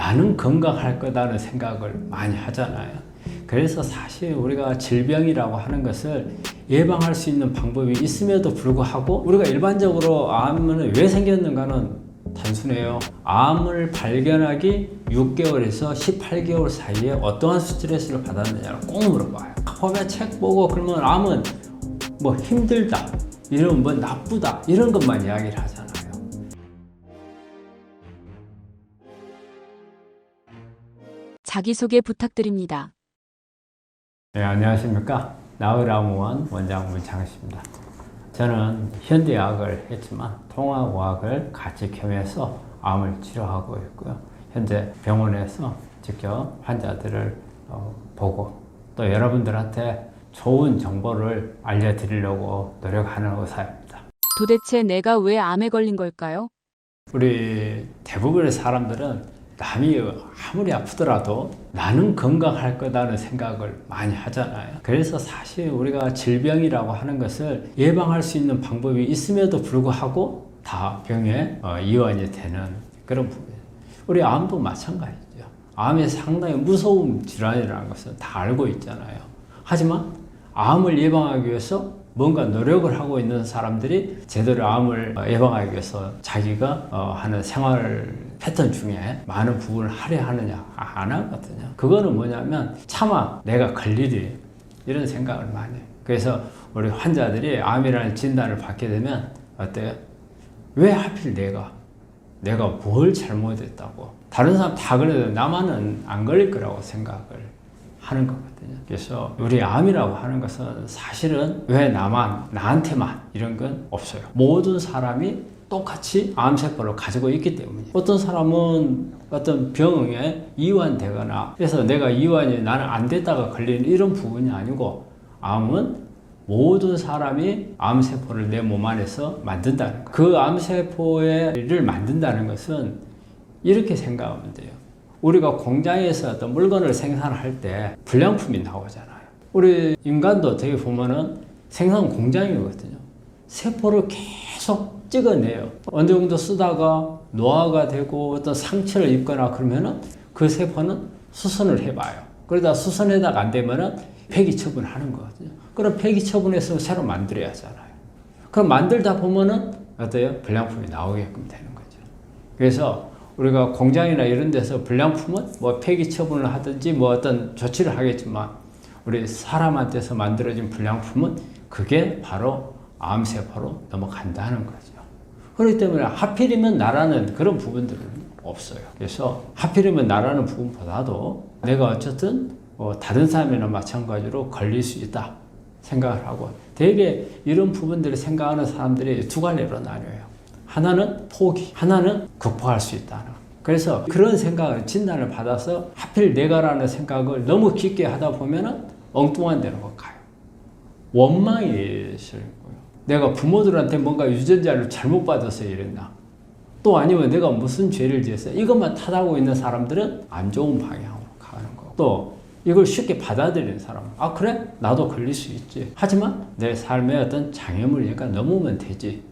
나는 건강할 거다는 생각을 많이 하잖아요. 그래서 사실 우리가 질병이라고 하는 것을 예방할 수 있는 방법이 있음에도 불구하고 우리가 일반적으로 암은 왜 생겼는가는 단순해요. 암을 발견하기 6개월에서 18개월 사이에 어떠한 스트레스를 받았느냐를 꼭 물어봐요. 법에 책 보고 그러면 암은 뭐 힘들다, 이런 뭐 나쁘다, 이런 것만 이야기를 하잖아요. 자기소개 부탁드립니다. 네, 안녕하십니까. 나의암의원 원장 문창식입니다. 저는 현대의학을 했지만 통합의학을 같이 겸해서 암을 치료하고 있고요. 현재 병원에서 직접 환자들을 보고 또 여러분들한테 좋은 정보를 알려드리려고 노력하는 의사입니다. 도대체 내가 왜 암에 걸린 걸까요? 우리 대부분의 사람들은 남이 아무리 아프더라도 나는 건강할 거다는 생각을 많이 하잖아요. 그래서 사실 우리가 질병이라고 하는 것을 예방할 수 있는 방법이 있음에도 불구하고 다 병에 이완이 되는 그런 부분이에요. 우리 암도 마찬가지죠. 암이 상당히 무서운 질환이라는 것은 다 알고 있잖아요. 하지만 암을 예방하기 위해서 뭔가 노력을 하고 있는 사람들이 제대로 암을 예방하기 위해서 자기가 하는 생활 패턴 중에 많은 부분을 하려 하느냐? 안 하거든요. 그거는 뭐냐면 차마 내가 걸리리 이런 생각을 많이 해요. 그래서 우리 환자들이 암이라는 진단을 받게 되면 어때요? 왜 하필 내가 뭘 잘못했다고? 다른 사람 다 그래도 나만은 안 걸릴 거라고 생각을 하는 거거든요. 그래서 우리 암이라고 하는 것은 사실은 왜 나한테만 이런 건 없어요. 모든 사람이 똑같이 암세포를 가지고 있기 때문이에요. 어떤 사람은 어떤 병에 이완되거나 그래서 내가 이완이 나는 안 됐다가 걸리는 이런 부분이 아니고 암은 모든 사람이 암세포를 내 몸 안에서 만든다는 거예요. 그 암세포를 만든다는 것은 이렇게 생각하면 돼요. 우리가 공장에서 어떤 물건을 생산할 때 불량품이 나오잖아요. 우리 인간도 어떻게 보면은 생산 공장이거든요. 세포를 계속 찍어내요. 어느 정도 쓰다가 노화가 되고 어떤 상처를 입거나 그러면은 그 세포는 수선을 해봐요. 그러다 수선에다가 안 되면은 폐기 처분하는 거거든요. 그럼 폐기 처분해서 새로 만들어야 하잖아요. 그럼 만들다 보면은 어때요? 불량품이 나오게끔 되는 거죠. 그래서 우리가 공장이나 이런 데서 불량품은 뭐 폐기 처분을 하든지 뭐 어떤 조치를 하겠지만 우리 사람한테서 만들어진 불량품은 그게 바로 암세포로 넘어간다는 거죠. 그렇기 때문에 하필이면 나라는 그런 부분들은 없어요. 그래서 하필이면 나라는 부분보다도 내가 어쨌든 다른 사람이나 마찬가지로 걸릴 수 있다 생각을 하고 되게 이런 부분들을 생각하는 사람들이 두 갈래로 나뉘어요. 하나는 포기, 하나는 극복할 수 있다는. 그래서 그런 생각을 진단을 받아서 하필 내가라는 생각을 너무 깊게 하다 보면은 엉뚱한 데로 가요. 원망이 싫은 거예요. 내가 부모들한테 뭔가 유전자를 잘못 받아서 이랬나? 또 아니면 내가 무슨 죄를 지었어요? 이것만 탓하고 있는 사람들은 안 좋은 방향으로 가는 거고. 또 이걸 쉽게 받아들이는 사람은 아 그래? 나도 걸릴 수 있지. 하지만 내 삶에 어떤 장애물이니까 넘으면 되지.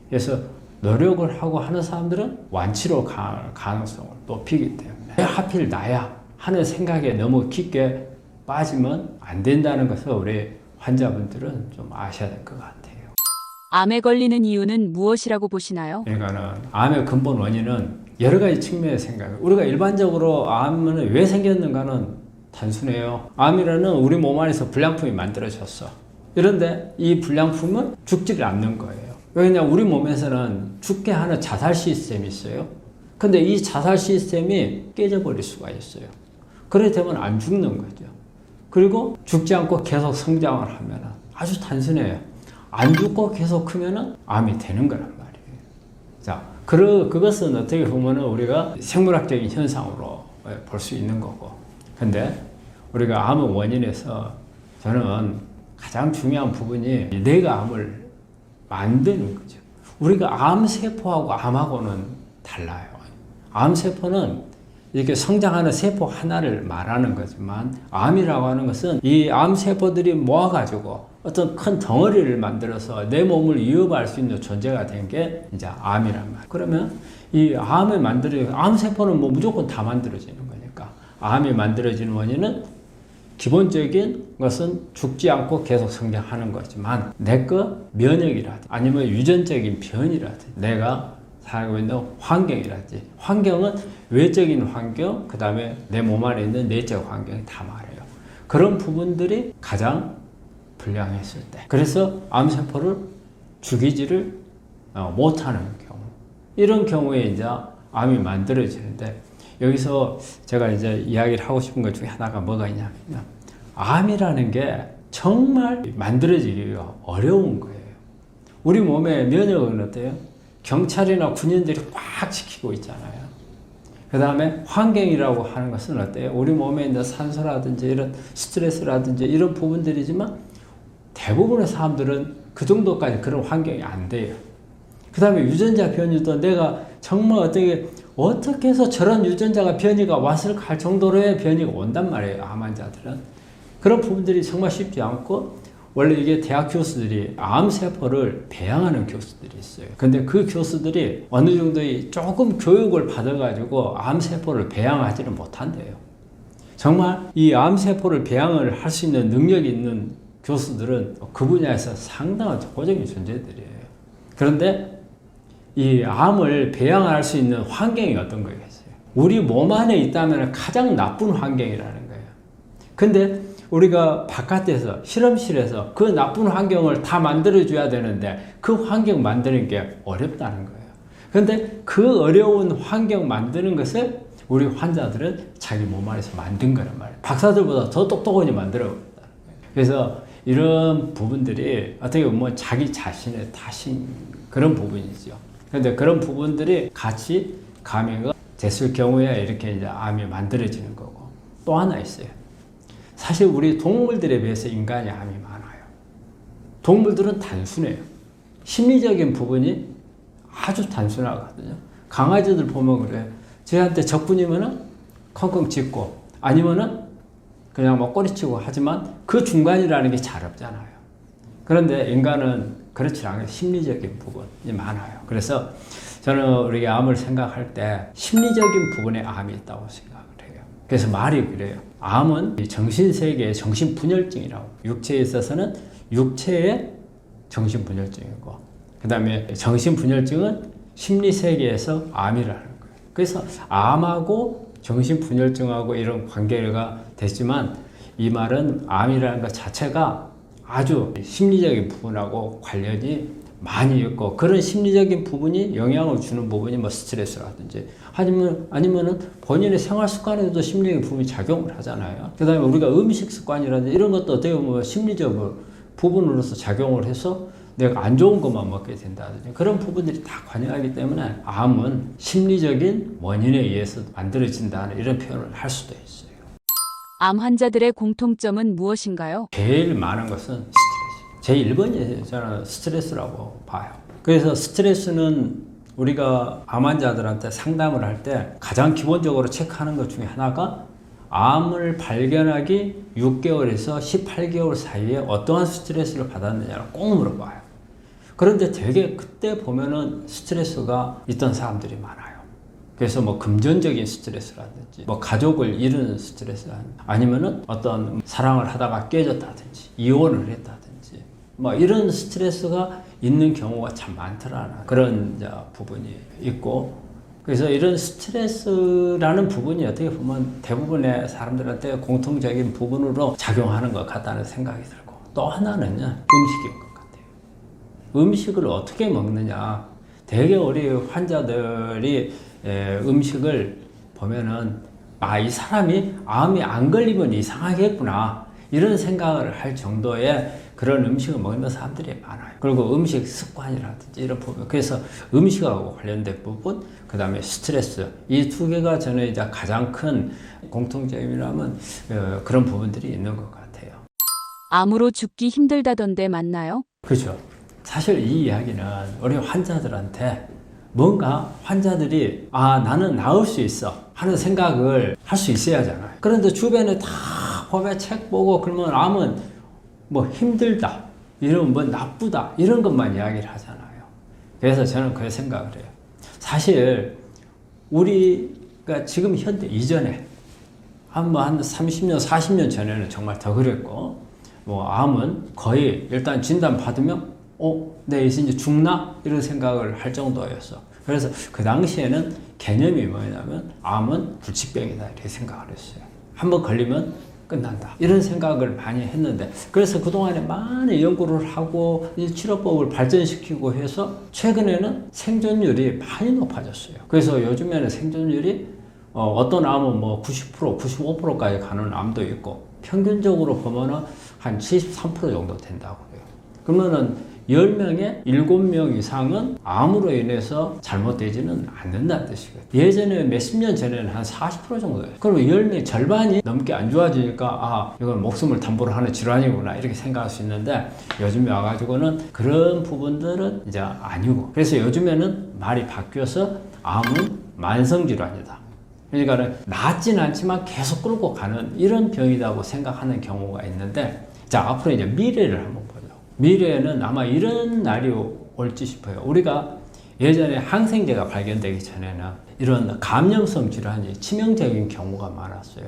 그래서 노력을 하고 하는 사람들은 완치로 갈 가능성을 높이기 때문에 왜 하필 나야 하는 생각에 너무 깊게 빠지면 안 된다는 것을 우리 환자분들은 좀 아셔야 될 것 같아요. 암에 걸리는 이유는 무엇이라고 보시나요? 그러니까는 암의 근본 원인은 여러 가지 측면에서 생각해요. 우리가 일반적으로 암은 왜 생겼는가는 단순해요. 암이라는 우리 몸 안에서 불량품이 만들어졌어. 그런데 이 불량품은 죽지를 않는 거예요. 왜냐하면 우리 몸에서는 죽게 하는 자살 시스템이 있어요. 근데 이 자살 시스템이 깨져버릴 수가 있어요. 그렇게 되면 안 죽는 거죠. 그리고 죽지 않고 계속 성장을 하면 아주 단순해요. 안 죽고 계속 크면 암이 되는 거란 말이에요. 자, 그것은 어떻게 보면 우리가 생물학적인 현상으로 볼 수 있는 거고. 근데 우리가 암의 원인에서 저는 가장 중요한 부분이 내가 암을 만드는 거죠. 우리가 암세포하고 암하고는 달라요. 암세포는 이렇게 성장하는 세포 하나를 말하는 거지만 암이라고 하는 것은 이 암세포들이 모아가지고 어떤 큰 덩어리를 만들어서 내 몸을 위협할 수 있는 존재가 된 게 이제 암이란 말이에요. 그러면 이 암세포는 뭐 무조건 다 만들어지는 거니까. 암이 만들어지는 원인은 기본적인 것은 죽지 않고 계속 성장하는 거지만 내거 면역이라든지 아니면 유전적인 변이라든지 내가 살고 있는 환경이라든지 환경은 외적인 환경, 그 다음에 내 몸 안에 있는 내적 환경이 다 말해요. 그런 부분들이 가장 불량했을 때 그래서 암세포를 죽이지를 못하는 경우 이런 경우에 이제 암이 만들어지는데 여기서 제가 이제 이야기를 하고 싶은 것 중에 하나가 뭐가 있냐면 암이라는 게 정말 만들어지기가 어려운 거예요. 우리 몸의 면역은 어때요? 경찰이나 군인들이 꽉 지키고 있잖아요. 그 다음에 환경이라고 하는 것은 어때요? 우리 몸에 있는 산소라든지 이런 스트레스라든지 이런 부분들이지만 대부분의 사람들은 그 정도까지 그런 환경이 안 돼요. 그 다음에 유전자 변이도 내가 정말 어떻게 해서 저런 유전자가 변이가 왔을까 할 정도로의 변이가 온단 말이에요. 암 환자들은. 그런 부분들이 정말 쉽지 않고 원래 이게 대학 교수들이 암세포를 배양하는 교수들이 있어요. 근데 그 교수들이 어느 정도의 조금 교육을 받아가지고 암세포를 배양하지는 못한대요. 정말 이 암세포를 배양을 할 수 있는 능력이 있는 교수들은 그 분야에서 상당한 고정의 존재들이에요. 그런데 이 암을 배양할 수 있는 환경이 어떤 거겠어요? 우리 몸 안에 있다면 가장 나쁜 환경이라는 거예요. 근데 우리가 바깥에서 실험실에서 그 나쁜 환경을 다 만들어줘야 되는데 그 환경 만드는 게 어렵다는 거예요. 그런데 그 어려운 환경 만드는 것을 우리 환자들은 자기 몸 안에서 만든 거란 말이에요. 박사들보다 더 똑똑하게 만들어버렸다는 거예요. 그래서 이런 부분들이 어떻게 보면 자기 자신의 탓인 그런 부분이죠. 그런데 그런 부분들이 같이 감염이 됐을 경우에 이렇게 이제 암이 만들어지는 거고 또 하나 있어요. 사실 우리 동물들에 비해서 인간이 암이 많아요. 동물들은 단순해요. 심리적인 부분이 아주 단순하거든요. 강아지들 보면 그래요. 쟤한테 적군이면은 컹컹 짖고 아니면은 그냥 뭐 꼬리치고 하지만 그 중간이라는 게 잘 없잖아요. 그런데 인간은 그렇지 않아요. 심리적인 부분이 많아요. 그래서 저는 우리가 암을 생각할 때 심리적인 부분에 암이 있다고 생각을 해요. 그래서 말이 그래요. 암은 정신세계의 정신분열증이라고. 육체에 있어서는 육체의 정신분열증이고 그 다음에 정신분열증은 심리세계에서 암이라는 거예요. 그래서 암하고 정신분열증하고 이런 관계가 됐지만 이 말은 암이라는 것 자체가 아주 심리적인 부분하고 관련이 많이 있고 그런 심리적인 부분이 영향을 주는 부분이 뭐 스트레스라든지 아니면은 본인의 생활 습관에도 심리적인 부분이 작용을 하잖아요. 그 다음에 우리가 음식 습관이라든지 이런 것도 어떻게 보면 심리적 부분으로서 작용을 해서 내가 안 좋은 것만 먹게 된다든지 그런 부분들이 다 관여하기 때문에 암은 심리적인 원인에 의해서 만들어진다는 이런 표현을 할 수도 있어요. 암 환자들의 공통점은 무엇인가요? 제일 많은 것은 스트레스. 제일 1번이 저는 스트레스라고 봐요. 그래서 스트레스는 우리가 암 환자들한테 상담을 할 때 가장 기본적으로 체크하는 것 중에 하나가 암을 발견하기 6개월에서 18개월 사이에 어떠한 스트레스를 받았느냐를 꼭 물어봐요. 그런데 되게 그때 보면은 스트레스가 있던 사람들이 많아요. 그래서 뭐 금전적인 스트레스라든지 뭐 가족을 잃은 스트레스 아니면은 어떤 사랑을 하다가 깨졌다든지 이혼을 했다든지 뭐 이런 스트레스가 있는 경우가 참 많더라는 그런 부분이 있고 그래서 이런 스트레스라는 부분이 어떻게 보면 대부분의 사람들한테 공통적인 부분으로 작용하는 것 같다는 생각이 들고 또 하나는요 음식인 것 같아요. 음식을 어떻게 먹느냐 되게 우리 환자들이 음식을 보면은 이 사람이 암이 안 걸리면 이상하겠구나 이런 생각을 할 정도의 그런 음식을 먹는 사람들이 많아요. 그리고 음식 습관이라든지 이런 부분 그래서 음식하고 관련된 부분 그 다음에 스트레스 이 두 개가 저는 이제 가장 큰 공통점이라면 그런 부분들이 있는 것 같아요. 암으로 죽기 힘들다던데 맞나요? 그렇죠. 사실 이 이야기는 우리 환자들한테 뭔가 환자들이 나는 나을 수 있어 하는 생각을 할 수 있어야 하잖아요. 그런데 주변에 다 보면 책 보고 그러면 암은 뭐 힘들다 이런 뭐 나쁘다 이런 것만 이야기를 하잖아요. 그래서 저는 그 생각을 해요. 사실 우리가 지금 현대 이전에 한 30년, 40년 전에는 정말 더 그랬고, 뭐 암은 거의 일단 진단 받으면 내 이제 죽나? 이런 생각을 할 정도였어. 그래서 그 당시에는 개념이 뭐냐면 암은 불치병이다 이렇게 생각을 했어요. 한번 걸리면 끝난다 이런 생각을 많이 했는데, 그래서 그동안에 많은 연구를 하고 이 치료법을 발전시키고 해서 최근에는 생존율이 많이 높아졌어요. 그래서 요즘에는 생존율이 어떤 암은 뭐 90%, 95%까지 가는 암도 있고, 평균적으로 보면은 한 73% 정도 된다고 해요. 그러면은 10명에 7명 이상은 암으로 인해서 잘못되지는 않는다는 뜻이거든요. 예전에 몇십 년 전에는 한 40% 정도예요. 그러면 10명 절반이 넘게 안 좋아지니까 이건 목숨을 담보로 하는 질환이구나 이렇게 생각할 수 있는데, 요즘에 와가지고는 그런 부분들은 이제 아니고, 그래서 요즘에는 말이 바뀌어서 암은 만성질환이다. 그러니까 낫진 않지만 계속 끌고 가는 이런 병이라고 생각하는 경우가 있는데, 자, 앞으로 이제 미래를 한번 보죠. 미래에는 아마 이런 날이 올지 싶어요. 우리가 예전에 항생제가 발견되기 전에는 이런 감염성 질환이 치명적인 경우가 많았어요.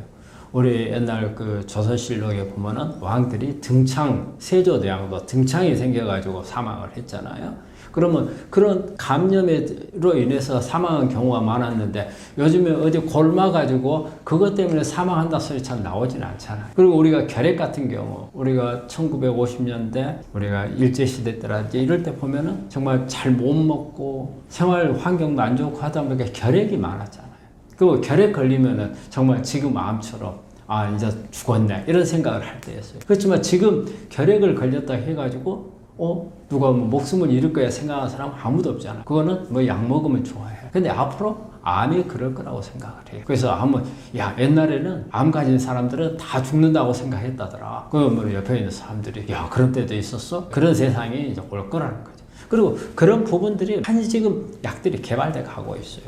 우리 옛날 그 조선실록에 보면은 왕들이 등창, 세조대왕도 등창이 생겨가지고 사망을 했잖아요. 그러면 그런 감염으로 인해서 사망한 경우가 많았는데, 요즘에 어디 곪아가지고 그것 때문에 사망한다 소리 잘 나오진 않잖아요. 그리고 우리가 결핵 같은 경우, 우리가 1950년대 우리가 일제시대 때라든지 이럴 때 보면은 정말 잘 못 먹고 생활 환경도 안 좋고 하다 보니까 결핵이 많았잖아요. 그리고 결핵 걸리면은 정말 지금 암처럼 이제 죽었네 이런 생각을 할 때였어요. 그렇지만 지금 결핵을 걸렸다 해가지고 누가 뭐 목숨을 잃을 거야 생각하는 사람 아무도 없잖아. 그거는 뭐 약 먹으면 좋아해. 근데 앞으로 암이 그럴 거라고 생각을 해요. 그래서 암은, 옛날에는 암 가진 사람들은 다 죽는다고 생각했다더라. 그러면 옆에 있는 사람들이, 그런 때도 있었어? 그런 세상이 이제 올 거라는 거죠. 그리고 그런 부분들이 많이 지금 약들이 개발돼 가고 있어요.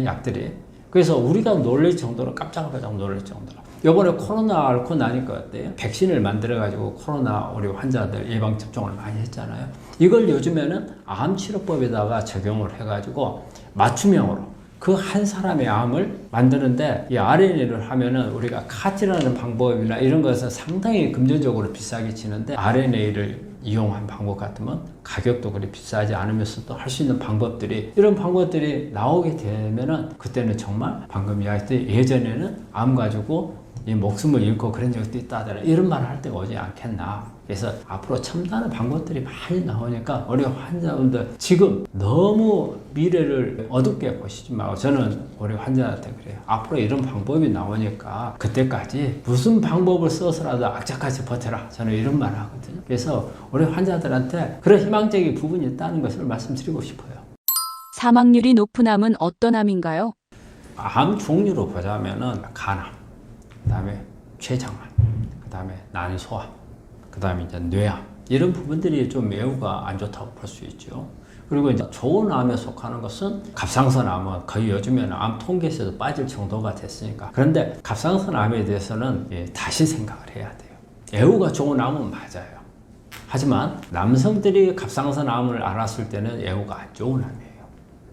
약들이. 그래서 우리가 놀랄 정도로 깜짝깜짝 놀랄 정도로. 요번에 코로나 앓고 나니까 어때요? 백신을 만들어가지고 코로나 우리 환자들 예방접종을 많이 했잖아요. 이걸 요즘에는 암치료법에다가 적용을 해가지고 맞춤형으로 그 한 사람의 암을 만드는데, 이 RNA를 하면은 우리가 카티라는 방법이나 이런 것은 상당히 금전적으로 비싸게 치는데, RNA를 이용한 방법 같으면 가격도 그리 비싸지 않으면서도 할 수 있는 방법들이, 이런 방법들이 나오게 되면은 그때는 정말 방금 이야기했듯이 예전에는 암 가지고 이 목숨을 잃고 그런 적도 있다더라 이런 말을 할 때가 오지 않겠나. 그래서 앞으로 첨단한 방법들이 많이 나오니까 우리 환자분들 지금 너무 미래를 어둡게 보시지 말고, 저는 우리 환자한테 그래요. 앞으로 이런 방법이 나오니까 그때까지 무슨 방법을 써서라도 악착같이 버텨라. 저는 이런 말 하거든요. 그래서 우리 환자들한테 그런 희망적인 부분이 있다는 것을 말씀드리고 싶어요. 사망률이 높은 암은 어떤 암인가요? 암 종류로 보자면은 간암, 그다음에 췌장암, 그다음에 난소암, 그다음에 이제 뇌암, 이런 부분들이 좀 매우가 안 좋다고 볼 수 있죠. 그리고 이제 좋은 암에 속하는 것은 갑상선 암은 거의 요즘에는 암 통계에서도 빠질 정도가 됐으니까. 그런데 갑상선 암에 대해서는 다시 생각을 해야 돼요. 애우가 좋은 암은 맞아요. 하지만 남성들이 갑상선 암을 앓았을 때는 애우가 안 좋은 암이에요.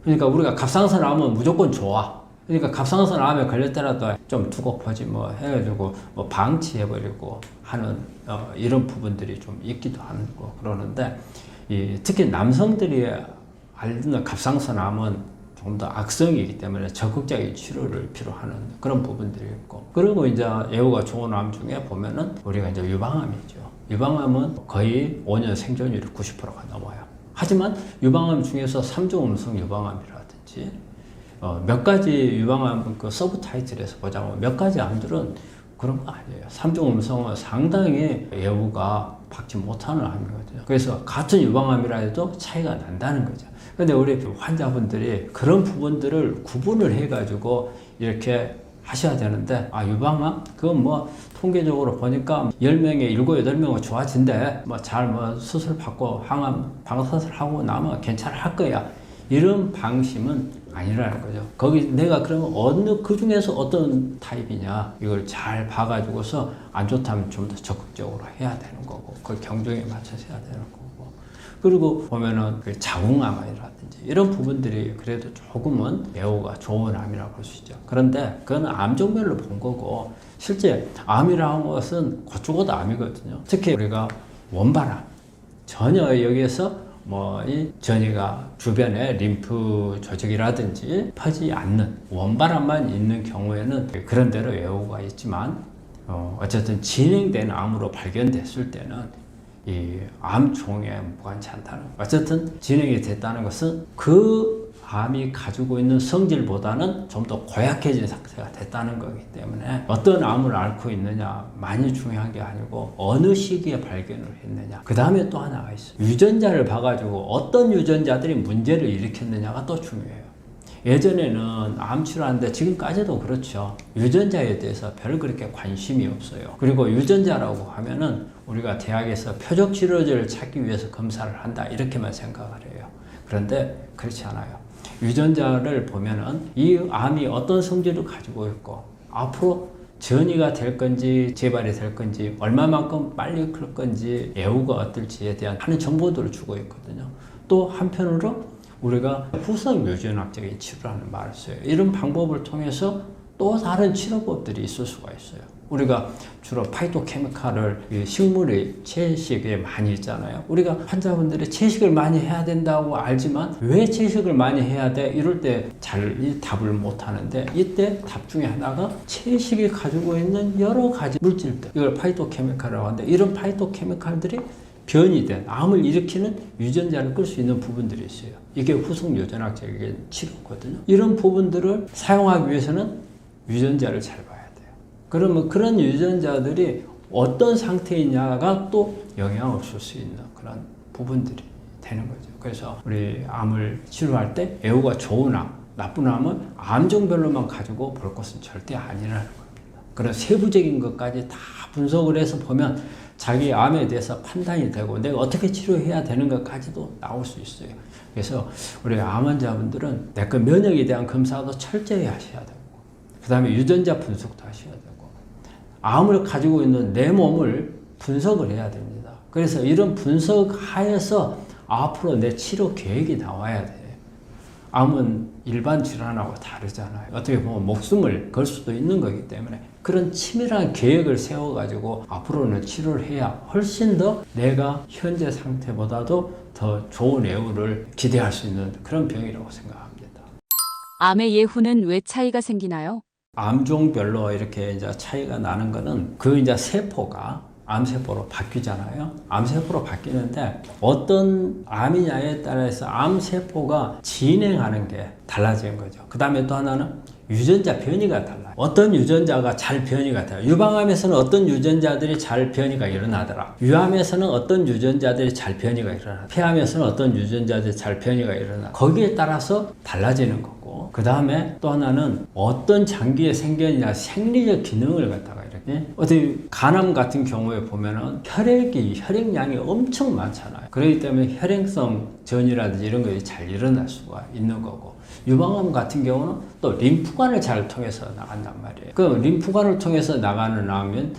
그러니까 우리가 갑상선 암은 무조건 좋아. 그러니까 갑상선 암에 걸렸더라도 좀 두고 보지 뭐 해가지고 뭐 방치해버리고 하는 이런 부분들이 좀 있기도 하고 그러는데, 특히 남성들이 앓는 갑상선 암은 좀 더 악성이기 때문에 적극적인 치료를 필요하는 그런 부분들이 있고, 그리고 이제 예후가 좋은 암 중에 보면은 우리가 이제 유방암이죠. 유방암은 거의 5년 생존율이 90%가 넘어요. 하지만 유방암 중에서 3중 음성 유방암이라든지 몇 가지 유방암 그 서브 타이틀에서 보자면 몇 가지 암들은 그런 거 아니에요. 3중 음성은 상당히 예후가 받지 못하는 암이거든요. 그래서 같은 유방암이라 해도 차이가 난다는 거죠. 근데 우리 환자분들이 그런 부분들을 구분을 해가지고 이렇게 하셔야 되는데, 유방암? 그건 뭐 통계적으로 보니까 10명에 7, 8명은 좋아진대. 수술 받고 항암 방사선하고 나면 괜찮을 거야. 이런 방심은 아니라는 거죠. 거기 내가 그러면 그 중에서 어떤 타입이냐, 이걸 잘 봐가지고서 안 좋다면 좀 더 적극적으로 해야 되는 거고, 그걸 경중에 맞춰서 해야 되는 거고. 그리고 보면은 그 자궁암이라든지 이런 부분들이 그래도 조금은 예후가 좋은 암이라고 볼 수 있죠. 그런데 그건 암종별로 본 거고 실제 암이라는 것은 고추고도 암이거든요. 특히 우리가 원발암 전혀 여기에서 뭐 이 전이가 주변에 림프 조직이라든지 퍼지지 않는 원발암만 있는 경우에는 그런 대로 예후가 있지만 어쨌든 진행된 암으로 발견됐을 때는 이 암종에 무관치 않다는 거. 어쨌든 진행이 됐다는 것은 그 암이 가지고 있는 성질보다는 좀 더 고약해진 상태가 됐다는 거기 때문에 어떤 암을 앓고 있느냐 많이 중요한 게 아니고 어느 시기에 발견을 했느냐. 그 다음에 또 하나가 있어요. 유전자를 봐가지고 어떤 유전자들이 문제를 일으켰느냐가 또 중요해요. 예전에는 암 치료하는데 지금까지도 그렇죠. 유전자에 대해서 별 그렇게 관심이 없어요. 그리고 유전자라고 하면은 우리가 대학에서 표적 치료제를 찾기 위해서 검사를 한다 이렇게만 생각을 해요. 그런데 그렇지 않아요. 유전자를 보면은 이 암이 어떤 성질을 가지고 있고 앞으로 전이가 될 건지 재발이 될 건지 얼마만큼 빨리 클 건지 예후가 어떨지에 대한 많은 정보들을 주고 있거든요. 또 한편으로 우리가 후성 유전학적인 치료라는 말을 써요. 이런 방법을 통해서 또 다른 치료법들이 있을 수가 있어요. 우리가 주로 파이토케미칼을 식물의 채식에 많이 있잖아요. 우리가 환자분들이 채식을 많이 해야 된다고 알지만 왜 채식을 많이 해야 돼? 이럴 때 잘 답을 못 하는데 이때 답 중에 하나가 채식이 가지고 있는 여러 가지 물질들, 이걸 파이토케미칼이라고 하는데 이런 파이토케미칼들이 변이된 암을 일으키는 유전자를 끌 수 있는 부분들이 있어요. 이게 후속 유전학적인 치료거든요. 이런 부분들을 사용하기 위해서는 유전자를 잘 봐야 돼요. 그러면 그런 유전자들이 어떤 상태이냐가 또 영향을 줄 수 있는 그런 부분들이 되는 거죠. 그래서 우리 암을 치료할 때 예후가 좋은 암, 나쁜 암은 암종별로만 가지고 볼 것은 절대 아니라는 겁니다. 그런 세부적인 것까지 다 분석을 해서 보면 자기 암에 대해서 판단이 되고 내가 어떻게 치료해야 되는 것까지도 나올 수 있어요. 그래서 우리 암 환자분들은 내과 면역에 대한 검사도 철저히 하셔야 되고 그 다음에 유전자 분석도 하셔야 되고 암을 가지고 있는 내 몸을 분석을 해야 됩니다. 그래서 이런 분석 하에서 앞으로 내 치료 계획이 나와야 돼요. 암은 일반 질환하고 다르잖아요. 어떻게 보면 목숨을 걸 수도 있는 거기 때문에 그런 치밀한 계획을 세워가지고 앞으로는 치료를 해야 훨씬 더 내가 현재 상태보다도 더 좋은 예후를 기대할 수 있는 그런 병이라고 생각합니다. 암의 예후는 왜 차이가 생기나요? 암종별로 이렇게 이제 차이가 나는 거는 그 이제 세포가 암세포로 바뀌잖아요. 암세포로 바뀌는데 어떤 암이냐에 따라서 암세포가 진행하는 게 달라지는 거죠. 그 다음에 또 하나는 유전자 변이가 달라요. 어떤 유전자가 잘 변이가 돼요. 유방암에서는 어떤 유전자들이 잘 변이가 일어나더라. 유암에서는 어떤 유전자들이 잘 변이가 일어나. 폐암에서는 어떤 유전자들이 잘 변이가 일어나. 거기에 따라서 달라지는 거고 그 다음에 또 하나는 어떤 장기에 생겼냐 생리적 기능을 갖다가 이렇게 어디 간암 같은 경우에 보면은 혈액량이 엄청 많잖아요. 그렇기 때문에 혈행성 전이라든지 이런 것이 잘 일어날 수가 있는 거고 유방암 같은 경우는 또 림프관을 잘 통해서 나간단 말이에요. 그 림프관을 통해서 나가는 암은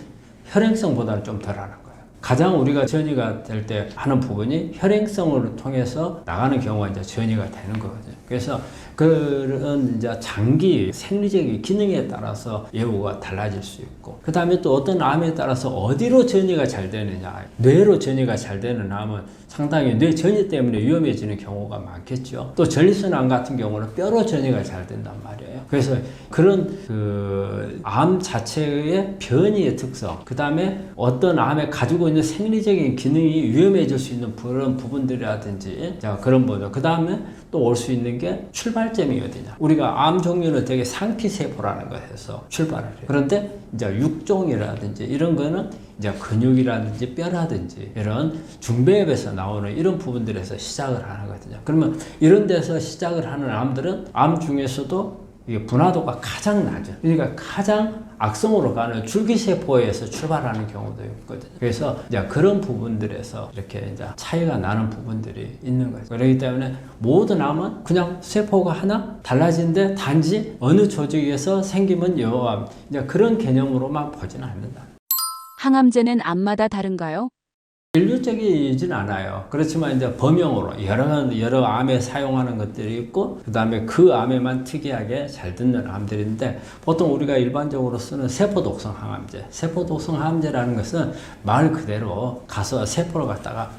혈행성보다는 좀 덜하는 거예요. 가장 우리가 전이가 될 때 하는 부분이 혈행성을 통해서 나가는 경우가 이제 전이가 되는 거거든요. 그래서 그런 이제 장기 생리적인 기능에 따라서 예후가 달라질 수 있고, 그 다음에 또 어떤 암에 따라서 어디로 전이가 잘 되느냐, 뇌로 전이가 잘 되는 암은 상당히 뇌 전이 때문에 위험해지는 경우가 많겠죠. 또 전립선암 같은 경우는 뼈로 전이가 잘 된단 말이에요. 그래서 그런 그 암 자체의 변이의 특성, 그 다음에 어떤 암에 가지고 있는 생리적인 기능이 위험해질 수 있는 그런 부분들이라든지, 자, 그런 거죠. 그 다음에 또 올 수 있는 게 출발점이 어디냐. 우리가 암 종류는 되게 상피세포라는 것에서 출발을 해요. 그런데 이제 육종이라든지 이런 거는 이제 근육이라든지 뼈라든지 이런 중배엽에서 나오는 이런 부분들에서 시작을 하는 거거든요. 그러면 이런 데서 시작을 하는 암들은 암 중에서도 이게 분화도가 가장 낮아요. 그러니까 가장 악성으로 가는 줄기세포에서 출발하는 경우도 있거든요. 그래서 이제 그런 부분들에서 이렇게 이제 차이가 나는 부분들이 있는 거죠. 그렇기 때문에 모든 암은 그냥 세포가 하나 달라진데 단지 어느 조직에서 생기면 여암, 이제 그런 개념으로만 보지는 않는다. 항암제는 암마다 다른가요? 일률적이진 않아요. 그렇지만 이제 범용으로 여러 암에 사용하는 것들이 있고, 그 다음에 그 암에만 특이하게 잘 듣는 암들인데, 보통 우리가 일반적으로 쓰는 세포독성 항암제. 세포독성 항암제라는 것은 말 그대로 가서 세포를 갖다가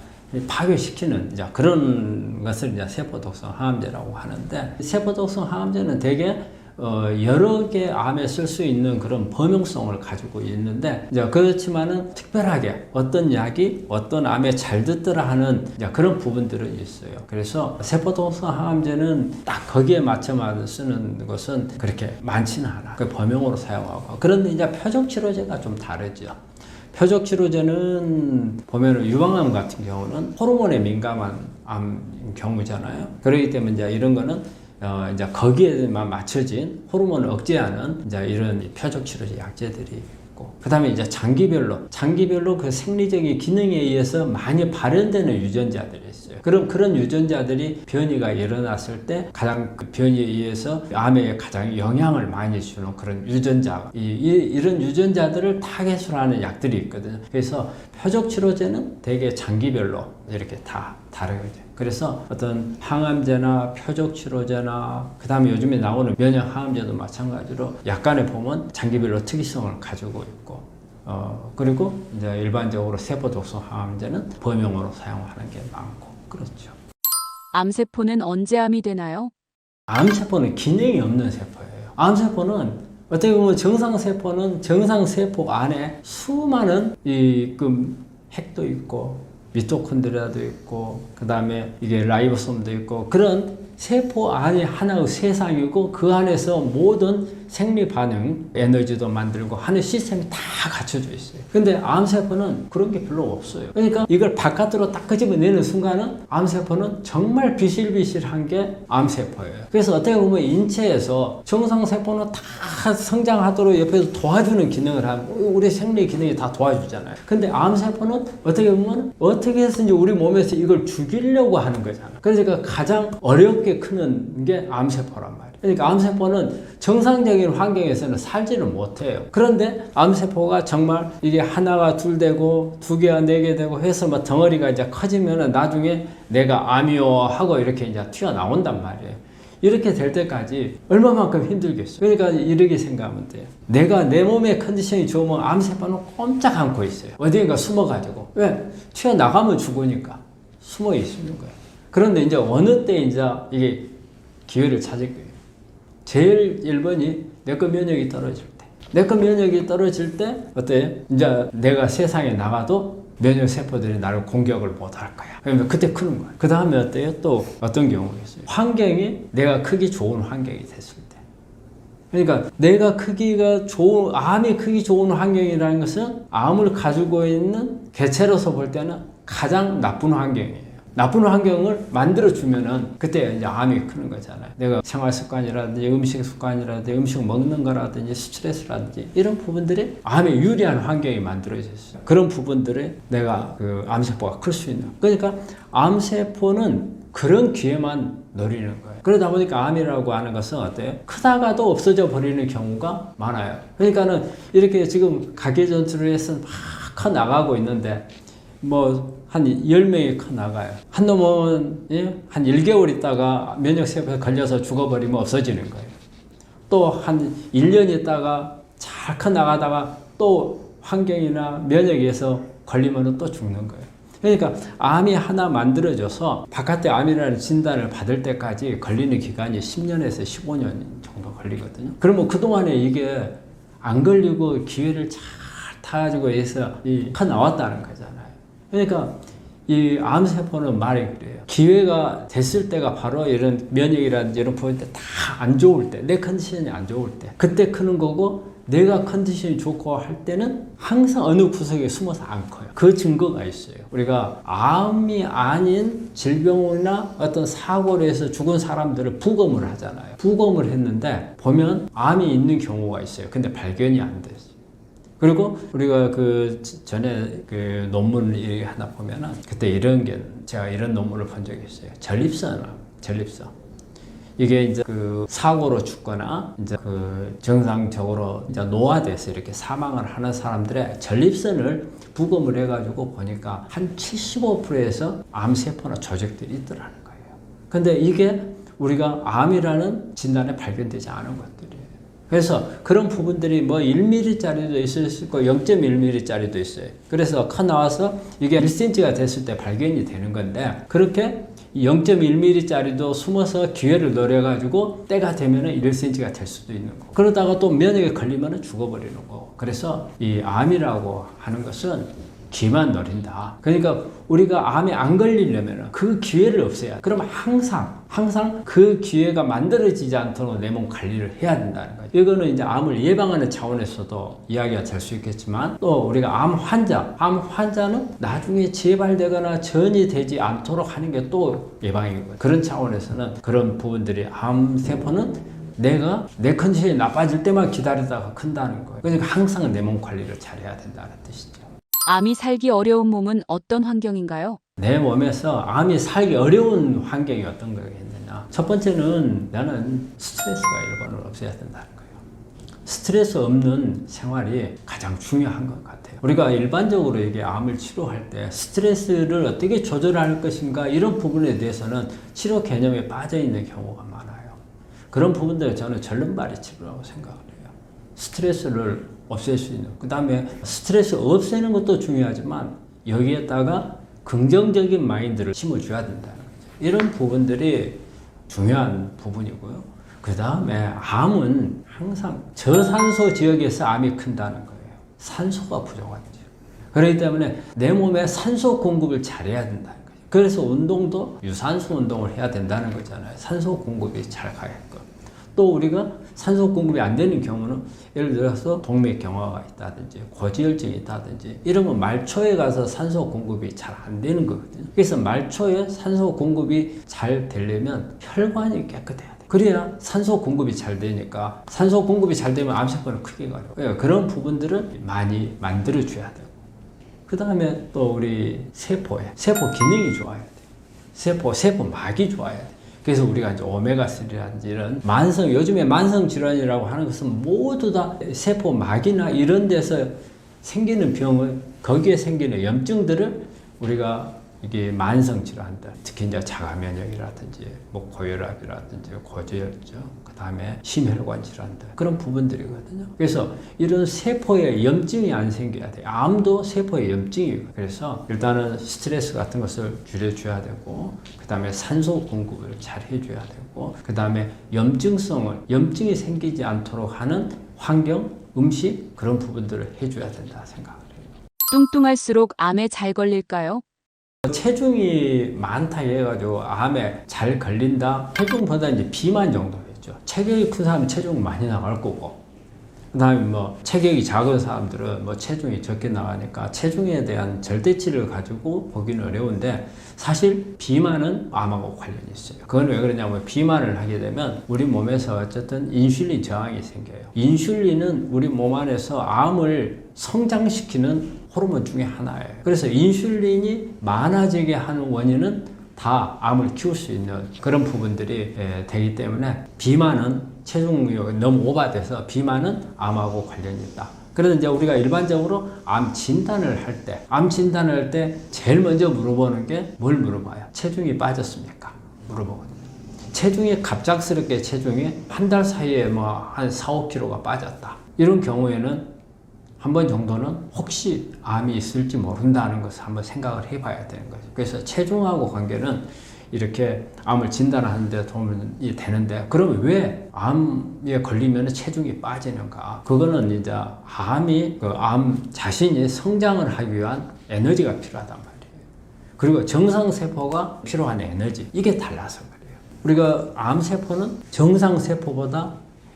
파괴시키는 이제 그런 것을 이제 세포독성 항암제라고 하는데, 세포독성 항암제는 대개 여러 개 암에 쓸 수 있는 그런 범용성을 가지고 있는데, 이제 그렇지만은 특별하게 어떤 약이 어떤 암에 잘 듣더라 하는 이제 그런 부분들은 있어요. 그래서 세포독성 항암제는 딱 거기에 맞춰만 쓰는 것은 그렇게 많지는 않아. 그 범용으로 사용하고. 그런데 이제 표적치료제가 좀 다르죠. 표적치료제는 보면은 유방암 같은 경우는 호르몬에 민감한 암 경우잖아요. 그렇기 때문에 이제 이런 거는 이제 거기에만 맞춰진 호르몬을 억제하는 이제 이런 표적 치료제 약제들이 있고, 그 다음에 이제 장기별로 그 생리적인 기능에 의해서 많이 발현되는 유전자들이 있어요. 그런 유전자들이 변이가 일어났을 때 가장 그 변이에 의해서 암에 가장 영향을 많이 주는 그런 유전자, 이런 유전자들을 타겟으로 하는 약들이 있거든요. 그래서 표적 치료제는 되게 장기별로 이렇게 다 다르거든요. 그래서 어떤 항암제나 표적치료제나 그 다음에 요즘에 나오는 면역항암제도 마찬가지로 약간의 보면 장기별로 특이성을 가지고 있고, 그리고 이제 일반적으로 세포독성 항암제는 범용으로 사용하는 게 많고 그렇죠. 암세포는 언제 암이 되나요? 암세포는 기능이 없는 세포예요. 암세포는 어떻게 보면 정상세포는 정상세포 안에 수많은 핵도 있고 미토콘드리아도 있고, 그 다음에 이게 라이보솜도 있고, 그런 세포 안이 하나의 세상이고, 그 안에서 모든 생리 반응, 에너지도 만들고 하는 시스템이 다 갖춰져 있어요. 근데 암세포는 그런 게 별로 없어요. 그러니까 이걸 바깥으로 딱 끄집어내는 순간은 암세포는 정말 비실비실한 게 암세포예요. 그래서 어떻게 보면 인체에서 정상세포는 다 성장하도록 옆에서 도와주는 기능을 하고, 우리 생리 기능이 다 도와주잖아요. 근데 암세포는 어떻게 보면 어떻게 해서든지 우리 몸에서 이걸 죽이려고 하는 거잖아요. 그러니까 가장 어렵게 크는 게 암세포란 말이에요. 그러니까 암세포는 정상적인 환경에서는 살지를 못해요. 그런데 암세포가 정말 이게 하나가 둘 되고 두 개가 네 개 되고 해서 막 덩어리가 이제 커지면은 나중에 내가 암이요 하고 이렇게 이제 튀어나온단 말이에요. 이렇게 될 때까지 얼마만큼 힘들겠어요. 그러니까 이렇게 생각하면 돼요. 내가 내 몸의 컨디션이 좋으면 암세포는 꼼짝 않고 있어요. 어디인가 숨어가지고. 왜? 튀어나가면 죽으니까 숨어 있는 거예요. 그런데 이제 어느 때 이제 이게 기회를 찾을 거예요. 제일 1번이 내 거 면역이 떨어질 때. 내 거 면역이 떨어질 때 어때? 이제 내가 세상에 나가도 면역 세포들이 나를 공격을 못 할 거야. 그러면 그때 크는 거야. 그 다음에 어때요? 또 어떤 경우가 있어요? 환경이 내가 크기 좋은 환경이 됐을 때. 그러니까 내가 크기가 좋은, 암이 크기 좋은 환경이라는 것은 암을 가지고 있는 개체로서 볼 때는 가장 나쁜 환경이에요. 나쁜 환경을 만들어주면은 그때 이제 암이 크는 거잖아요. 내가 생활 습관이라든지 음식 습관이라든지 음식 먹는 거라든지 스트레스라든지 이런 부분들이 암에 유리한 환경이 만들어졌어요. 그런 부분들에 내가 그 암세포가 클 수 있는. 그러니까 암세포는 그런 기회만 노리는 거예요. 그러다 보니까 암이라고 하는 것은 어때요? 크다가도 없어져 버리는 경우가 많아요. 그러니까는 이렇게 지금 가계 전투를 해서 막 커 나가고 있는데 한 10명이 커 나가요. 한 놈은 한 1개월 있다가 면역세포에 걸려서 죽어버리면 없어지는 거예요. 또 한 1년 있다가 잘 커 나가다가 또 환경이나 면역에서 걸리면 또 죽는 거예요. 그러니까 암이 하나 만들어져서 바깥에 암이라는 진단을 받을 때까지 걸리는 기간이 10년에서 15년 정도 걸리거든요. 그러면 그동안에 이게 안 걸리고 기회를 잘 타가지고 해서 커 나왔다는 거잖아요. 그러니까 이 암세포는 말이 그래요. 기회가 됐을 때가 바로 이런 면역이라든지 이런 부분 때 다 안 좋을 때, 내 컨디션이 안 좋을 때, 그때 크는 거고, 내가 컨디션이 좋고 할 때는 항상 어느 구석에 숨어서 안 커요. 그 증거가 있어요. 우리가 암이 아닌 질병이나 어떤 사고로 해서 죽은 사람들을 부검을 하잖아요. 부검을 했는데 보면 암이 있는 경우가 있어요. 근데 발견이 안 됐어요. 그리고 우리가 그 전에 그 논문을 하나 보면은 그때 제가 이런 논문을 본 적이 있어요. 전립선. 이게 이제 그 사고로 죽거나 이제 그 정상적으로 이제 노화돼서 이렇게 사망을 하는 사람들의 전립선을 부검을 해가지고 보니까 한 75%에서 암세포나 조직들이 있더라는 거예요. 근데 이게 우리가 암이라는 진단에 발견되지 않은 것들이에요. 그래서 그런 부분들이 뭐 1mm짜리도 있을 수 있고 0.1mm짜리도 있어요. 그래서 커 나와서 이게 1cm가 됐을 때 발견이 되는 건데 그렇게 0.1mm짜리도 숨어서 기회를 노려가지고 때가 되면 1cm가 될 수도 있는 거고 그러다가 또 면역에 걸리면 죽어버리는 거고 그래서 이 암이라고 하는 것은 기만 노린다. 그러니까 우리가 암에 안 걸리려면 그 기회를 없애야 돼. 그럼 항상 그 기회가 만들어지지 않도록 내 몸 관리를 해야 된다는 거죠. 이거는 이제 암을 예방하는 차원에서도 이야기가 될 수 있겠지만 또 우리가 암 환자는 나중에 재발되거나 전이 되지 않도록 하는 게 또 예방이거든요. 그런 차원에서는 그런 부분들이 암세포는 내가 내 컨디션이 나빠질 때만 기다리다가 큰다는 거예요. 그러니까 항상 내 몸 관리를 잘해야 된다는 뜻이죠. 암이 살기 어려운 몸은 어떤 환경인가요? 내 몸에서 암이 살기 어려운 환경이 어떤 거겠느냐. 첫 번째는 나는 스트레스가 1번으로 없어야 된다는 거예요. 스트레스 없는 생활이 가장 중요한 것 같아요. 우리가 일반적으로 이게 암을 치료할 때 스트레스를 어떻게 조절할 것인가 이런 부분에 대해서는 치료 개념에 빠져 있는 경우가 많아요. 그런 부분들을 저는 절름발이 치료라고 생각을 해요. 스트레스를 없앨 수 있는. 그 다음에 스트레스 없애는 것도 중요하지만 여기에다가 긍정적인 마인드를 심어줘야 된다는 거죠. 이런 부분들이 중요한 부분이고요. 그 다음에 암은 항상 저산소 지역에서 암이 큰다는 거예요. 산소가 부족한 지역. 그렇기 때문에 내 몸에 산소 공급을 잘해야 된다는 거예요. 그래서 운동도 유산소 운동을 해야 된다는 거잖아요. 산소 공급이 잘 가게끔. 또 우리가 산소 공급이 안 되는 경우는 예를 들어서 동맥경화가 있다든지 고지혈증이 있다든지 이런 건 말초에 가서 산소 공급이 잘 안 되는 거거든요. 그래서 말초에 산소 공급이 잘 되려면 혈관이 깨끗해야 돼. 그래야 산소 공급이 잘 되니까 산소 공급이 잘 되면 암세포는 크게 가요. 그러니까 그런 부분들을 많이 만들어줘야 되고 그 다음에 또 우리 세포 기능이 좋아야 돼. 세포막이 좋아야 돼. 그래서 우리가 이제 오메가3라든지 이런 요즘에 만성 질환이라고 하는 것은 모두 다 세포막이나 이런 데서 생기는 병을, 거기에 생기는 염증들을 우리가 이게 만성 질환들, 특히 이제 자가면역이라든지, 뭐 고혈압이라든지, 고지혈증, 그 다음에 심혈관 질환들, 그런 부분들이거든요. 그래서 이런 세포에 염증이 안 생겨야 돼요. 암도 세포에 염증이에요. 그래서 일단은 스트레스 같은 것을 줄여줘야 되고, 그 다음에 산소 공급을 잘 해줘야 되고, 그 다음에 염증이 생기지 않도록 하는 환경, 음식, 그런 부분들을 해줘야 된다 생각을 해요. 뚱뚱할수록 암에 잘 걸릴까요? 체중이 많다 해가지고 암에 잘 걸린다? 체중보다 이제 비만 정도겠죠. 체격이 큰 사람은 체중 많이 나갈 거고, 그 다음에 뭐 체격이 작은 사람들은 뭐 체중이 적게 나가니까 체중에 대한 절대치를 가지고 보기는 어려운데 사실 비만은 암하고 관련이 있어요. 그건 왜 그러냐면 비만을 하게 되면 우리 몸에서 어쨌든 인슐린 저항이 생겨요. 인슐린은 우리 몸 안에서 암을 성장시키는 호르몬 중에 하나예요. 그래서 인슐린이 많아지게 하는 원인은 다 암을 키울 수 있는 그런 부분들이 되기 때문에 비만은 체중이 너무 오버돼서 비만은 암하고 관련이 있다. 그래서 이제 우리가 일반적으로 암 진단을 할 때 제일 먼저 물어보는 게 뭘 물어봐요? 체중이 빠졌습니까? 물어보거든요. 체중이 갑작스럽게 한 달 사이에 뭐 한 4, 5kg가 빠졌다. 이런 경우에는 한 번 정도는 혹시 암이 있을지 모른다는 것을 한번 생각을 해봐야 되는 거죠. 그래서 체중하고 관계는 이렇게 암을 진단하는 데 도움이 되는데, 그럼 왜 암에 걸리면 체중이 빠지는가? 그거는 이제 암 자신이 성장을 하기 위한 에너지가 필요하단 말이에요. 그리고 정상세포가 필요한 에너지, 이게 달라서 그래요. 우리가 암세포는 정상세포보다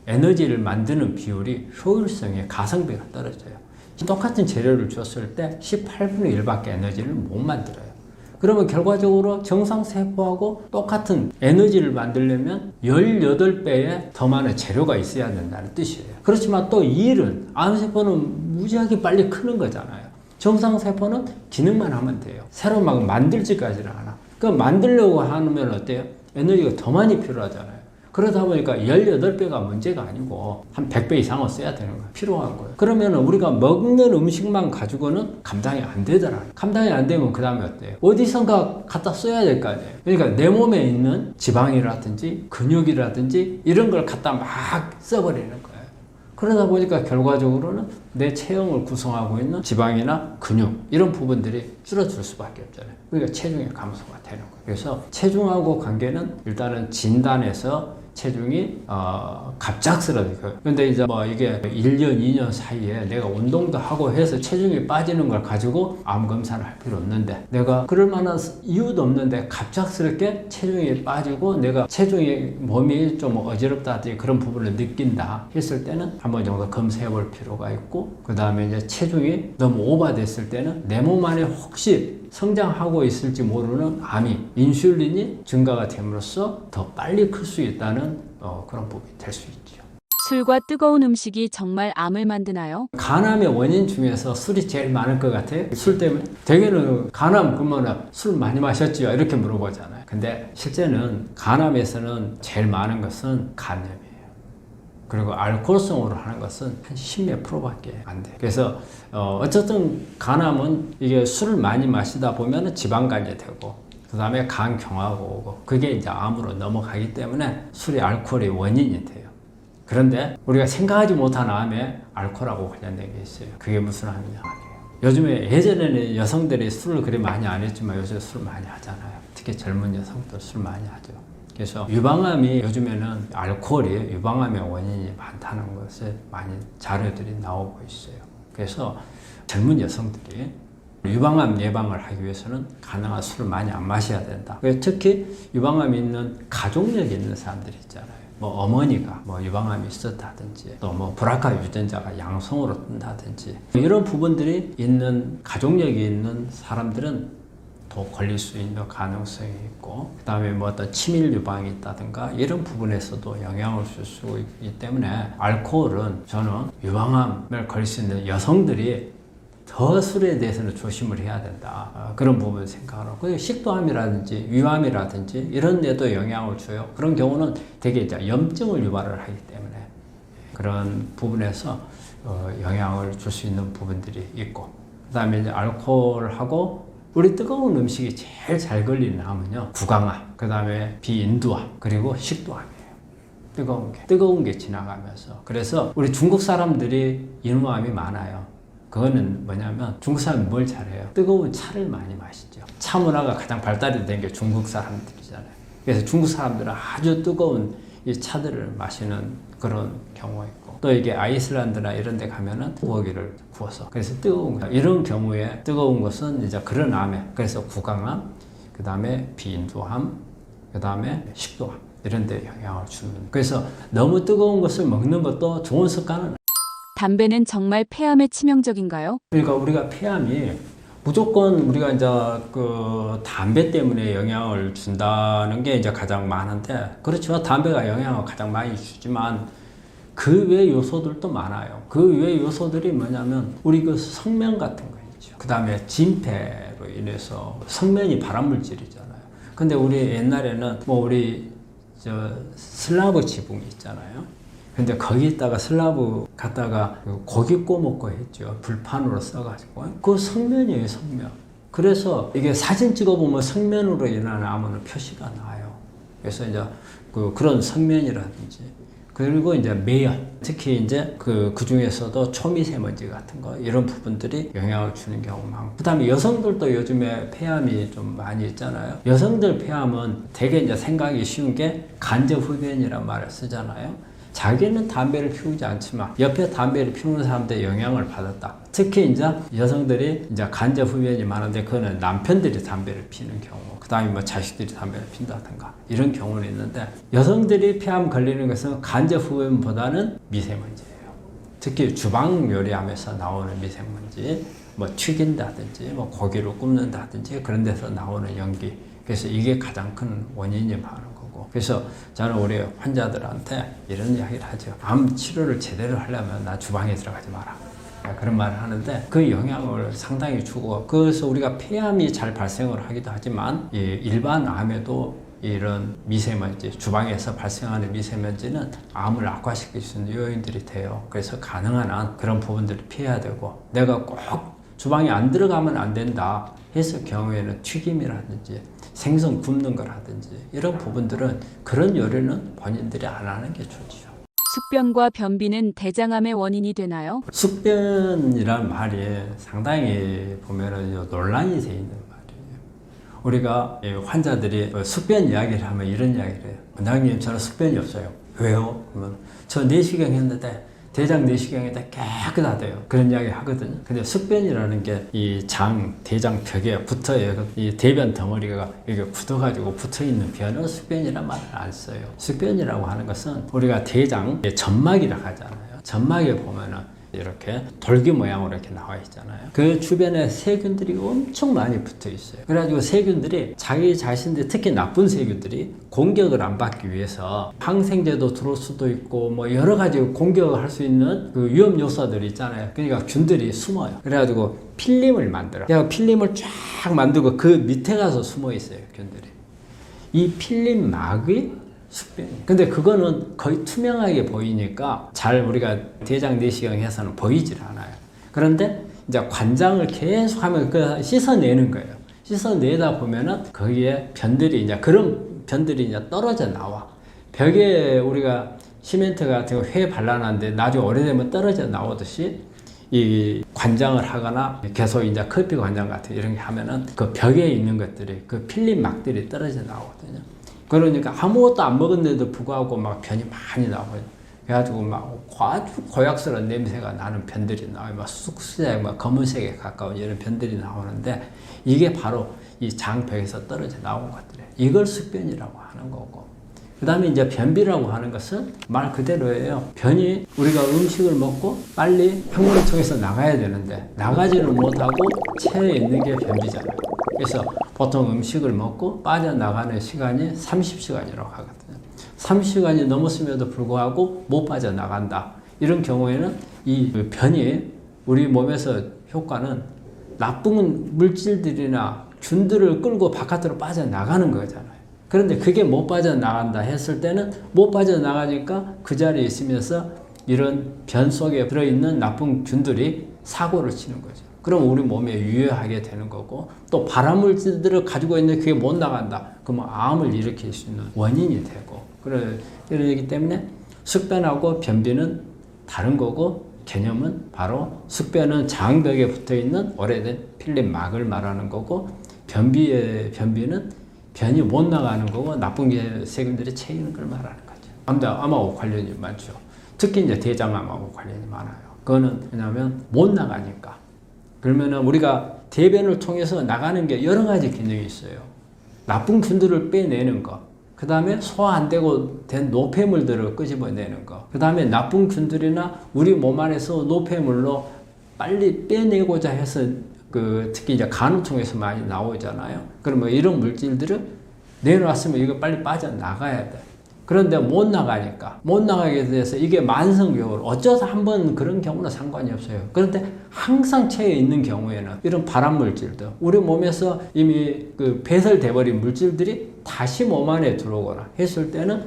에너지를 만드는 비율이 효율성의 가성비가 떨어져요. 똑같은 재료를 줬을 때 18분의 1밖에 에너지를 못 만들어요. 그러면 결과적으로 정상세포하고 똑같은 에너지를 만들려면 18배의 더 많은 재료가 있어야 된다는 뜻이에요. 그렇지만 또 암세포는 무지하게 빨리 크는 거잖아요. 정상세포는 기능만 하면 돼요. 새로 막 만들지까지는 않아. 만들려고 하면 어때요? 에너지가 더 많이 필요하잖아요. 그러다 보니까 18배가 문제가 아니고 한 100배 이상은 써야 되는 거예요. 필요한 거예요. 그러면 우리가 먹는 음식만 가지고는 감당이 안 되더라. 감당이 안 되면 그 다음에 어때요? 어디선가 갖다 써야 될 거 아니에요. 그러니까 내 몸에 있는 지방이라든지 근육이라든지 이런 걸 갖다 막 써버리는 거예요. 그러다 보니까 결과적으로는 내 체형을 구성하고 있는 지방이나 근육 이런 부분들이 줄어들 수밖에 없잖아요. 그러니까 체중의 감소가 되는 거예요. 그래서 체중하고 관계는 일단은 진단에서 체중이 갑작스럽게. 근데 이제 뭐 이게 1년, 2년 사이에 내가 운동도 하고 해서 체중이 빠지는 걸 가지고 암 검사를 할 필요 없는데, 내가 그럴 만한 이유도 없는데 갑작스럽게 체중이 빠지고 내가 체중이 몸이 좀 어지럽다든지 그런 부분을 느낀다 했을 때는 한 번 정도 검사해 볼 필요가 있고, 그 다음에 이제 체중이 너무 오버됐을 때는 내 몸 안에 혹시 성장하고 있을지 모르는 암이 인슐린이 증가가 됨으로써 더 빨리 클 수 있다는 그런 부분이 될 수 있죠. 술과 뜨거운 음식이 정말 암을 만드나요? 간암의 원인 중에서 술이 제일 많을 것 같아요. 술 때문에. 대개는 간암 그러면 술 많이 마셨지요? 이렇게 물어보잖아요. 근데 실제는 간암에서는 제일 많은 것은 간염이에요. 그리고 알코올성으로 하는 것은 한 10몇 프로밖에 안 돼요. 그래서 어쨌든 간암은 이게 술을 많이 마시다 보면 지방간이 되고, 그 다음에 간경화가 오고, 그게 이제 암으로 넘어가기 때문에 술이 알코올의 원인이 돼요. 그런데 우리가 생각하지 못한 암에 알코올하고 관련된 게 있어요. 그게 무슨 암이냐? 요즘에 예전에는 여성들이 술을 그리 많이 안 했지만 요새 술 많이 하잖아요. 특히 젊은 여성들 술 많이 하죠. 그래서 유방암이 요즘에는 알코올이 유방암의 원인이 많다는 것에 많이 자료들이 나오고 있어요. 그래서 젊은 여성들이 유방암 예방을 하기 위해서는 가능한 술을 많이 안 마셔야 된다. 특히 유방암이 있는 가족력이 있는 사람들이 있잖아요. 뭐 어머니가 뭐 유방암이 있었다든지, 또 뭐 브라카 유전자가 양성으로 뜬다든지, 이런 부분들이 있는 가족력이 있는 사람들은 더 걸릴 수 있는 가능성이 있고, 그 다음에 뭐 어떤 치밀 유방이 있다든가 이런 부분에서도 영향을 줄 수 있기 때문에 알코올은 저는 유방암을 걸릴 수 있는 여성들이 더 술에 대해서는 조심을 해야 된다. 그런 부분을 생각하고, 식도암이라든지 위암이라든지 이런 데도 영향을 줘요. 그런 경우는 되게 이제 염증을 유발을 하기 때문에 그런 부분에서 영향을 줄 수 있는 부분들이 있고, 그 다음에 이제 알코올하고 우리 뜨거운 음식이 제일 잘 걸리는 암은요, 구강암, 그 다음에 비인두암, 그리고 식도암이에요. 뜨거운 게 지나가면서. 그래서 우리 중국 사람들이 인후암이 많아요. 그거는 뭐냐면 중국 사람이 뭘 잘해요? 뜨거운 차를 많이 마시죠. 차 문화가 가장 발달이 된 게 중국 사람들이잖아요. 그래서 중국 사람들은 아주 뜨거운 이 차들을 마시는 그런 경우가 있고, 또 이게 아이슬란드나 이런 데 가면은 소고기를 구워서, 그래서 뜨거운 거. 이런 경우에 뜨거운 것은 이제 그런 암에, 그래서 구강암, 그 다음에 비인두암, 그 다음에 식도암 이런 데 영향을 주는. 그래서 너무 뜨거운 것을 먹는 것도 좋은 습관은. 담배는 정말 폐암에 치명적인가요? 그러니까 우리가 폐암이 무조건 우리가 이제 그 담배 때문에 영향을 준다는 게 이제 가장 많은데, 그렇죠. 담배가 영향을 가장 많이 주지만 그 외 요소들도 많아요. 그 외 요소들이 뭐냐면 우리 그 성면 같은 거 있죠. 그 다음에 진폐로 인해서 성면이 발암물질이잖아요. 근데 우리 옛날에는 뭐 우리 저 슬라브 지붕이 있잖아요. 근데 거기다가 슬라브 갖다가 고기 구워 먹고 했죠. 불판으로 써가지고. 그 성면이에요, 성면. 그래서 이게 사진 찍어보면 성면으로 인한 암은 표시가 나요. 그래서 이제 그런 성면이라든지, 그리고 이제 매연, 특히 이제 그 중에서도 초미세먼지 같은 거, 이런 부분들이 영향을 주는 경우가 많고, 그 다음에 여성들도 요즘에 폐암이 좀 많이 있잖아요. 여성들 폐암은 되게 이제 생각이 쉬운 게 간접흡연이라는 말을 쓰잖아요. 자기는 담배를 피우지 않지만 옆에 담배를 피우는 사람들의 영향을 받았다. 특히 이제 여성들이 이제 간접 흡연이 많은데, 그거는 남편들이 담배를 피는 경우, 그 다음에 뭐 자식들이 담배를 핀다든가 이런 경우는 있는데, 여성들이 폐암 걸리는 것은 간접 흡연보다는 미세먼지예요. 특히 주방 요리하면서 나오는 미세먼지, 뭐 튀긴다든지, 뭐 고기를 굽는다든지 그런 데서 나오는 연기. 그래서 이게 가장 큰 원인이 많은 거고. 그래서 저는 우리 환자들한테 이런 이야기를 하죠. 암 치료를 제대로 하려면 나 주방에 들어가지 마라. 그런 말을 하는데, 그 영향을 상당히 주고, 그래서 우리가 폐암이 잘 발생을 하기도 하지만 일반 암에도 이런 미세먼지, 주방에서 발생하는 미세먼지는 암을 악화시킬 수 있는 요인들이 돼요. 그래서 가능한 한 그런 부분들을 피해야 되고, 내가 꼭 주방에 안 들어가면 안 된다 했을 경우에는 튀김이라든지 생선 굽는 거라든지 이런 부분들은, 그런 요리는 본인들이 안 하는 게 좋죠. 숙변과 변비는 대장암의 원인이 되나요? 숙변이란 말이 상당히 보면은 논란이 돼 있는 말이에요. 우리가 환자들이 숙변 이야기를 하면 이런 이야기를 해요. 원장님, 저는 숙변이 없어요. 왜요? 그러면 저 내시경 했는데 대장 내시경에다 깨끗하대요. 그런 이야기 하거든요. 근데 숙변이라는 게 이 장, 대장 벽에 붙어요. 이 대변 덩어리가 이게 굳어가지고 붙어 있는 변은 숙변이란 말을 안 써요. 숙변이라고 하는 것은 우리가 대장, 점막이라고 하잖아요. 점막에 보면은 이렇게 돌기 모양으로 이렇게 나와 있잖아요. 그 주변에 세균들이 엄청 많이 붙어 있어요. 그래가지고 세균들이 자기 자신들, 특히 나쁜 세균들이 공격을 안 받기 위해서 항생제도 들어올 수도 있고 뭐 여러 가지 공격을 할 수 있는 그 위험 요소들이 있잖아요. 그러니까 균들이 숨어요. 그래가지고 필름을 만들어. 그래서 필름을 쫙 만들고 그 밑에 가서 숨어 있어요, 균들이. 이 필름 막이 숙변. 근데 그거는 거의 투명하게 보이니까 잘 우리가 대장 내시경에서는 보이질 않아요. 그런데 이제 관장을 계속하면 그 씻어내는 거예요. 씻어내다 보면은 거기에 변들이 이제 그런 변들이 이제 떨어져 나와. 벽에 우리가 시멘트 같은 거 회 발라놨는데 나중에 오래되면 떨어져 나오듯이 이 관장을 하거나 계속 이제 커피 관장 같은 이런 게 하면은 그 벽에 있는 것들이 그 필름 막들이 떨어져 나오거든요. 그러니까 아무것도 안 먹었는데도 불구하고 막 변이 많이 나와요. 그래가지고 막 아주 고약스러운 냄새가 나는 변들이 나와요. 막 쑥스레 막 검은색에 가까운 이런 변들이 나오는데 이게 바로 이 장벽에서 떨어져 나온 것들이에요. 이걸 숙변이라고 하는 거고. 그 다음에 이제 변비라고 하는 것은 말 그대로예요. 변이 우리가 음식을 먹고 빨리 항문을 통해서 나가야 되는데 나가지를 못하고 체에 있는 게 변비잖아요. 그래서 보통 음식을 먹고 빠져나가는 시간이 30시간이라고 하거든요. 30시간이 넘었음에도 불구하고 못 빠져나간다. 이런 경우에는 이 변이 우리 몸에서 효과는 나쁜 물질들이나 균들을 끌고 바깥으로 빠져나가는 거잖아요. 그런데 그게 못 빠져나간다 했을 때는 못 빠져나가니까 그 자리에 있으면서 이런 변 속에 들어있는 나쁜 균들이 사고를 치는 거죠. 그럼 우리 몸에 유해하게 되는 거고, 또 발암물질들을 가지고 있는데 그게 못 나간다. 그러면 암을 일으킬 수 있는 원인이 되고, 그러기 때문에 숙변하고 변비는 다른 거고, 개념은 바로 숙변은 장벽에 붙어 있는 오래된 필름 막을 말하는 거고, 변비는 변이 못 나가는 거고, 나쁜 세균들이 채이는 걸 말하는 거죠. 암하고 관련이 많죠. 특히 이제 대장암하고 관련이 많아요. 그거는 왜냐하면 못 나가니까. 그러면은 우리가 대변을 통해서 나가는 게 여러 가지 기능이 있어요. 나쁜 균들을 빼내는 거. 그 다음에 소화 안 되고 된 노폐물들을 끄집어내는 거. 그 다음에 나쁜 균들이나 우리 몸 안에서 노폐물로 빨리 빼내고자 해서 특히 이제 간을 통해서 많이 나오잖아요. 그러면 이런 물질들을 내놓았으면 이거 빨리 빠져나가야 돼. 그런데 못 나가니까, 못 나가게 돼서 이게 만성적으로 어쩌다 한번 그런 경우는 상관이 없어요. 그런데 항상 체에 있는 경우에는 이런 발암물질들, 우리 몸에서 이미 배설돼버린 물질들이 다시 몸 안에 들어오거나 했을 때는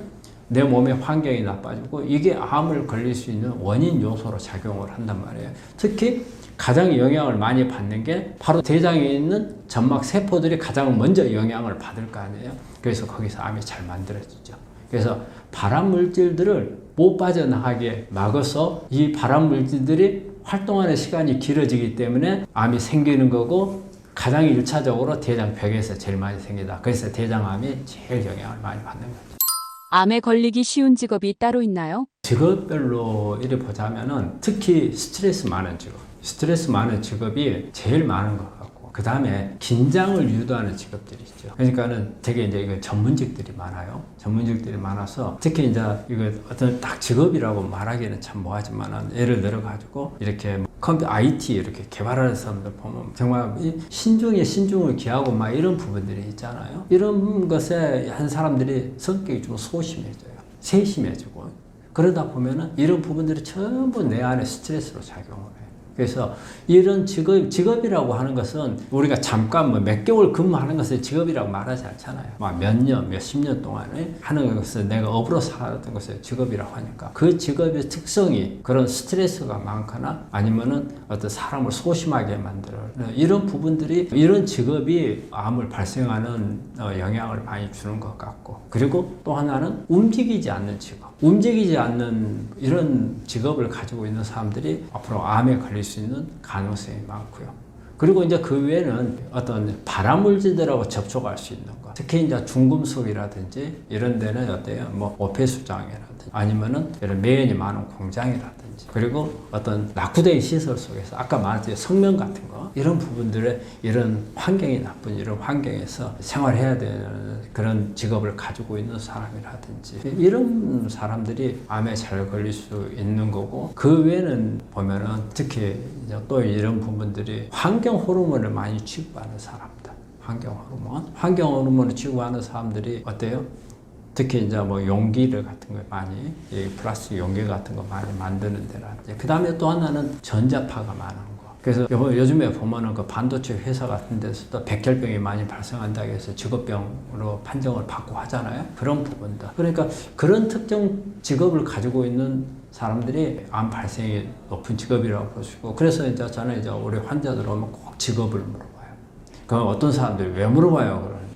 내 몸의 환경이 나빠지고 이게 암을 걸릴 수 있는 원인 요소로 작용을 한단 말이에요. 특히 가장 영향을 많이 받는 게 바로 대장에 있는 점막 세포들이 가장 먼저 영향을 받을 거 아니에요. 그래서 거기서 암이 잘 만들어지죠. 그래서 발암물질들을 못 빠져나가게 막아서 이 발암물질들이 활동하는 시간이 길어지기 때문에 암이 생기는 거고, 가장 1차적으로 대장벽에서 제일 많이 생기다. 그래서 대장암이 제일 영향을 많이 받는 거죠. 암에 걸리기 쉬운 직업이 따로 있나요? 직업별로 이래 보자면은 특히 스트레스 많은 직업이 제일 많은 것 같고, 그 다음에 긴장을 유도하는 직업들이 있죠. 그러니까는 되게 이제 이거 전문직들이 많아요. 전문직들이 많아서 특히 이제 이거 어떤 딱 직업이라고 말하기는 참 뭐하지만은 예를 들어가지고 이렇게 컴퓨터 IT 이렇게 개발하는 사람들 보면 정말 신중에 신중을 기하고 막 이런 부분들이 있잖아요. 이런 것에 한 사람들이 성격이 좀 소심해져요. 세심해지고. 그러다 보면은 이런 부분들이 전부 내 안에 스트레스로 작용을 해요. 그래서 이런 직업이라고 하는 것은 우리가 잠깐 뭐 몇 개월 근무하는 것을 직업이라고 말하지 않잖아요. 막 몇 년, 몇십 년 동안에 하는 것을 내가 업으로 살았던 것을 직업이라고 하니까 그 직업의 특성이 그런 스트레스가 많거나 아니면은 어떤 사람을 소심하게 만들어 이런 부분들이 이런 직업이 암을 발생하는 영향을 많이 주는 것 같고 그리고 또 하나는 움직이지 않는 직업. 움직이지 않는 이런 직업을 가지고 있는 사람들이 앞으로 암에 걸릴 수 있는 가능성이 많고요. 그리고 이제 그 외에는 어떤 발암물질들하고 접촉할 수 있는 것. 특히 이제 중금속이라든지 이런 데는 어때요? 뭐 오폐수장이라든지 아니면은 이런 매연이 많은 공장이라든지 그리고 어떤 낙후된 시설 속에서 아까 말했듯이 성면 같은 거 이런 부분들의 이런 환경이 나쁜 이런 환경에서 생활해야 되는 그런 직업을 가지고 있는 사람이라든지 이런 사람들이 암에 잘 걸릴 수 있는 거고 그 외에는 보면은 특히 이제 또 이런 부분들이 환경 호르몬을 많이 취급하는 사람들 환경 호르몬을 취급하는 사람들이 어때요? 특히 이제 뭐 용기를 같은 거 많이 플라스틱 용기 같은 거 많이 만드는 데라든지 그 다음에 또 하나는 전자파가 많은 거. 그래서 요즘에 보면은 그 반도체 회사 같은 데서도 백혈병이 많이 발생한다고 해서 직업병으로 판정을 받고 하잖아요. 그런 부분들. 그러니까 그런 특정 직업을 가지고 있는 사람들이 암 발생이 높은 직업이라고 보시고 그래서 이제 저는 이제 우리 환자들 오면 꼭 직업을 물어봐요. 그럼 어떤 사람들이 왜 물어봐요? 그러니까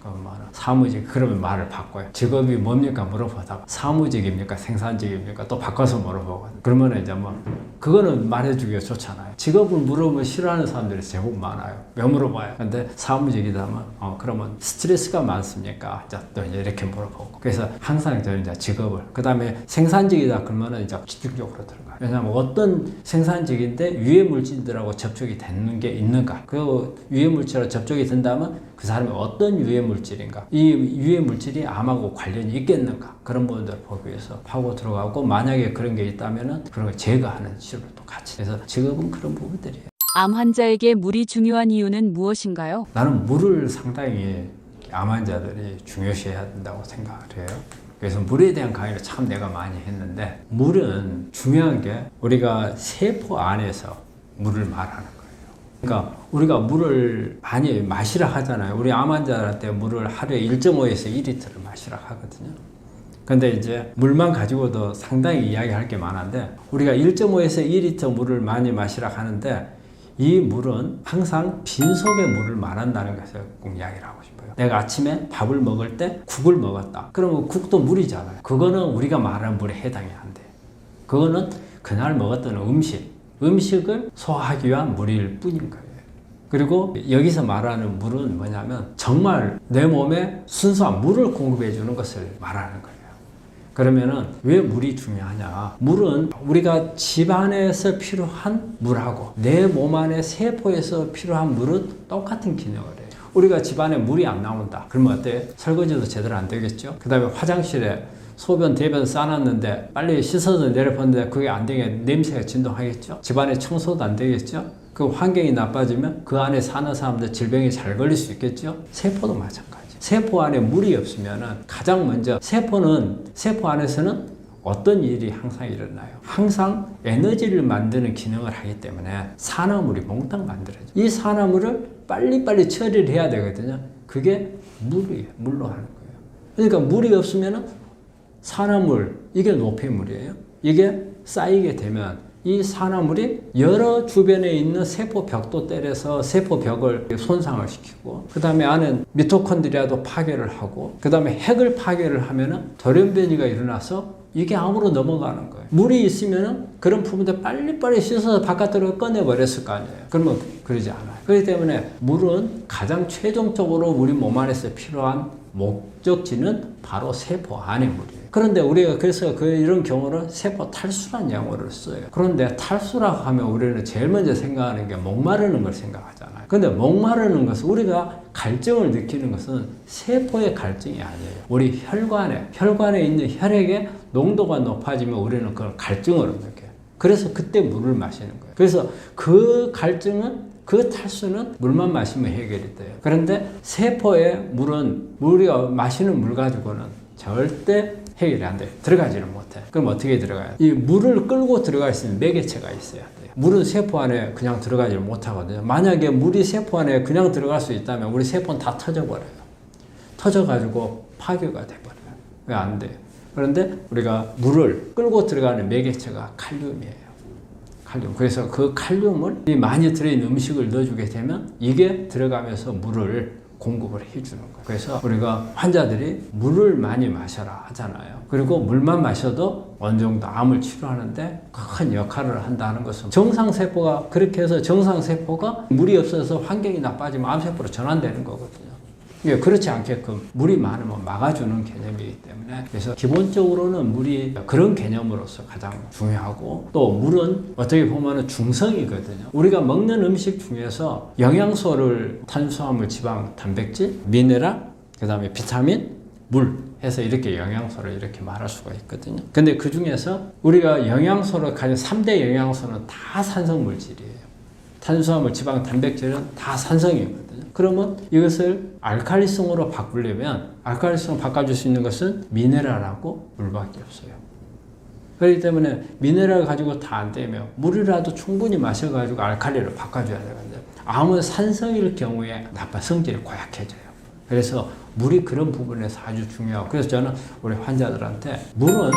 사무직 그러면 말을 바꿔요. 직업이 뭡니까 물어보다가 사무직입니까 생산직입니까 또 바꿔서 물어보고 그러면 이제 뭐 그거는 말해주기가 좋잖아요. 직업을 물어보면 싫어하는 사람들이 제법 많아요. 왜 물어봐요? 근데 사무직이다면 그러면 스트레스가 많습니까? 또 이렇게 물어보고 그래서 항상 저는 이제 직업을 그 다음에 생산직이다 그러면은 이제 집중적으로 들어가요. 왜냐하면 어떤 생산직인데 유해 물질들하고 접촉이 되는 게 있는가? 그 유해 물질하고 접촉이 된다면 그 사람이 어떤 유해 물질인가? 이 유해 물질이 암하고 관련이 있겠는가? 그런 부분들을 보기 위해서 파고 들어가고 만약에 그런 게 있다면은 그런 걸 제거하는 치료도 같이. 그래서 직업은 그런 부분들이에요. 암 환자에게 물이 중요한 이유는 무엇인가요? 나는 물을 상당히 암 환자들이 중요시해야 된다고 생각을 해요. 그래서 물에 대한 강의를 참 내가 많이 했는데 물은 중요한 게 우리가 세포 안에서 물을 말하는 거예요. 그러니까 우리가 물을 많이 마시라 하잖아요. 우리 암 환자한테 물을 하루에 1.5에서 2리터를 마시라 하거든요. 근데 이제 물만 가지고도 상당히 이야기할 게 많은데 우리가 1.5에서 2리터 물을 많이 마시라 하는데 이 물은 항상 빈속의 물을 말한다는 것을 꼭 이야기를 하고 싶어요. 내가 아침에 밥을 먹을 때 국을 먹었다. 그러면 국도 물이잖아요. 그거는 우리가 말하는 물에 해당이 안 돼요. 그거는 그날 먹었던 음식을 소화하기 위한 물일 뿐인 거예요. 그리고 여기서 말하는 물은 뭐냐면 정말 내 몸에 순수한 물을 공급해 주는 것을 말하는 거예요. 그러면은 왜 물이 중요하냐? 물은 우리가 집안에서 필요한 물하고 내 몸 안의 세포에서 필요한 물은 똑같은 기능을 해요. 우리가 집안에 물이 안 나온다. 그러면 어때요? 설거지도 제대로 안 되겠죠? 그 다음에 화장실에 소변, 대변 싸놨는데 빨리 씻어서 내려보는데 그게 안 되게 냄새가 진동하겠죠? 집안에 청소도 안 되겠죠? 그 환경이 나빠지면 그 안에 사는 사람들 질병이 잘 걸릴 수 있겠죠? 세포도 마찬가지. 세포 안에 물이 없으면은 가장 먼저 세포 안에서는 어떤 일이 항상 일어나요? 항상 에너지를 만드는 기능을 하기 때문에 산화물이 몽땅 만들어져요. 이 산화물을 빨리빨리 처리를 해야 되거든요. 그게 물이에요. 물로 하는 거예요. 그러니까 물이 없으면은 산화물, 이게 노폐물이에요. 이게 쌓이게 되면 이 산화물이 여러 주변에 있는 세포벽도 때려서 세포벽을 손상을 시키고 그 다음에 안에 미토콘드리아도 파괴를 하고 그 다음에 핵을 파괴를 하면은 돌연변이가 일어나서 이게 암으로 넘어가는 거예요. 물이 있으면은 그런 부분들 빨리빨리 씻어서 바깥으로 꺼내버렸을 거 아니에요. 그러면 그러지 않아요. 그렇기 때문에 물은 가장 최종적으로 우리 몸 안에서 필요한 목적지는 바로 세포 안의 물이에요. 그런데 우리가 그래서 이런 경우는 세포 탈수란 용어를 써요. 그런데 탈수라고 하면 우리는 제일 먼저 생각하는 게 목마르는 걸 생각하잖아요. 근데 목마르는 것은 우리가 갈증을 느끼는 것은 세포의 갈증이 아니에요. 우리 혈관에 있는 혈액의 농도가 높아지면 우리는 그걸 갈증으로 느껴요. 그래서 그때 물을 마시는 거예요. 그래서 그 갈증은 그 탈수는 물만 마시면 해결이 돼요. 그런데 세포의 물은 우리가 마시는 물 가지고는 절대 해결이 안 돼요. 들어가지는 못해. 그럼 어떻게 들어가요? 이 물을 끌고 들어갈 수 있는 매개체가 있어야 돼요. 물은 세포 안에 그냥 들어가지 못하거든요. 만약에 물이 세포 안에 그냥 들어갈 수 있다면 우리 세포는 다 터져버려요. 터져가지고 파괴가 돼버려요. 왜 안 돼요? 그런데 우리가 물을 끌고 들어가는 매개체가 칼륨이에요. 칼륨. 그래서 그 칼륨을 많이 들어있는 음식을 넣어주게 되면 이게 들어가면서 물을 공급을 해주는 거예요. 그래서 우리가 환자들이 물을 많이 마셔라 하잖아요. 그리고 물만 마셔도 어느 정도 암을 치료하는데 큰 역할을 한다는 것은 정상세포가 그렇게 해서 정상세포가 물이 없어서 환경이 나빠지면 암세포로 전환되는 거거든요. 예, 그렇지 않게끔 물이 많으면 막아주는 개념이기 때문에 그래서 기본적으로는 물이 그런 개념으로서 가장 중요하고 또 물은 어떻게 보면 중성이거든요. 우리가 먹는 음식 중에서 영양소를 탄수화물, 지방, 단백질, 미네랄, 그 다음에 비타민, 물 해서 이렇게 영양소를 이렇게 말할 수가 있거든요. 근데 그 중에서 우리가 영양소를 가진 3대 영양소는 다 산성물질이에요. 탄수화물, 지방, 단백질은 다 산성이거든요. 그러면 이것을 알칼리성으로 바꾸려면 알칼리성을 바꿔줄 수 있는 것은 미네랄하고 물밖에 없어요. 그렇기 때문에 미네랄 가지고 다 안 되면 물이라도 충분히 마셔가지고 알칼리로 바꿔줘야 되는데 암은 산성일 경우에 나쁜 성질이 고약해져요. 그래서 물이 그런 부분에서 아주 중요하고 그래서 저는 우리 환자들한테 물은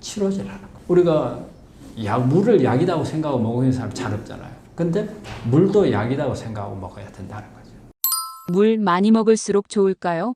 치료제라는 거. 우리가 물을 약이라고 생각하고 먹는 사람 잘 없잖아요. 근데 물도 약이라고 생각하고 먹어야 된다는 거죠. 물 많이 먹을수록 좋을까요?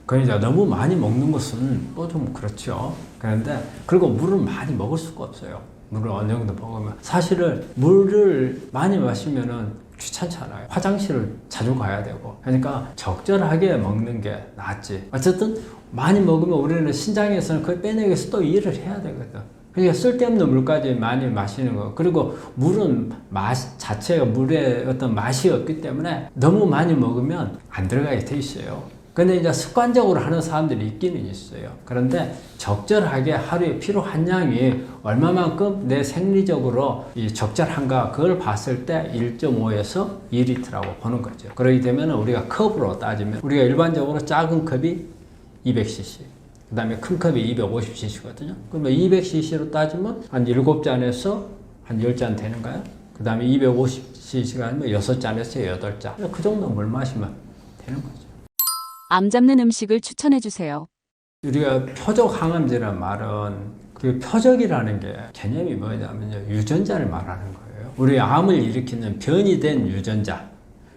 그러니까 너무 많이 먹는 것은 또 좀 그렇죠. 그런데 그리고 물을 많이 먹을 수가 없어요. 물을 어느 정도 먹으면 사실은 물을 많이 마시면은 귀찮잖아요. 화장실을 자주 가야 되고 그러니까 적절하게 먹는 게 낫지. 어쨌든 많이 먹으면 우리는 신장에서는 그걸 빼내기 위해서 또 일을 해야 되거든. 그러니까 쓸데없는 물까지 많이 마시는 거. 그리고 물은 맛 자체가 물에 어떤 맛이 없기 때문에 너무 많이 먹으면 안 들어가게 돼 있어요. 근데 이제 습관적으로 하는 사람들이 있기는 있어요. 그런데 적절하게 하루에 필요한 양이 얼마만큼 내 생리적으로 적절한가 그걸 봤을 때 1.5에서 2리터라고 보는 거죠. 그렇게 되면 우리가 컵으로 따지면 우리가 일반적으로 작은 컵이 200cc. 그 다음에 큰 컵이 250cc거든요. 그러면 200cc로 따지면 한 7잔에서 한 10잔 되는가요? 그 다음에 250cc가 아니면 6잔에서 8잔. 그 정도 물 마시면 되는 거죠. 암 잡는 음식을 추천해 주세요. 우리가 표적 항암제라는 말은 그 표적이라는 게 개념이 뭐냐면요. 유전자를 말하는 거예요. 우리 암을 일으키는 변이 된 유전자.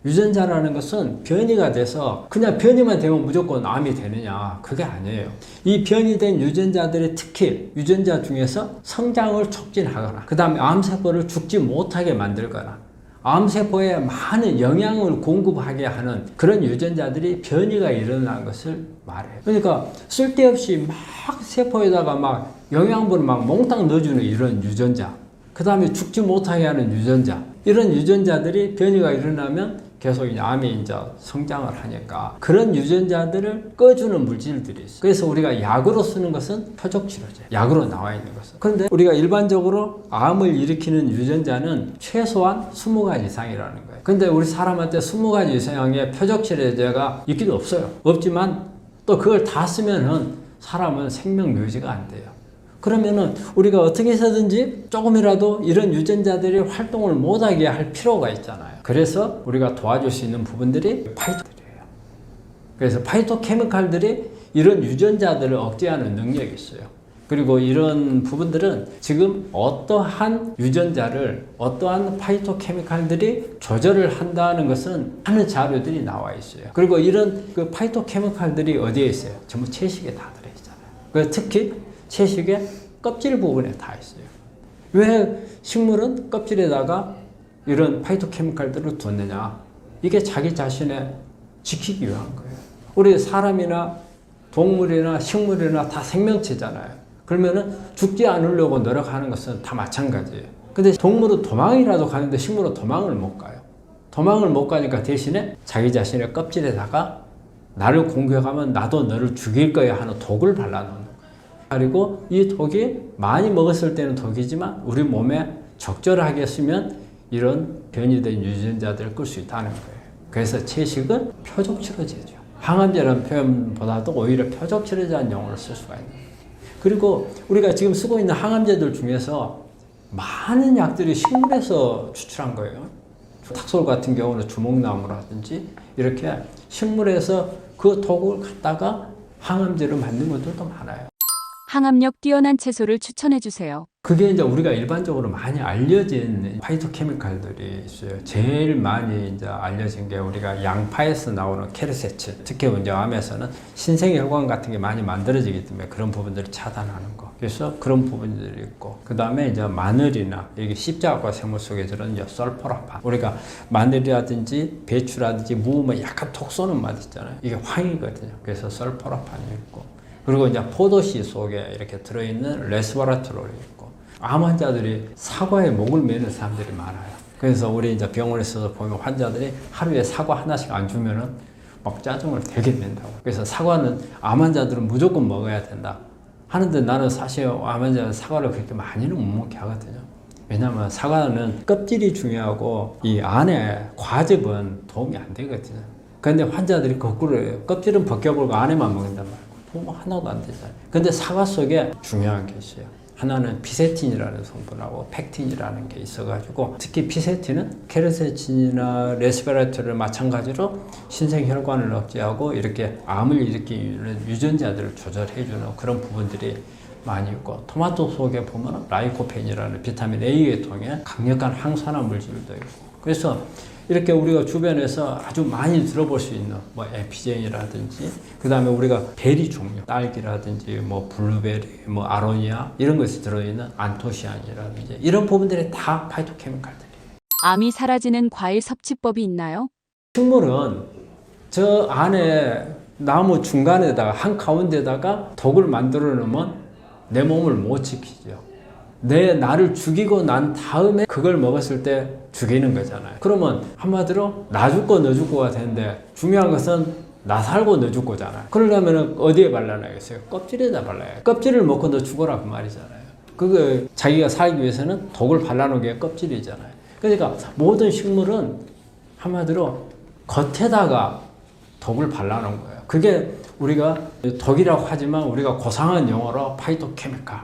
유전자라는 것은 변이가 돼서 그냥 변이만 되면 무조건 암이 되느냐 그게 아니에요. 이 변이된 유전자들이 특히 유전자 중에서 성장을 촉진하거나 그 다음에 암세포를 죽지 못하게 만들거나 암세포에 많은 영양을 공급하게 하는 그런 유전자들이 변이가 일어난 것을 말해요. 그러니까 쓸데없이 막 세포에다가 막 영양분을 막 몽땅 넣어주는 이런 유전자 그 다음에 죽지 못하게 하는 유전자 이런 유전자들이 변이가 일어나면 계속 이제 암이 이제 성장을 하니까 그런 유전자들을 꺼주는 물질들이 있어요. 그래서 우리가 약으로 쓰는 것은 표적치료제. 약으로 나와 있는 것은. 그런데 우리가 일반적으로 암을 일으키는 유전자는 최소한 20가지 이상이라는 거예요. 근데 우리 사람한테 20가지 이상의 표적치료제가 있기도 없어요. 없지만 또 그걸 다 쓰면은 사람은 생명 유지가 안 돼요. 그러면은 우리가 어떻게 해서든지 조금이라도 이런 유전자들이 활동을 못하게 할 필요가 있잖아요. 그래서 우리가 도와줄 수 있는 부분들이 파이토들이에요. 그래서 파이토케미칼들이 이런 유전자들을 억제하는 능력이 있어요. 그리고 이런 부분들은 지금 어떠한 유전자를 어떠한 파이토케미칼들이 조절을 한다는 것은 많은 자료들이 나와 있어요. 그리고 이런 그 파이토케미칼들이 어디에 있어요? 전부 채식에 다 들어있잖아요. 그래서 특히 채식의 껍질 부분에 다 있어요. 왜 식물은 껍질에다가 이런 파이토케미칼들을 뒀느냐? 이게 자기 자신을 지키기 위한 거예요. 우리 사람이나 동물이나 식물이나 다 생명체잖아요. 그러면은 죽지 않으려고 노력하는 것은 다 마찬가지예요. 근데 동물은 도망이라도 가는데 식물은 도망을 못 가요. 도망을 못 가니까 대신에 자기 자신의 껍질에다가 나를 공격하면 나도 너를 죽일 거야 하는 독을 발라놓는 거예요. 그리고 이 독이 많이 먹었을 때는 독이지만 우리 몸에 적절하게 쓰면 이런 변이된 유전자들을 끌 수 있다는 거예요. 그래서 채식은 표적치료제죠. 항암제라는 표현보다도 오히려 표적치료제라는 용어를 쓸 수가 있는 거예요. 그리고 우리가 지금 쓰고 있는 항암제들 중에서 많은 약들이 식물에서 추출한 거예요. 탁솔 같은 경우는 주목나무라든지 이렇게 식물에서 그 독을 갖다가 항암제로 만든 것들도 많아요. 항암력 뛰어난 채소를 추천해 주세요. 그게 이제 우리가 일반적으로 많이 알려진 파이토케미칼들이 있어요. 제일 많이 이제 알려진 게 우리가 양파에서 나오는 케르세체, 특히 이제 암에서는 신생혈관 같은 게 많이 만들어지기 때문에 그런 부분들을 차단하는 거. 그래서 그런 부분들이 있고, 그 다음에 이제 마늘이나 여기 십자과 생물 속에 들은 설포라판. 우리가 마늘이라든지 배추라든지 무면 약간 톡 쏘는 맛 있잖아요. 이게 황이거든요. 그래서 설포라판이 있고, 그리고 이제 포도씨 속에 이렇게 들어있는 레스버라트롤이 있고, 암 환자들이 사과에 목을 매는 사람들이 많아요. 그래서 우리 이제 병원에서 보면 환자들이 하루에 사과 하나씩 안 주면은 막 짜증을 되게 낸다고. 그래서 사과는 암 환자들은 무조건 먹어야 된다 하는데, 나는 사실 암 환자는 사과를 그렇게 많이는 못 먹게 하거든요. 왜냐하면 사과는 껍질이 중요하고 이 안에 과즙은 도움이 안 되거든요. 그런데 환자들이 거꾸로 해요. 껍질은 벗겨버리고 안에만 먹는단 말이에요. 뭐 하나도 안 되잖아요. 근데 사과 속에 중요한 게 있어요. 하나는 피세틴이라는 성분하고 펙틴이라는 게 있어가지고, 특히 피세틴은 케르세틴이나 레스베라트를 마찬가지로 신생혈관을 억제하고 이렇게 암을 일으키는 유전자들을 조절해주는 그런 부분들이 많이 있고, 토마토 속에 보면 라이코펜이라는 비타민 A의 통해 강력한 항산화 물질도 있고, 그래서 이렇게 우리가 주변에서 아주 많이 들어볼 수 있는 뭐 에피젠이라든지, 그 다음에 우리가 베리 종류, 딸기라든지 뭐 블루베리, 뭐 아로니아 이런 것이 들어있는 안토시안이라든지 이런 부분들이 다 파이토케미칼들이에요. 암이 사라지는 과일 섭취법이 있나요? 식물은 저 안에 나무 중간에다가 한가운데다가 독을 만들어 놓으면 내 몸을 못 지키죠. 나를 죽이고 난 다음에 그걸 먹었을 때 죽이는 거잖아요. 그러면 한마디로 나 죽고 너 죽고가 되는데, 중요한 것은 나 살고 너 죽고잖아요. 그러려면 어디에 발라놔야겠어요? 껍질에다 발라야. 껍질을 먹고 너 죽어라 그 말이잖아요. 그거 자기가 살기 위해서는 독을 발라놓은 게 껍질이잖아요. 그러니까 모든 식물은 한마디로 겉에다가 독을 발라놓은 거예요. 그게 우리가 독이라고 하지만 우리가 고상한 용어로 파이토케미칼.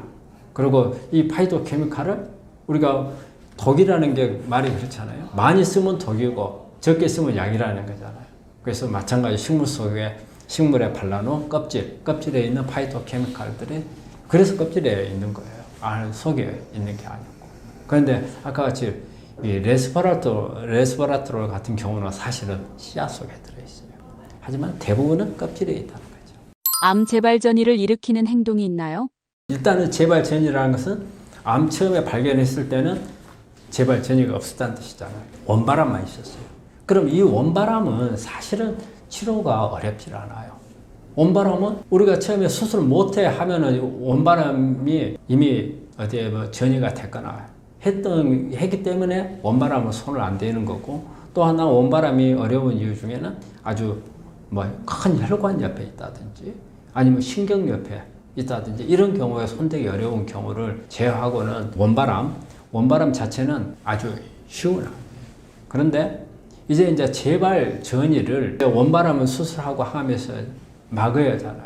그리고 이 파이토케미칼을 우리가 독이라는 게 말이 그렇잖아요. 많이 쓰면 독이고 적게 쓰면 약이라는 거잖아요. 그래서 마찬가지 식물 속에, 식물에 발라놓은 껍질에 있는 파이토케미칼들이 그래서 껍질에 있는 거예요. 알 속에 있는 게 아니고. 그런데 아까 같이 이 레스버라트롤 같은 경우는 사실은 씨앗 속에 들어있어요. 하지만 대부분은 껍질에 있다는 거죠. 암 재발 전이를 일으키는 행동이 있나요? 일단은 재발 전이라는 것은 암 처음에 발견했을 때는 재발 전이가 없었다는 뜻이잖아요. 원바람만 있었어요. 그럼 이 원바람은 사실은 치료가 어렵지 않아요. 원바람은 우리가 처음에 수술 못해 하면은 원바람이 이미 어디에 뭐 전이가 됐거나 했기 때문에 원바람은 손을 안 대는 거고, 또 하나 원바람이 어려운 이유 중에는 아주 뭐 큰 혈관 옆에 있다든지 아니면 신경 옆에 있다든지 이런 경우에 손대기 어려운 경우를 제외하고는 원바람 자체는 아주 쉬운 암이에요. 그런데 이제 재발 전이를 원바람은 수술하고 항암에서 막아야 하잖아요.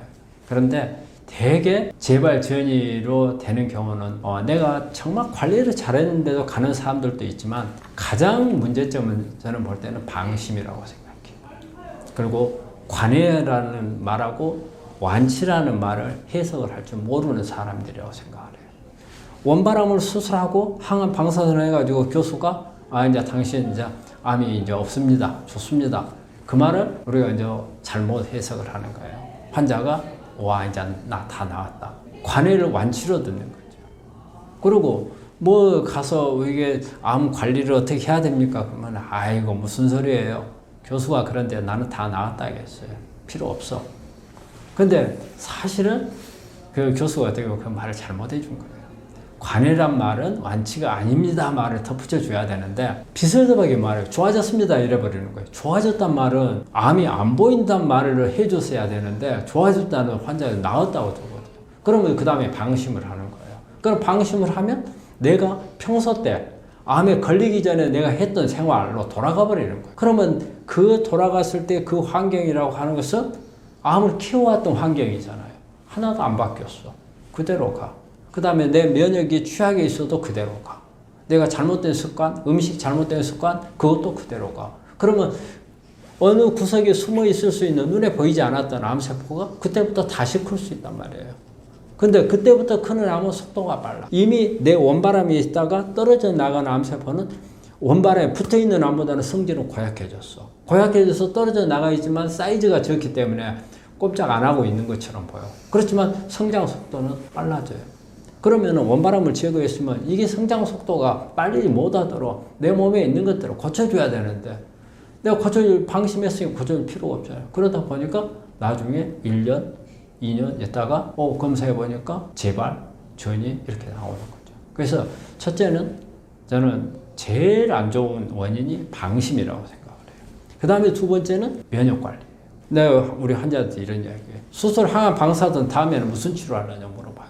그런데 대개 재발 전이로 되는 경우는 내가 정말 관리를 잘했는데도 가는 사람들도 있지만, 가장 문제점은 저는 볼 때는 방심이라고 생각해요. 그리고 관해라는 말하고 완치라는 말을 해석을 할 줄 모르는 사람들이라고 생각을 해요. 원바람을 수술하고 항암 방사선을 해가지고 교수가 이제 당신 이제 암이 이제 없습니다. 좋습니다. 그 말을 우리가 이제 잘못 해석을 하는 거예요. 환자가 이제 나 다 나왔다. 관해를 완치로 듣는 거죠. 그리고 뭐 가서 이게 암 관리를 어떻게 해야 됩니까? 그러면 아이고 무슨 소리예요. 교수가 그런데 나는 다 나았다 하겠어요. 필요 없어. 근데 사실은 그 교수가 어떻게 보면 그 말을 잘못해 준 거예요. 관해란 말은 완치가 아닙니다 말을 덧붙여 줘야 되는데, 비슷하게 말해요. 좋아졌습니다 이래버리는 거예요. 좋아졌단 말은 암이 안 보인단 말을 해줬어야 되는데, 좋아졌다는 환자가 나았다고 두거든요. 그러면 그 다음에 방심을 하는 거예요. 그럼 방심을 하면 내가 평소 때 암에 걸리기 전에 내가 했던 생활로 돌아가 버리는 거예요. 그러면 그 돌아갔을 때 그 환경이라고 하는 것은 암을 키워왔던 환경이잖아요. 하나도 안 바뀌었어. 그대로 가. 그 다음에 내 면역이 취약해 있어도 그대로 가. 내가 잘못된 습관, 음식 잘못된 습관, 그것도 그대로 가. 그러면 어느 구석에 숨어 있을 수 있는 눈에 보이지 않았던 암세포가 그때부터 다시 클 수 있단 말이에요. 근데 그때부터 크는 암은 속도가 빨라. 이미 내 원바람이 있다가 떨어져 나간 암세포는 원바람에 붙어있는 암보다는 성질은 고약해졌어. 고약해져서 떨어져 나가 있지만 사이즈가 적기 때문에 꼼짝 안 하고 있는 것처럼 보여. 그렇지만 성장 속도는 빨라져요. 그러면 원바람을 제거했으면 이게 성장 속도가 빨리 못하도록 내 몸에 있는 것들을 고쳐줘야 되는데 내가 고쳐줄 방심했으니 고쳐줄 필요가 없잖아요. 그러다 보니까 나중에 1년, 2년 있다가 검사해 보니까 재발, 전이 이렇게 나오는 거죠. 그래서 첫째는 저는 제일 안 좋은 원인이 방심이라고 생각을 해요. 그 다음에 두 번째는 면역 관리. 내가 우리 환자한테 이런 이야기해요. 수술 항암 방사선 다음에는 무슨 치료하려냐 물어봐요.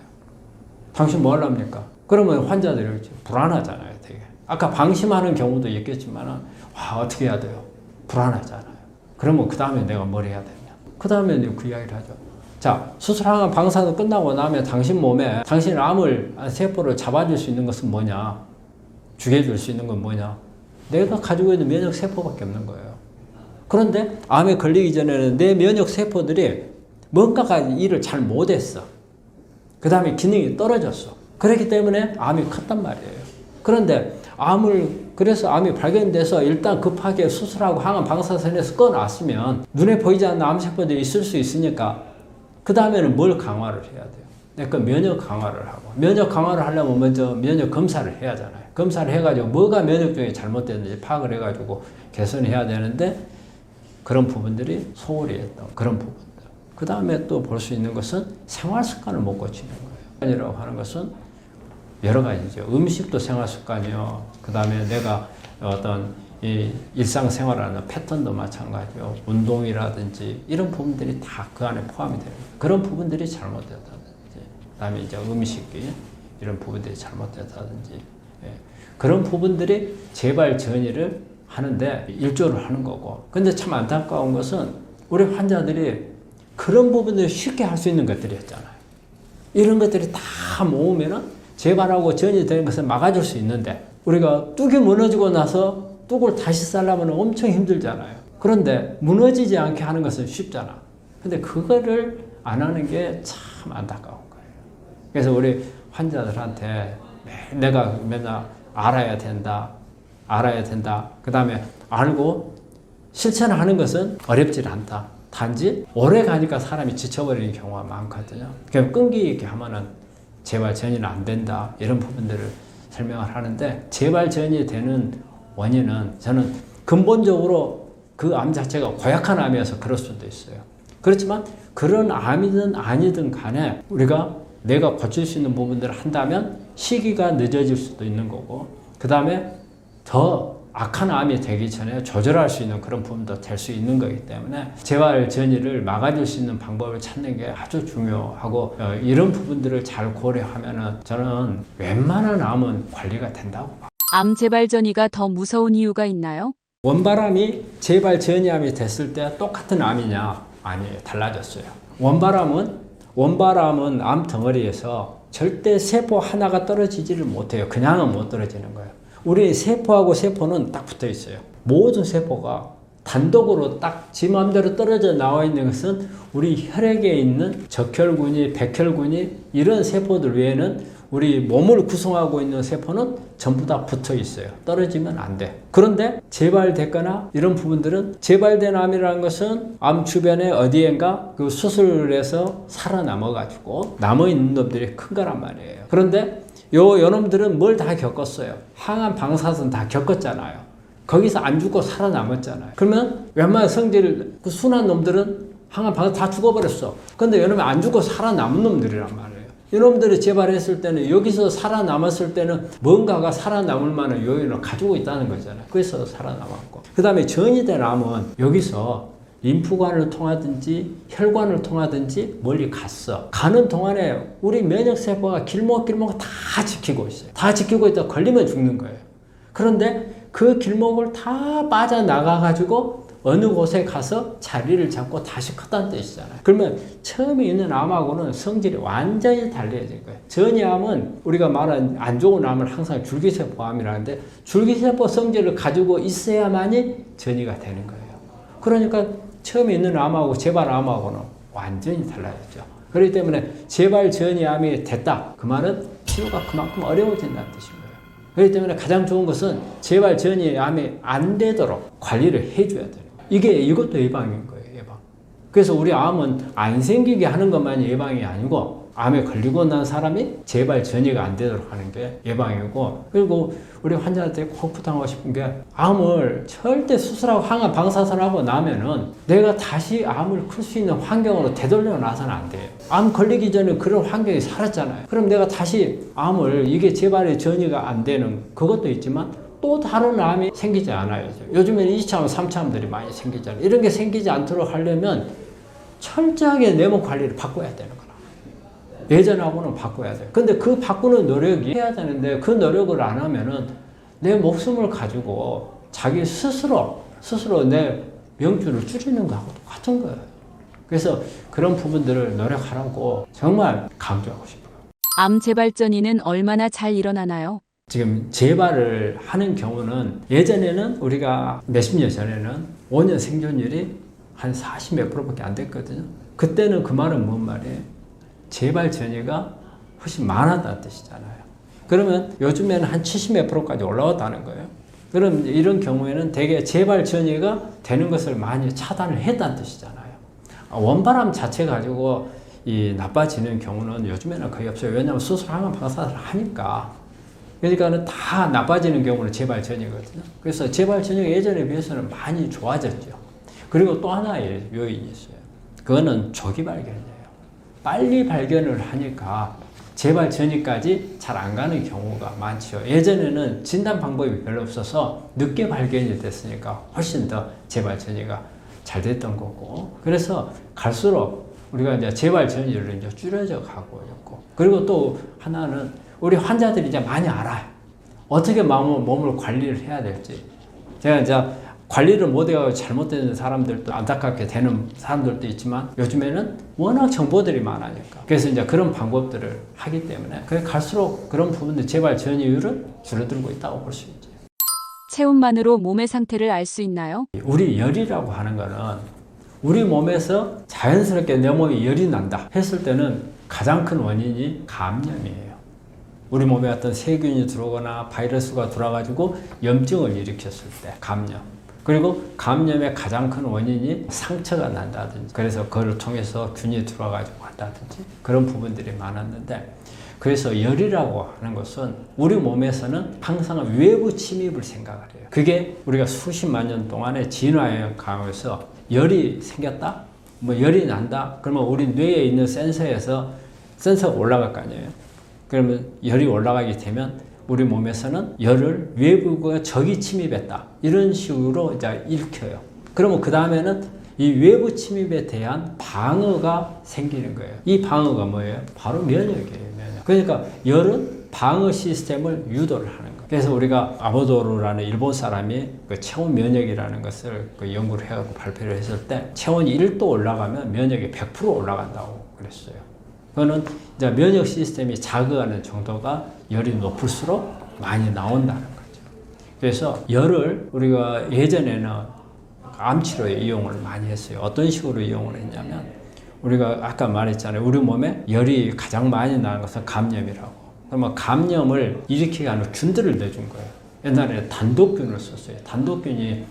당신 뭐 하랍니까? 그러면 환자들이 불안하잖아요, 되게. 아까 방심하는 경우도 있겠지만, 와, 어떻게 해야 돼요? 불안하잖아요. 그러면 그 다음에 내가 뭘 해야 되냐? 그 다음에 그 이야기를 하죠. 자, 수술 항암 방사선 끝나고 나면 당신 몸에 당신 암을, 세포를 잡아줄 수 있는 것은 뭐냐? 죽여줄 수 있는 건 뭐냐? 내가 가지고 있는 면역 세포밖에 없는 거예요. 그런데 암에 걸리기 전에는 내 면역 세포들이 뭔가가 일을 잘 못했어. 그 다음에 기능이 떨어졌어. 그렇기 때문에 암이 컸단 말이에요. 그런데 그래서 암이 발견돼서 일단 급하게 수술하고 항암 방사선에서 꺼놨으면 눈에 보이지 않는 암세포들이 있을 수 있으니까 그 다음에는 뭘 강화를 해야 돼요? 그러니까 면역 강화를 하고 면역 강화를 하려면 먼저 면역 검사를 해야 하잖아요. 검사를 해가지고 뭐가 면역 중에 잘못됐는지 파악을 해가지고 개선해야 되는데 그런 부분들이 소홀히 했던 그런 부분들. 그 다음에 또 볼 수 있는 것은 생활 습관을 못 고치는 거예요. 이라고 하는 것은 여러 가지죠. 음식도 생활 습관이요. 그 다음에 내가 어떤 이 일상생활하는 패턴도 마찬가지요. 운동이라든지 이런 부분들이 다 그 안에 포함이 됩니다. 그런 부분들이 잘못됐다든지, 그 다음에 이제 음식이 이런 부분들이 잘못됐다든지, 예. 그런 부분들이 재발 전이를 하는데 일조를 하는 거고. 근데 참 안타까운 것은 우리 환자들이 그런 부분들을 쉽게 할 수 있는 것들이었잖아요. 이런 것들이 다 모으면은 재발하고 전이 되는 것을 막아줄 수 있는데 우리가 뚝이 무너지고 나서 뚝을 다시 쌓으려면 엄청 힘들잖아요. 그런데 무너지지 않게 하는 것은 쉽잖아. 근데 그거를 안 하는 게 참 안타까운 거예요. 그래서 우리 환자들한테 내가 맨날 알아야 된다. 그 다음에 알고 실천하는 것은 어렵지 않다. 단지 오래 가니까 사람이 지쳐버리는 경우가 많거든요. 그럼 끈기 있게 하면은 재발 전이는 안 된다. 이런 부분들을 설명을 하는데 재발 전이 되는 원인은 저는 근본적으로 그 암 자체가 고약한 암이어서 그럴 수도 있어요. 그렇지만 그런 암이든 아니든 간에 내가 고칠 수 있는 부분들을 한다면 시기가 늦어질 수도 있는 거고 그 다음에 더 악한 암이 되기 전에 조절할 수 있는 그런 부분도 될 수 있는 거기 때문에 재발 전이를 막아줄 수 있는 방법을 찾는 게 아주 중요하고 이런 부분들을 잘 고려하면은 저는 웬만한 암은 관리가 된다고 봐요. 암 재발 전이가 더 무서운 이유가 있나요? 원바람이 재발 전이암이 됐을 때 똑같은 암이냐? 아니에요. 달라졌어요. 원바람은 암 덩어리에서 절대 세포 하나가 떨어지지를 못해요. 그냥은 못 떨어지는 거예요. 우리 세포하고 세포는 딱 붙어 있어요. 모든 세포가 단독으로 딱 지 마음대로 떨어져 나와 있는 것은 우리 혈액에 있는 적혈군이, 백혈군이 이런 세포들 외에는 우리 몸을 구성하고 있는 세포는 전부 다 붙어 있어요. 떨어지면 안 돼. 그런데 재발됐거나 이런 부분들은 재발된 암이라는 것은 암 주변에 어디엔가 그 수술해서 살아남아가지고 남아있는 놈들이 큰 거란 말이에요. 그런데 요놈들은 뭘 다 겪었어요. 항암 방사선 다 겪었잖아요. 거기서 안 죽고 살아남았잖아요. 그러면 웬만한 그 순한 놈들은 항암 방사선 다 죽어버렸어. 근데 요놈이 안 죽고 살아남은 놈들이란 말이에요. 이놈들이 재발했을 때는 여기서 살아남았을 때는 뭔가가 살아남을 만한 요인을 가지고 있다는 거잖아요. 그래서 살아남았고. 그 다음에 전이 된 암은 여기서 림프관을 통하든지 혈관을 통하든지 멀리 갔어. 가는 동안에 우리 면역세포가 길목 다 지키고 있어요. 다 지키고 있다가 걸리면 죽는 거예요. 그런데 그 길목을 다 빠져나가가지고 어느 곳에 가서 자리를 잡고 다시 크다는 뜻이잖아요. 그러면 처음에 있는 암하고는 성질이 완전히 달라진 거예요. 전이암은 우리가 말한 안 좋은 암을 항상 줄기세포암이라는데 줄기세포 성질을 가지고 있어야만이 전이가 되는 거예요. 그러니까 처음에 있는 암하고 재발암하고는 완전히 달라졌죠. 그렇기 때문에 재발전이암이 됐다. 그 말은 치료가 그만큼 어려워진다는 뜻인 거예요. 그렇기 때문에 가장 좋은 것은 재발전이암이 안 되도록 관리를 해줘야 돼요. 이것도 예방인 거예요. 예방. 그래서 우리 암은 안 생기게 하는 것만이 예방이 아니고 암에 걸리고 난 사람이 재발 전이가 안 되도록 하는 게 예방이고, 그리고 우리 환자한테 꼭 부탁하고 싶은 게 암을 절대 수술하고 항암 방사선하고 나면은 내가 다시 암을 클 수 있는 환경으로 되돌려 놔서는 안 돼요. 암 걸리기 전에 그런 환경이 살았잖아요. 그럼 내가 다시 암을 이게 재발의 전이가 안 되는 그것도 있지만 또 다른 암이 생기지 않아요. 요즘에는 2차암, 3차암들이 많이 생기잖아요. 이런 게 생기지 않도록 하려면 철저하게 내몸 관리를 바꿔야 되는 거예요. 예전하고는 바꿔야 돼요. 근데 그 바꾸는 노력이 해야 되는데 그 노력을 안 하면은 내 목숨을 가지고 자기 스스로 내 명주를 줄이는 거하고 똑같은 거예요. 그래서 그런 부분들을 노력하라고 정말 강조하고 싶어요. 암 재발 전이는 얼마나 잘 일어나나요? 지금 재발을 하는 경우는 예전에는 우리가 몇십 년 전에는 5년 생존율이 한 40 몇 프로밖에 안 됐거든요. 그때는 그 말은 뭔 말이에요? 재발 전이가 훨씬 많았다는 뜻이잖아요. 그러면 요즘에는 한 70 몇 프로까지 올라왔다는 거예요. 그럼 이런 경우에는 대개 재발 전이가 되는 것을 많이 차단을 했다는 뜻이잖아요. 원발암 자체 가지고 이 나빠지는 경우는 요즘에는 거의 없어요. 왜냐하면 수술하면 방사선을 하니까. 그러니까는 다 나빠지는 경우는 재발 전이거든요. 그래서 재발 전이가 예전에 비해서는 많이 좋아졌죠. 그리고 또 하나의 요인이 있어요. 그거는 조기 발견이에요. 빨리 발견을 하니까 재발 전이까지 잘 안 가는 경우가 많죠. 예전에는 진단 방법이 별로 없어서 늦게 발견이 됐으니까 훨씬 더 재발 전이가 잘 됐던 거고, 그래서 갈수록 우리가 이제 재발 전이를 이제 줄여져 가고 있고, 그리고 또 하나는 우리 환자들이 이제 많이 알아요. 어떻게 몸을 관리를 해야 될지. 제가 이제 관리를 못해서 잘못되는 사람들도 안타깝게 되는 사람들도 있지만 요즘에는 워낙 정보들이 많으니까. 그래서 이제 그런 방법들을 하기 때문에 갈수록 그런 부분들 재발 전이율은 줄어들고 있다고 볼 수 있죠. 체온만으로 몸의 상태를 알 수 있나요? 우리 열이라고 하는 거는 우리 몸에서 자연스럽게 내 몸에 열이 난다 했을 때는 가장 큰 원인이 감염이에요. 우리 몸에 어떤 세균이 들어오거나 바이러스가 들어와가지고 염증을 일으켰을 때 감염. 그리고 감염의 가장 큰 원인이 상처가 난다든지, 그래서 그걸 통해서 균이 들어와가지고 한다든지 그런 부분들이 많았는데, 그래서 열이라고 하는 것은 우리 몸에서는 항상 외부 침입을 생각을 해요. 그게 우리가 수십만 년 동안의 진화에 가면서 열이 생겼다? 뭐 열이 난다? 그러면 우리 뇌에 있는 센서가 올라갈 거 아니에요. 그러면 열이 올라가게 되면 우리 몸에서는 열을 외부가 적이 침입했다. 이런 식으로 이제 일으켜요. 그러면 그 다음에는 이 외부 침입에 대한 방어가 생기는 거예요. 이 방어가 뭐예요? 바로 면역이에요. 면역. 그러니까 열은 방어 시스템을 유도를 하는 거예요. 그래서 우리가 아보도르라는 일본 사람이 그 체온 면역이라는 것을 그 연구를 해가지고 발표를 했을 때 체온이 1도 올라가면 면역이 100% 올라간다고 그랬어요. 그거는 이제 면역 시스템이 자극하는 정도가 열이 높을수록 많이 나온다는 거죠. 그래서 열을 우리가 예전에는 암치료에 이용을 많이 했어요. 어떤 식으로 이용을 했냐면, 우리가 아까 말했잖아요. 우리 몸에 열이 가장 많이 나는 것은 감염이라고. 그러면 감염을 일으키게 하는 균들을 내준 거예요. 옛날에 단독균을 썼어요. 단독균이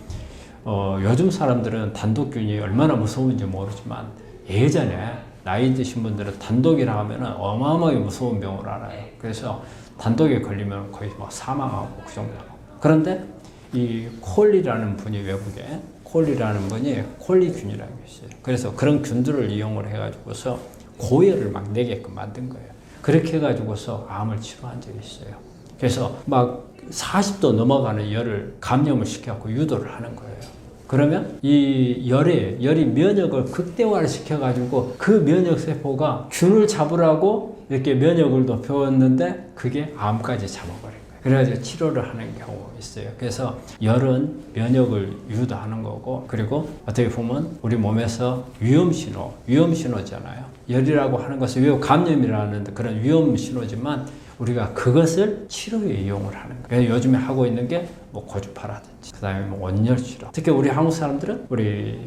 요즘 사람들은 단독균이 얼마나 무서운지 모르지만 예전에 나이 드신 분들은 단독이라 하면 어마어마하게 무서운 병을 알아요. 그래서 단독에 걸리면 거의 막 사망하고 그 정도로. 그런데 이 콜리라는 분이 외국에 콜리라는 분이 콜리균이라는 게 있어요. 그래서 그런 균들을 이용을 해가지고서 고열을 막 내게끔 만든 거예요. 그렇게 해가지고서 암을 치료한 적이 있어요. 그래서 막 40도 넘어가는 열을 감염을 시켜갖고 유도를 하는 거예요. 그러면 이 열이 면역을 극대화를 시켜가지고 그 면역세포가 균을 잡으라고 이렇게 면역을 높였는데 그게 암까지 잡아버린 거예요. 그래가지고 치료를 하는 경우가 있어요. 그래서 열은 면역을 유도하는 거고, 그리고 어떻게 보면 우리 몸에서 위험신호잖아요. 열이라고 하는 것은 감염이라는 그런 위험신호지만 우리가 그것을 치료에 이용을 하는 거예요. 그래서 요즘에 하고 있는 게 뭐 고주파라든지, 그 다음에 뭐 온열치료. 특히 우리 한국 사람들은 우리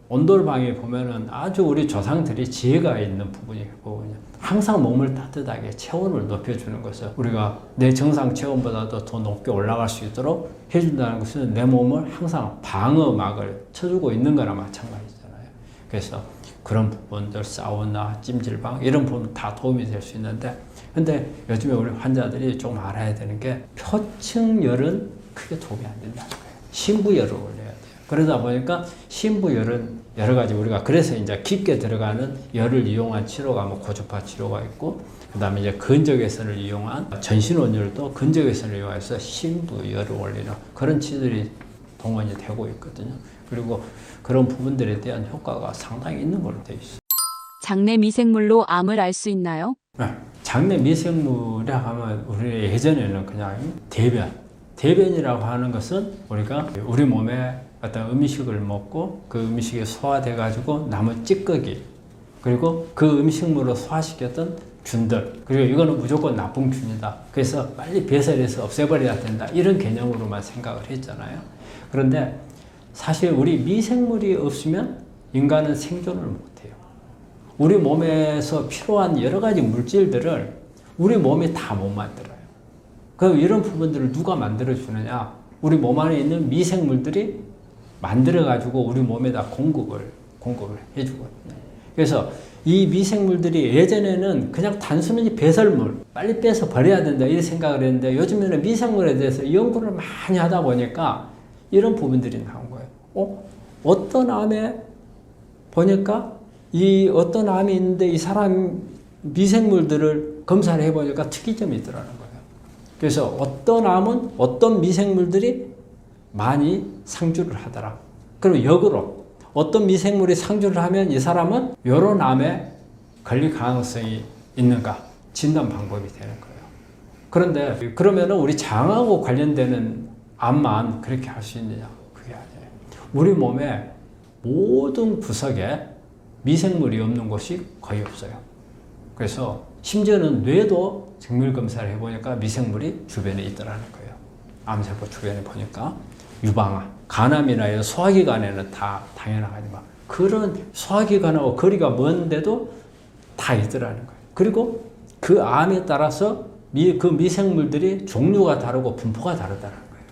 온돌방에 보면은 아주 우리 조상들이 지혜가 있는 부분이거든요. 항상 몸을 따뜻하게 체온을 높여주는 것을 우리가 내 정상 체온보다도 더 높게 올라갈 수 있도록 해준다는 것은 내 몸을 항상 방어막을 쳐주고 있는 거나 마찬가지잖아요. 그래서 그런 부분들, 사우나, 찜질방 이런 부분 다 도움이 될 수 있는데, 근데 요즘에 우리 환자들이 좀 알아야 되는 게 표층열은 크게 도움이 안 된다는 거예요. 심부열을 올려야 돼요. 그러다 보니까 심부열은 여러 가지 우리가 그래서 이제 깊게 들어가는 열을 이용한 치료가 뭐 고주파 치료가 있고, 그 다음에 이제 근적외선을 이용한 전신온열도 근적외선을 이용해서 심부열을 올리는 그런 치료들이 동원이 되고 있거든요. 그리고 그런 부분들에 대한 효과가 상당히 있는 걸로 되어 있어요. 장내 미생물로 암을 알 수 있나요? 네. 장내 미생물이라고 하면 우리 예전에는 그냥 대변이라고 하는 것은 우리가 우리 몸에 어떤 음식을 먹고 그 음식이 소화돼 가지고 남은 찌꺼기, 그리고 그 음식물로 소화시켰던 균들, 그리고 이거는 무조건 나쁜 균이다, 그래서 빨리 배설해서 없애버려야 된다, 이런 개념으로만 생각을 했잖아요. 그런데 사실 우리 미생물이 없으면 인간은 생존을 못해요. 우리 몸에서 필요한 여러 가지 물질들을 우리 몸이 다 못 만들어요. 그럼 이런 부분들을 누가 만들어주느냐? 우리 몸 안에 있는 미생물들이 만들어가지고 우리 몸에다 공급을 해주거든요. 그래서 이 미생물들이 예전에는 그냥 단순히 배설물, 빨리 빼서 버려야 된다, 이런 생각을 했는데, 요즘에는 미생물에 대해서 연구를 많이 하다 보니까 이런 부분들이 나온 거예요. 어떤 암에 보니까 이 어떤 암이 있는데 이 사람 미생물들을 검사를 해보니까 특이점이 있더라는 거예요. 그래서 어떤 암은 어떤 미생물들이 많이 상주를 하더라. 그리고 역으로 어떤 미생물이 상주를 하면 이 사람은 이런 암에 걸릴 가능성이 있는가 진단 방법이 되는 거예요. 그런데 그러면 우리 장하고 관련되는 암만 그렇게 할 수 있느냐? 그게 아니에요. 우리 몸의 모든 구석에 미생물이 없는 곳이 거의 없어요. 그래서 심지어는 뇌도 정밀 검사를 해보니까 미생물이 주변에 있더라는 거예요. 암세포 주변에 보니까 유방암, 간암이나 이런 소화기관에는 다 당연하지만 그런 소화기관하고 거리가 먼데도 다 있더라는 거예요. 그리고 그 암에 따라서 그 미생물들이 종류가 다르고 분포가 다르다는 거예요.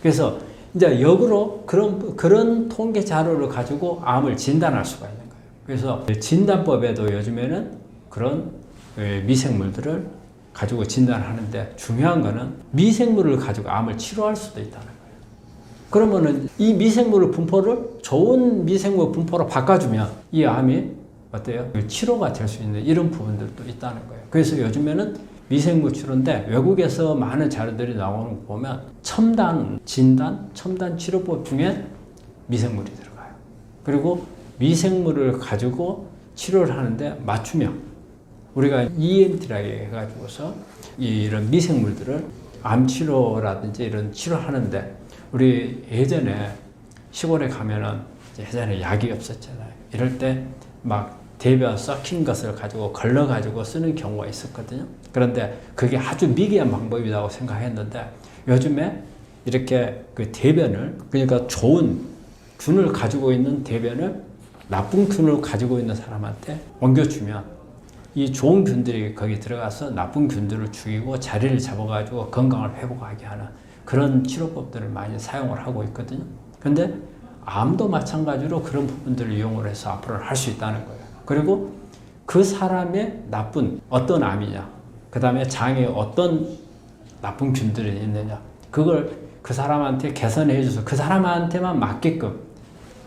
그래서 이제 역으로 그런 통계 자료를 가지고 암을 진단할 수가 있는 거예요. 그래서 진단법에도 요즘에는 그런 미생물들을 가지고 진단하는데, 중요한 거는 미생물을 가지고 암을 치료할 수도 있다는 거예요. 그러면은 이 미생물 분포를 좋은 미생물 분포로 바꿔주면 이 암이 어때요? 치료가 될 수 있는 이런 부분들도 있다는 거예요. 그래서 요즘에는 미생물 치료인데, 외국에서 많은 자료들이 나오는 거 보면 첨단 치료법 중에 미생물이 들어가요. 그리고 미생물을 가지고 치료를 하는데 맞춤형, 우리가 EMT라고 해가지고서 이런 미생물들을 암 치료라든지 이런 치료하는데, 우리 예전에 시골에 가면은 예전에 약이 없었잖아요. 이럴 때 막 대변 썩힌 것을 가지고 걸러가지고 쓰는 경우가 있었거든요. 그런데 그게 아주 미개한 방법이라고 생각했는데, 요즘에 이렇게 그 대변을, 그러니까 좋은 균을 가지고 있는 대변을 나쁜 균을 가지고 있는 사람한테 옮겨주면 이 좋은 균들이 거기 들어가서 나쁜 균들을 죽이고 자리를 잡아가지고 건강을 회복하게 하는 그런 치료법들을 많이 사용을 하고 있거든요. 근데 암도 마찬가지로 그런 부분들을 이용을 해서 앞으로는 할 수 있다는 거예요. 그리고 그 사람의 나쁜 어떤 암이냐, 그 다음에 장에 어떤 나쁜 균들이 있느냐, 그걸 그 사람한테 개선해 줘서 그 사람한테만 맞게끔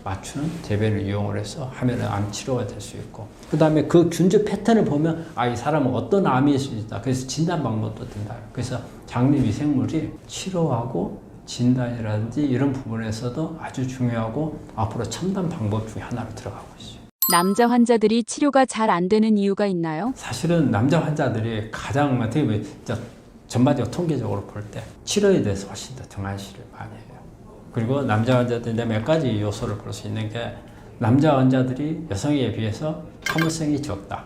맞추는 대변을 이용을 해서 하면은 암 치료가 될 수 있고, 그 다음에 그 균주 패턴을 보면 이 사람은 어떤 암일 수 있다. 그래서 진단 방법도 된다. 그래서 장내 미생물이 치료하고 진단이라든지 이런 부분에서도 아주 중요하고 앞으로 첨단 방법 중에 하나로 들어가고 있어요. 남자 환자들이 치료가 잘 안 되는 이유가 있나요? 사실은 남자 환자들이 가장 어떻게 보면 전반적으로 통계적으로 볼 때 치료에 대해서 훨씬 더 등한시를 많이 해요. 그리고 남자 환자들 이제 몇 가지 요소를 볼 수 있는 게 남자 환자들이 여성에 비해서 혐오성이 적다.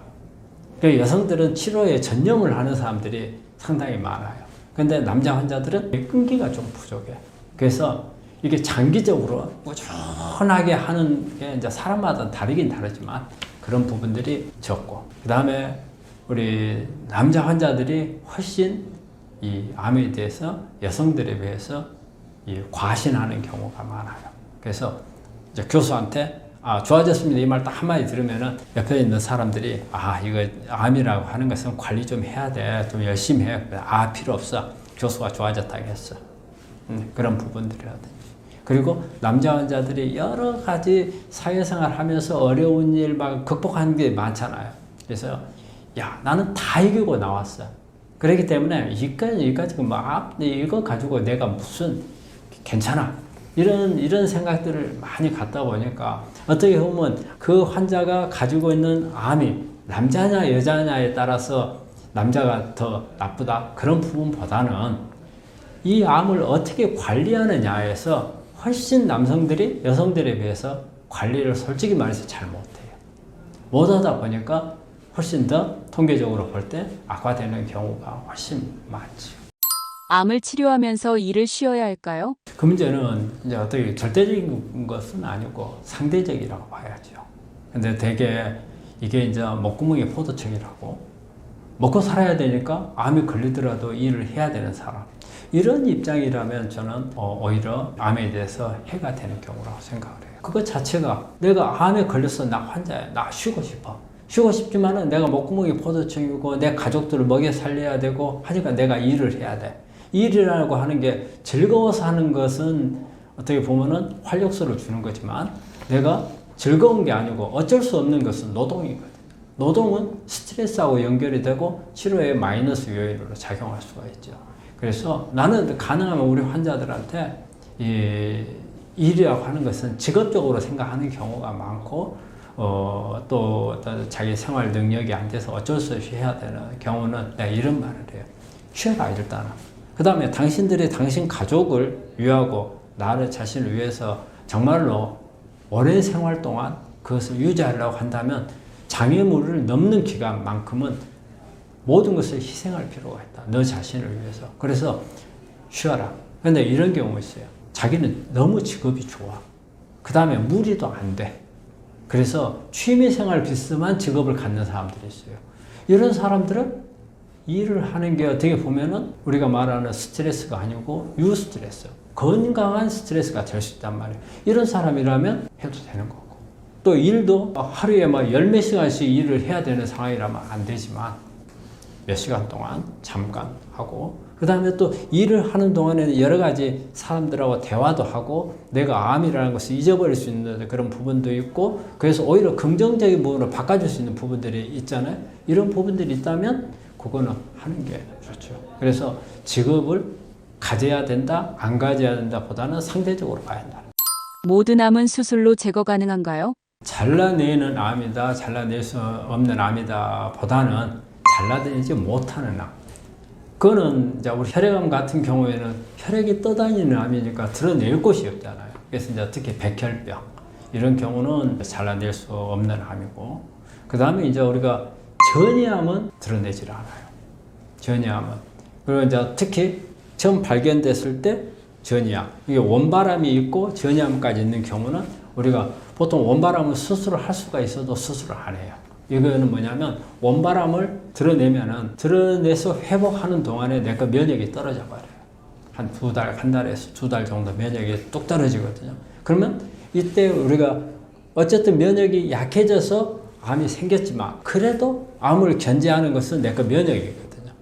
그러니까 여성들은 치료에 전념을 하는 사람들이 상당히 많아요. 근데 남자 환자들은 끈기가 좀 부족해. 그래서 이게 장기적으로 꾸준하게 하는 게 이제 사람마다 다르긴 다르지만 그런 부분들이 적고, 그 다음에 우리 남자 환자들이 훨씬 이 암에 대해서 여성들에 비해서 이 과신하는 경우가 많아요. 그래서 이제 교수한테 좋아졌습니다 이 말 딱 한마디 들으면은 옆에 있는 사람들이 이거 암이라고 하는 것은 관리 좀 해야 돼, 좀 열심히 해. 필요 없어, 교수가 좋아졌다고 했어. 그런 부분들이라든지. 그리고 남자 환자들이 여러 가지 사회생활 하면서 어려운 일 막 극복하는 게 많잖아요. 그래서 나는 다 이기고 나왔어. 그렇기 때문에 이까지 이거 가지고 내가 무슨 괜찮아. 이런 생각들을 많이 갖다 보니까 어떻게 보면 그 환자가 가지고 있는 암이 남자냐 여자냐에 따라서 남자가 더 나쁘다 그런 부분보다는 이 암을 어떻게 관리하느냐에서 훨씬 남성들이 여성들에 비해서 관리를 솔직히 말해서 잘 못해요. 못하다 보니까 훨씬 더 통계적으로 볼 때 악화되는 경우가 훨씬 많죠. 암을 치료하면서 일을 쉬어야 할까요? 그 문제는 이제 어떻게 절대적인 것은 아니고 상대적이라고 봐야죠. 근데 되게 이게 이제 목구멍에 포도청이라고 먹고 살아야 되니까 암이 걸리더라도 일을 해야 되는 사람, 이런 입장이라면 저는 오히려 암에 대해서 해가 되는 경우라고 생각을 해요. 그것 자체가 내가 암에 걸렸어, 나 환자야, 나 쉬고 싶어. 쉬고 싶지만은 내가 목구멍이 포도청이고 내 가족들을 먹여 살려야 되고 하니까 내가 일을 해야 돼. 일이라고 하는 게 즐거워서 하는 것은 어떻게 보면은 활력소를 주는 거지만 내가 즐거운 게 아니고 어쩔 수 없는 것은 노동이거든. 노동은 스트레스하고 연결이 되고 치료에 마이너스 요인으로 작용할 수가 있죠. 그래서 나는 가능하면 우리 환자들한테 이 일이라고 하는 것은 직업적으로 생각하는 경우가 많고 또 자기 생활 능력이 안 돼서 어쩔 수 없이 해야 되는 경우는 내가 이런 말을 해요. 쉬어라 일단은. 그 다음에 당신들이 당신 가족을 위하고 나를 자신을 위해서 정말로 오랜 생활 동안 그것을 유지하려고 한다면 장애물을 넘는 기간만큼은 모든 것을 희생할 필요가 있다. 너 자신을 위해서. 그래서 쉬어라. 근데 이런 경우가 있어요. 자기는 너무 직업이 좋아. 그 다음에 무리도 안 돼. 그래서 취미생활 비슷한 직업을 갖는 사람들이 있어요. 이런 사람들은 일을 하는 게 어떻게 보면은 우리가 말하는 스트레스가 아니고 유스트레스, 건강한 스트레스가 될 수 있단 말이에요. 이런 사람이라면 해도 되는 거고, 또 일도 하루에 열 몇 시간씩 일을 해야 되는 상황이라면 안 되지만 몇 시간 동안 잠깐 하고, 그 다음에 또 일을 하는 동안에는 여러 가지 사람들하고 대화도 하고 내가 암이라는 것을 잊어버릴 수 있는 그런 부분도 있고, 그래서 오히려 긍정적인 부분으로 바꿔줄 수 있는 부분들이 있잖아요. 이런 부분들이 있다면 그거는 하는 게 좋죠. 그래서 직업을 가져야 된다, 안 가져야 된다 보다는 상대적으로 봐야 한다. 모든 암은 수술로 제거 가능한가요? 잘라내는 암이다, 잘라낼 수 없는 암이다 보다는 잘라내지 못하는 암. 그거는 이제 우리 혈액암 같은 경우에는 혈액이 떠다니는 암이니까 드러낼 곳이 없잖아요. 그래서 이제 특히 백혈병 이런 경우는 잘라낼 수 없는 암이고, 그 다음에 이제 우리가 전이암은 드러내질 않아요. 전이암은. 그리고 이제 특히 처음 발견됐을 때 전이암, 이게 원바람이 있고 전이암까지 있는 경우는 우리가 보통 원바람을 수술을 할 수가 있어도 수술을 안 해요. 이거는 뭐냐면 원바람을 드러내서 회복하는 동안에 내가 면역이 떨어져 버려요. 한 한 달에서 두 달 정도 면역이 뚝 떨어지거든요. 그러면 이때 우리가 어쨌든 면역이 약해져서 암이 생겼지만 그래도 암을 견제하는 것은 내가 면역이거든요.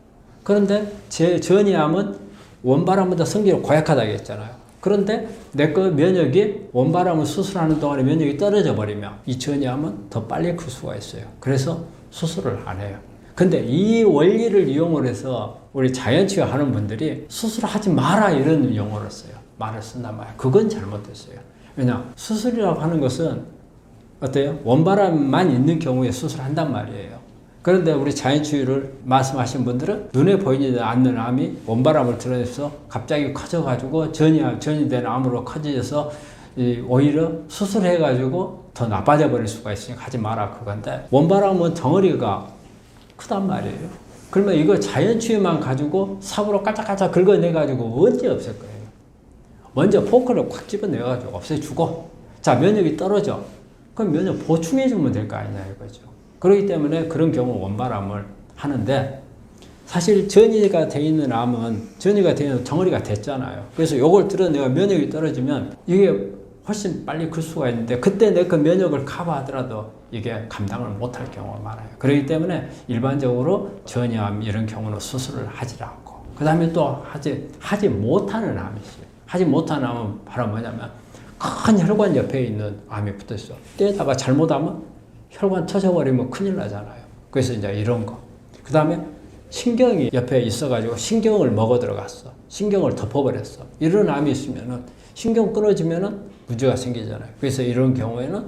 그런데 제 전이암은 원바람보다 성질이 고약하다고 했잖아요. 그런데 내거 면역이 원바람을 수술하는 동안에 면역이 떨어져 버리면 이 전이암은 더 빨리 클 수가 있어요. 그래서 수술을 안 해요. 근데 이 원리를 이용을 해서 우리 자연치유 하는 분들이 수술하지 마라 이런 용어를 써요. 말을 쓴단 말이에요. 그건 잘못됐어요. 왜냐, 수술이라고 하는 것은 어때요? 원바람만 있는 경우에 수술한단 말이에요. 그런데 우리 자연치유를 말씀하신 분들은 눈에 보이지 않는 암이 원바람을 들어내서 갑자기 커져가지고 전이 된 암으로 커져서 오히려 수술해가지고 더 나빠져 버릴 수가 있으니까 하지 마라 그건데, 원바람은 덩어리가 크단 말이에요. 그러면 이거 자연치유만 가지고 삽으로 깔짝깔짝 긁어내가지고 언제 없앨 거예요? 먼저 포크를 꽉 집어내가지고 없애주고, 자, 면역이 떨어져. 그럼 면역 보충해주면 될 거 아니냐 이거죠. 그렇기 때문에 그런 경우 원바람을 하는데, 사실 전이가 돼 있는 암은 전이가 돼 있는 덩어리가 됐잖아요. 그래서 요걸 들어 내가 면역이 떨어지면 이게 훨씬 빨리 클 수가 있는데, 그때 내 그 면역을 커버하더라도 이게 감당을 못할 경우가 많아요. 그렇기 때문에 일반적으로 전이암 이런 경우는 수술을 하지 않고, 그 다음에 또 하지 못하는 암이 있어요. 하지 못하는 암은 바로 뭐냐면 큰 혈관 옆에 있는 암이 붙어 있어. 때에다가 잘못하면 혈관 터져버리면 큰일 나잖아요. 그래서 이제 이런 거. 그 다음에 신경이 옆에 있어가지고 신경을 먹어 들어갔어. 신경을 덮어버렸어. 이런 암이 있으면은 신경 끊어지면은 문제가 생기잖아요. 그래서 이런 경우에는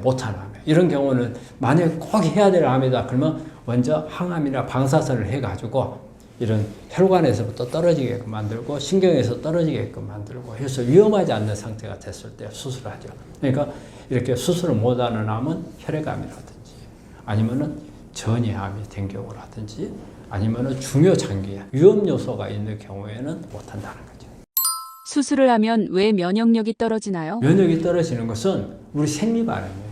못하는 암이에요. 이런 경우는 만약에 꼭 해야 될 암이다 그러면 먼저 항암이나 방사선을 해가지고 이런 혈관에서부터 떨어지게끔 만들고 신경에서 떨어지게끔 만들고 해서 위험하지 않는 상태가 됐을 때 수술하죠. 그러니까 이렇게 수술을 못하는 암은 혈액암이라든지 아니면은 전이암이 된 경우라든지 아니면은 중요장기에 위험 요소가 있는 경우에는 못한다는 거죠. 수술을 하면 왜 면역력이 떨어지나요? 면역이 떨어지는 것은 우리 생리 반응이에요.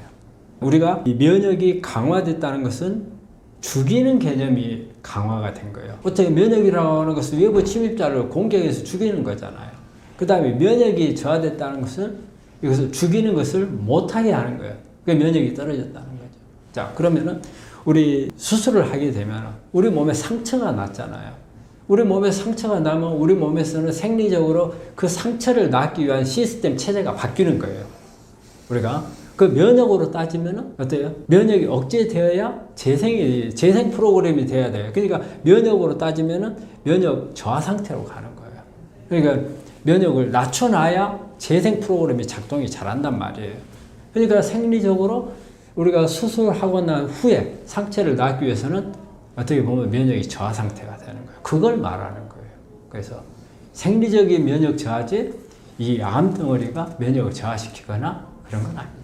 우리가 이 면역이 강화됐다는 것은 죽이는 개념이 강화가 된 거예요. 어떻게 면역이라고 하는 것은 외부 침입자를 공격해서 죽이는 거잖아요. 그 다음에 면역이 저하됐다는 것은 이것을 죽이는 것을 못하게 하는 거예요. 그 면역이 떨어졌다는 거죠. 자, 그러면은 우리 수술을 하게 되면 우리 몸에 상처가 났잖아요. 우리 몸에 상처가 나면 우리 몸에서는 생리적으로 그 상처를 낫기 위한 시스템 체제가 바뀌는 거예요. 우리가 그 면역으로 따지면은 어때요? 면역이 억제되어야 재생 프로그램이 돼야 돼요. 그러니까 면역으로 따지면은 면역 저하 상태로 가는 거예요. 그러니까 면역을 낮춰놔야 재생 프로그램이 작동이 잘한단 말이에요. 그러니까 생리적으로 우리가 수술하고 난 후에 상처를 낫기 위해서는 어떻게 보면 면역이 저하 상태가 되는 거예요. 그걸 말하는 거예요. 그래서 생리적인 면역 저하지 이 암덩어리가 면역을 저하시키거나 그런 건 아니죠.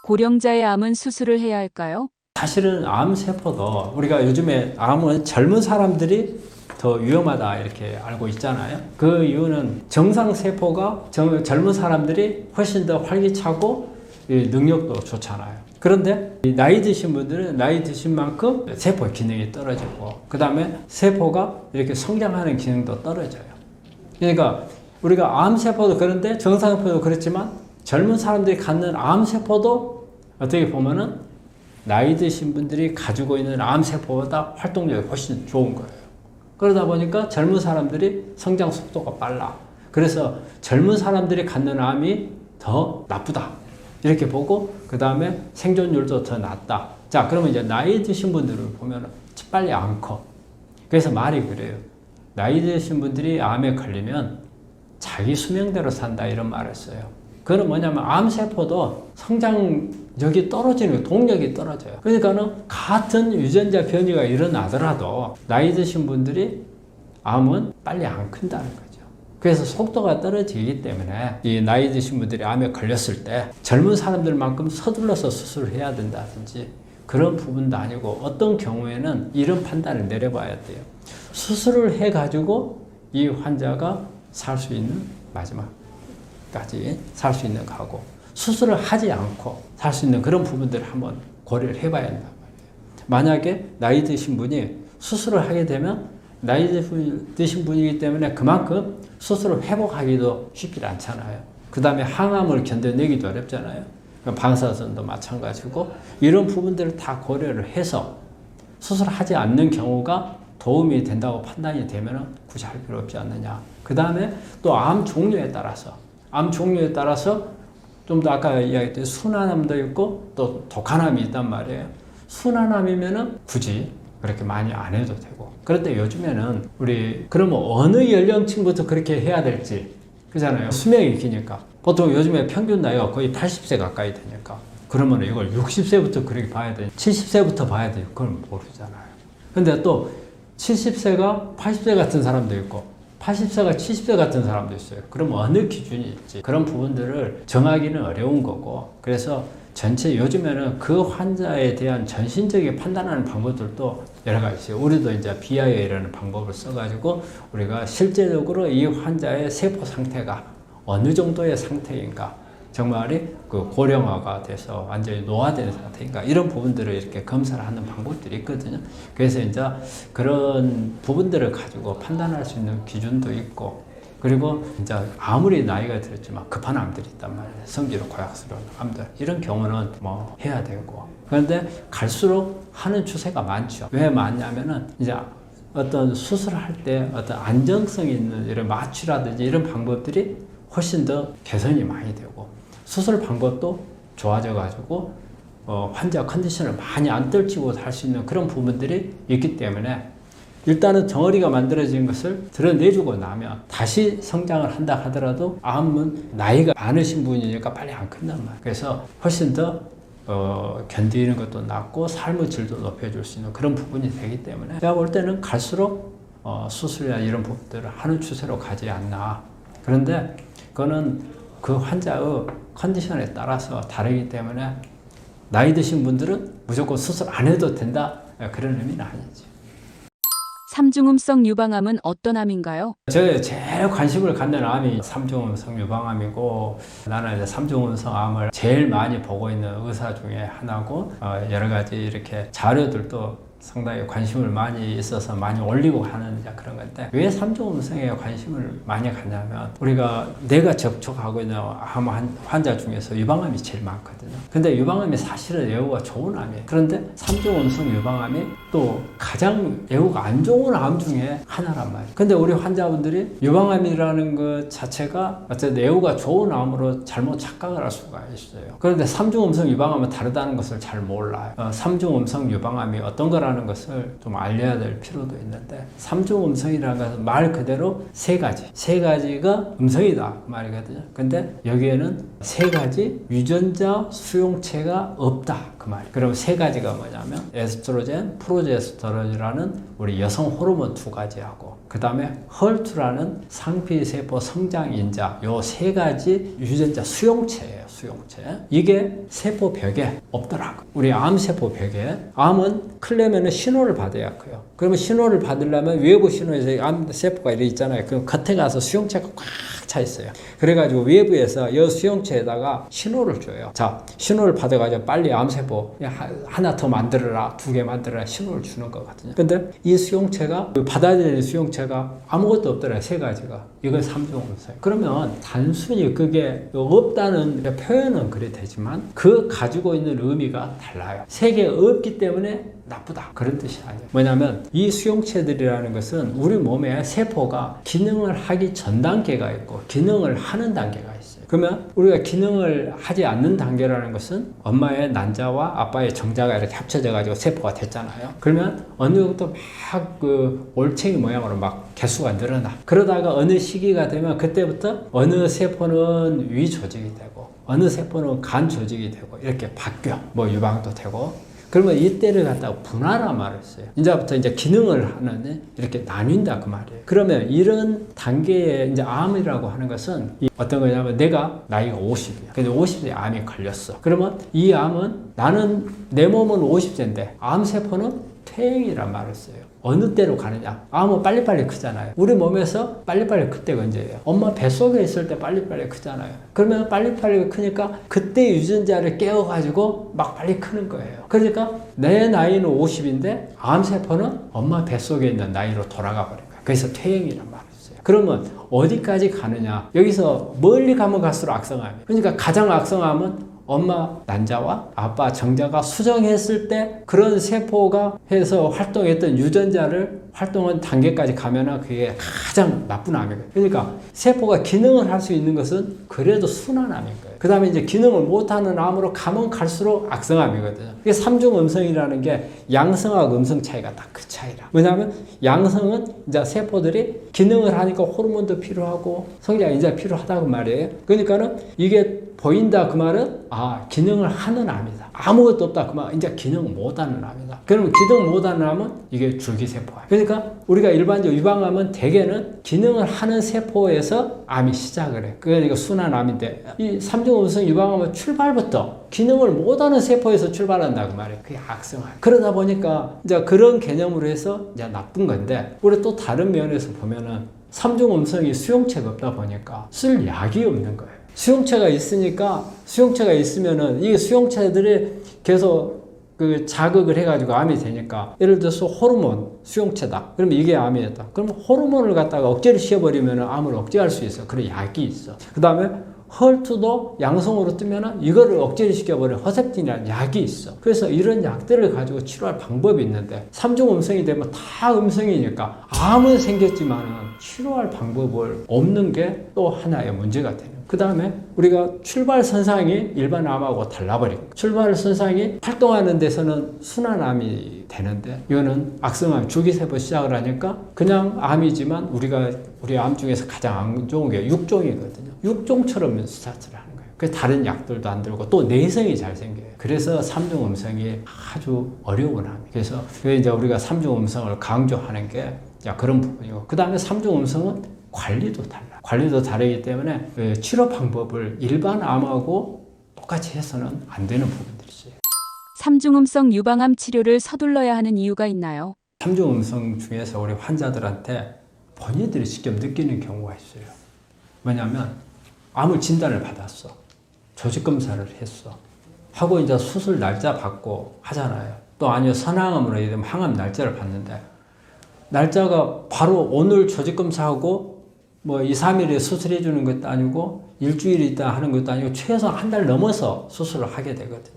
고령자의 암은 수술을 해야 할까요? 사실은 암세포도 우리가 요즘에 암은 젊은 사람들이 더 위험하다 이렇게 알고 있잖아요. 그 이유는 정상세포가 젊은 사람들이 훨씬 더 활기차고 능력도 좋잖아요. 그런데 나이 드신 분들은 나이 드신 만큼 세포 기능이 떨어지고 그 다음에 세포가 이렇게 성장하는 기능도 떨어져요. 그러니까 우리가 암세포도 그런데 정상세포도 그렇지만 젊은 사람들이 갖는 암세포도 어떻게 보면은 나이 드신 분들이 가지고 있는 암세포보다 활동력이 훨씬 좋은 거예요. 그러다 보니까 젊은 사람들이 성장 속도가 빨라. 그래서 젊은 사람들이 갖는 암이 더 나쁘다. 이렇게 보고 그 다음에 생존율도 더 낮다. 자, 그러면 이제 나이 드신 분들을 보면 빨리 안 커. 그래서 말이 그래요. 나이 드신 분들이 암에 걸리면 자기 수명대로 산다 이런 말을 써요. 그건 뭐냐면 암세포도 성장력이 떨어지는 거예요. 동력이 떨어져요. 그러니까는 같은 유전자 변이가 일어나더라도 나이 드신 분들이 암은 빨리 안 큰다는 거죠. 그래서 속도가 떨어지기 때문에 이 나이 드신 분들이 암에 걸렸을 때 젊은 사람들만큼 서둘러서 수술을 해야 된다든지 그런 부분도 아니고 어떤 경우에는 이런 판단을 내려봐야 돼요. 수술을 해가지고 이 환자가 살 수 있는 마지막까지 살 수 있는 거하고 수술을 하지 않고 살 수 있는 그런 부분들을 한번 고려를 해봐야 한단 말이에요. 만약에 나이 드신 분이 수술을 하게 되면 나이 드신 분이기 때문에 그만큼 수술을 회복하기도 쉽지 않잖아요. 그 다음에 항암을 견뎌내기도 어렵잖아요. 방사선도 마찬가지고 이런 부분들을 다 고려를 해서 수술하지 않는 경우가 도움이 된다고 판단이 되면 굳이 할 필요 없지 않느냐. 그 다음에 또 암 종류에 따라서 좀 더 아까 이야기했던 순환암도 있고 또 독한암이 있단 말이에요. 순환암이면은 굳이 그렇게 많이 안 해도 되고. 그런데 요즘에는 우리 그러면 어느 연령층부터 그렇게 해야 될지 그잖아요. 수명이 기니까 보통 요즘에 평균 나이가 거의 80세 가까이 되니까 그러면 이걸 60세부터 그렇게 봐야 돼. 70세부터 봐야 돼. 그걸 모르잖아요. 근데 또 70세가 80세 같은 사람도 있고 80세가 70세 같은 사람도 있어요. 그럼 어느 기준이 있지? 그런 부분들을 정하기는 어려운 거고 그래서 전체 요즘에는 그 환자에 대한 전신적인 판단하는 방법들도 여러 가지 있어요. 우리도 이제 BIA라는 방법을 써가지고 우리가 실제적으로 이 환자의 세포 상태가 어느 정도의 상태인가 정말이 그 고령화가 돼서 완전히 노화된 상태인가 이런 부분들을 이렇게 검사를 하는 방법들이 있거든요. 그래서 이제 그런 부분들을 가지고 판단할 수 있는 기준도 있고 그리고 이제 아무리 나이가 들었지만 급한 암들이 있단 말이에요. 성질이 고약스러운 암들 이런 경우는 뭐 해야 되고 그런데 갈수록 하는 추세가 많죠. 왜 많냐면은 이제 어떤 수술할 때 어떤 안정성 있는 이런 마취라든지 이런 방법들이 훨씬 더 개선이 많이 되고 수술 방법도 좋아져 가지고 환자 컨디션을 많이 안 떨치고 할 수 있는 그런 부분들이 있기 때문에 일단은 덩어리가 만들어진 것을 드러내주고 나면 다시 성장을 한다 하더라도 암은 나이가 많으신 분이니까 빨리 안 큰단 말이에요. 그래서 훨씬 더 견디는 것도 낫고 삶의 질도 높여줄 수 있는 그런 부분이 되기 때문에 제가 볼 때는 갈수록 수술이나 이런 부분들을 하는 추세로 가지 않나. 그런데 그거는 그 환자의 컨디션에 따라서 다르기 때문에 나이 드신 분들은 무조건 수술 안 해도 된다 그런 의미는 아니지. 삼중음성 유방암은 어떤 암인가요? 제가 제일 관심을 갖는 암이 삼중음성 유방암이고 나는 이제 삼중음성 암을 제일 많이 보고 있는 의사 중에 하나고 여러 가지 이렇게 자료들도 상당히 관심을 많이 있어서 많이 올리고 하는 그런 건데 왜 삼중음성에 관심을 많이 갖냐면 우리가 내가 접촉하고 있는 암 환자 중에서 유방암이 제일 많거든요. 근데 유방암이 사실은 예후가 좋은 암이에요. 그런데 삼중음성 유방암이 또 가장 예후가 안 좋은 암 중에 하나란 말이에요. 근데 우리 환자분들이 유방암이라는 것 자체가 어쨌든 예후가 좋은 암으로 잘못 착각을 할 수가 있어요. 그런데 삼중음성 유방암은 다르다는 것을 잘 몰라요. 삼중음성 유방암이 어떤 거라는 것을 좀 알려야 될 필요도 있는데 삼중음성이라는 것은 말 그대로 세 가지가 음성이다 그 말이거든요. 근데 여기에는 세 가지 유전자 수용체가 없다 그 말이에요. 그럼 세 가지가 뭐냐면 에스트로겐, 프로제스테론이라는 우리 여성 호르몬 두 가지하고 그 다음에 헐투라는 상피세포 성장인자 요 세 가지 유전자 수용체예요. 수용체. 이게 세포벽에 없더라고. 우리 암세포 벽에 암은 크려면은 신호를 받아야 커요. 그러면 신호를 받으려면 외부 신호에서 암세포가 이렇게 있잖아요. 그럼 겉에 가서 수용체가 꽉 차 있어요. 그래가지고 외부에서 이 수용체에다가 신호를 줘요. 자, 신호를 받아가지고 빨리 암세포 하나 더 만들어라, 두 개 만들어라 신호를 주는 거거든요. 근데 이 수용체가 받아들이는 수용체가 아무것도 없더라. 세 가지가. 이건 삼중음성. 그러면 단순히 그게 없다는 표현은 그래 되지만 그 가지고 있는 의미가 달라요. 세 개 없기 때문에 나쁘다 그런 뜻이 아니에요. 뭐냐면 이 수용체들이라는 것은 우리 몸에 세포가 기능을 하기 전 단계가 있고 기능을 하는 단계가 있어요. 그러면 우리가 기능을 하지 않는 단계라는 것은 엄마의 난자와 아빠의 정자가 이렇게 합쳐져 가지고 세포가 됐잖아요. 그러면 어느 정도 막 그 올챙이 모양으로 막 개수가 늘어나. 그러다가 어느 시기가 되면 그때부터 어느 세포는 위 조직이 되고 어느 세포는 간 조직이 되고 이렇게 바뀌어. 뭐 유방도 되고. 그러면 이때를 갖다가 분화라 말을 써요. 이제부터 이제 기능을 하는 이렇게 나뉜다 그 말이에요. 그러면 이런 단계의 이제 암이라고 하는 것은 어떤 거냐면 내가 나이가 50이야. 근데 50세에 암이 걸렸어. 그러면 이 암은 나는 내 몸은 50세인데 암세포는 퇴행이란 말을 써요. 어느 때로 가느냐? 암은 빨리빨리 크잖아요. 우리 몸에서 빨리빨리 클 때가 언제예요? 엄마 뱃속에 있을 때 빨리빨리 크잖아요. 그러면 빨리빨리 크니까 그때 유전자를 깨워가지고 막 빨리 크는 거예요. 그러니까 내 나이는 50인데 암세포는 엄마 뱃속에 있는 나이로 돌아가 버린 거예요. 그래서 퇴행이란 말을 써요. 그러면 어디까지 가느냐? 여기서 멀리 가면 갈수록 악성암이에요. 그러니까 가장 악성암은 엄마 난자와 아빠 정자가 수정했을 때 그런 세포가 해서 활동했던 유전자를 활동은 단계까지 가면은 그게 가장 나쁜 암이에요. 그러니까 세포가 기능을 할 수 있는 것은 그래도 순환암인 거예요. 그 다음에 이제 기능을 못하는 암으로 가면 갈수록 악성암이거든요. 이게 삼중음성이라는 게 양성하고 음성 차이가 딱 그 차이라. 왜냐하면 양성은 이제 세포들이 기능을 하니까 호르몬도 필요하고 성장 이제 필요하다고 말이에요. 그러니까는 이게 보인다 그 말은 기능을 하는 암이다. 아무것도 없다 그 말 이제 기능 못하는 암이다. 그러면 기능 못하는 암은 이게 줄기세포야. 그러니까 우리가 일반적으로 유방암은 대개는 기능을 하는 세포에서 암이 시작을 해. 그러니까 순환암인데 이 삼중음성 유방암은 출발부터 기능을 못하는 세포에서 출발한다 그 말이에요. 그게 악성암. 그러다 보니까 이제 그런 개념으로 해서 이제 나쁜 건데 우리 또 다른 면에서 보면은 삼중음성이 수용체가 없다 보니까 쓸 약이 없는 거예요. 수용체가 있으면은 이 수용체들이 계속 그 자극을 해가지고 암이 되니까 예를 들어서 호르몬 수용체다. 그러면 이게 암이었다. 그러면 호르몬을 갖다가 억제를 시켜버리면 암을 억제할 수 있어. 그런 약이 있어. 그 다음에 헐투도 양성으로 뜨면은 이거를 억제를 시켜버리는 허셉틴이라는 약이 있어. 그래서 이런 약들을 가지고 치료할 방법이 있는데 삼중음성이 되면 다 음성이니까 암은 생겼지만은 치료할 방법을 없는 게 또 하나의 문제가 되는. 그 다음에 우리가 출발선상이 일반 암하고 달라버리고 출발선상이 활동하는 데서는 순환암이 되는데 이거는 악성암 줄기세포 시작을 하니까 그냥 암이지만 우리 암 중에서 가장 안 좋은 게 육종이거든요. 육종처럼 스타트를 하는 거예요. 그래서 다른 약들도 안 들고 또 내성이 잘 생겨요. 그래서 삼중음성이 아주 어려운 암이에요. 그래서 이제 우리가 삼중음성을 강조하는 게 그런 부분이고 그 다음에 삼중음성은 관리도 달라. 관리도 다르기 때문에 치료 방법을 일반 암하고 똑같이 해서는 안 되는 부분들이 있어요. 삼중음성 유방암 치료를 서둘러야 하는 이유가 있나요? 삼중음성 중에서 우리 환자들한테 본인들이 직접 느끼는 경우가 있어요. 왜냐하면 암을 진단을 받았어. 조직검사를 했어. 하고 이제 수술 날짜 받고 하잖아요. 또 아니요 선항암으로 예를 들면 항암 날짜를 받는데 날짜가 바로 오늘 조직검사하고 2, 3일에 수술해 주는 것도 아니고 일주일 있다 하는 것도 아니고 최소 한 달 넘어서 수술을 하게 되거든요.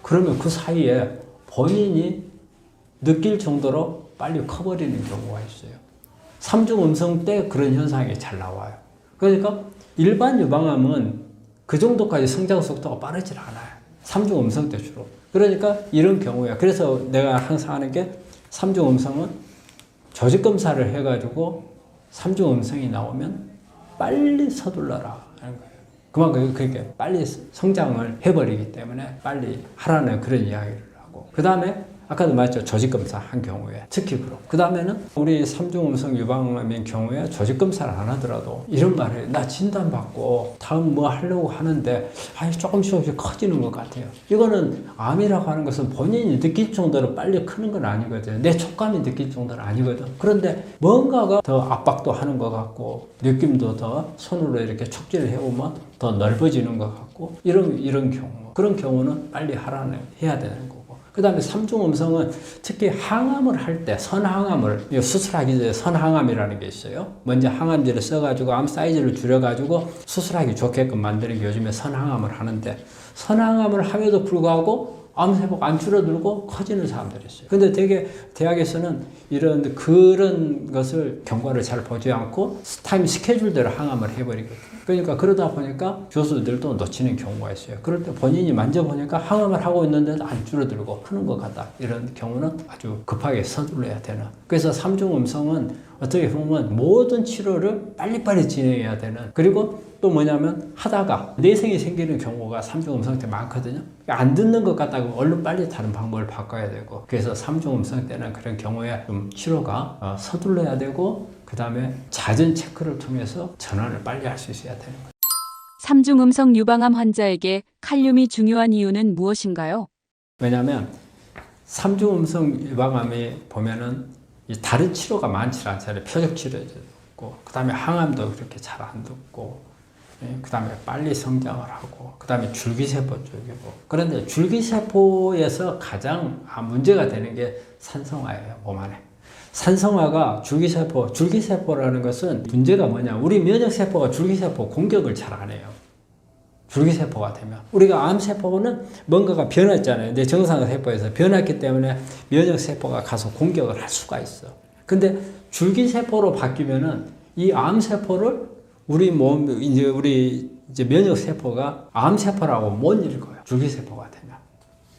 그러면 그 사이에 본인이 느낄 정도로 빨리 커버리는 경우가 있어요. 삼중음성 때 그런 현상이 잘 나와요. 그러니까 일반 유방암은 그 정도까지 성장 속도가 빠르질 않아요. 삼중음성 때 주로. 그러니까 이런 경우에 그래서 내가 항상 하는 게 삼중음성은 조직검사를 해가지고 삼중음성이 나오면 빨리 서둘러라 하는 거예요. 그만큼 그렇게 빨리 성장을 해버리기 때문에 빨리 하라는 그런 이야기를 하고 그 다음에 아까도 말했죠. 조직검사 한 경우에 특히 그렇고 그 다음에는 우리 삼중음성 유방암인 경우에 조직검사를 안 하더라도 이런 말을 나 진단받고 다음 뭐 하려고 하는데 조금씩 커지는 것 같아요. 이거는 암이라고 하는 것은 본인이 느낄 정도로 빨리 크는 건 아니거든요. 내 촉감이 느낄 정도는 아니거든. 그런데 뭔가가 더 압박도 하는 것 같고 느낌도 더 손으로 이렇게 촉지를 해보면 더 넓어지는 것 같고 이런 경우 그런 경우는 빨리 해야 되는 거고 그 다음에 삼중음성은 특히 항암을 할 때 선항암을 수술하기 전에 선항암이라는 게 있어요. 먼저 항암제를 써가지고 암 사이즈를 줄여가지고 수술하기 좋게끔 만드는 게 요즘에 선항암을 하는데 선항암을 함에도 불구하고 암세포가 안 줄어들고 커지는 사람들이 있어요. 근데 되게 대학에서는 그런 것을 경과를 잘 보지 않고 타임 스케줄대로 항암을 해버리거든요. 그러니까 그러다 보니까 교수들도 놓치는 경우가 있어요. 그럴 때 본인이 만져보니까 항암을 하고 있는데도 안 줄어들고 하는 것 같다. 이런 경우는 아주 급하게 서둘러야 되는. 그래서 삼중음성은 어떻게 보면 모든 치료를 빨리빨리 진행해야 되는. 그리고 또 뭐냐면 하다가 내성이 생기는 경우가 삼중음성 때 많거든요. 안 듣는 것 같다고 얼른 빨리 다른 방법을 바꿔야 되고 그래서 삼중음성 때는 그런 경우에 좀 치료가 서둘러야 되고 그 다음에 잦은 체크를 통해서 전환을 빨리 할 수 있어야 되는 거예요. 삼중음성 유방암 환자에게 칼륨이 중요한 이유는 무엇인가요? 왜냐하면 삼중음성 유방암이 보면은 다른 치료가 많지 않잖아요. 표적 치료도 있고 그 다음에 항암도 그렇게 잘 안 듣고 그 다음에 빨리 성장을 하고 그 다음에 줄기세포 쪽이고 그런데 줄기세포에서 가장 문제가 되는 게 산성화예요. 몸 안에. 산성화가 줄기세포라는 것은 문제가 뭐냐 우리 면역세포가 줄기세포 공격을 잘 안 해요. 줄기세포가 되면 우리가 암세포는 뭔가가 변했잖아요. 내 정상세포에서 변했기 때문에 면역세포가 가서 공격을 할 수가 있어. 근데 줄기세포로 바뀌면은 이 암세포를 우리 몸, 이제 면역세포가 암세포라고 못 읽어요. 줄기세포가 되면.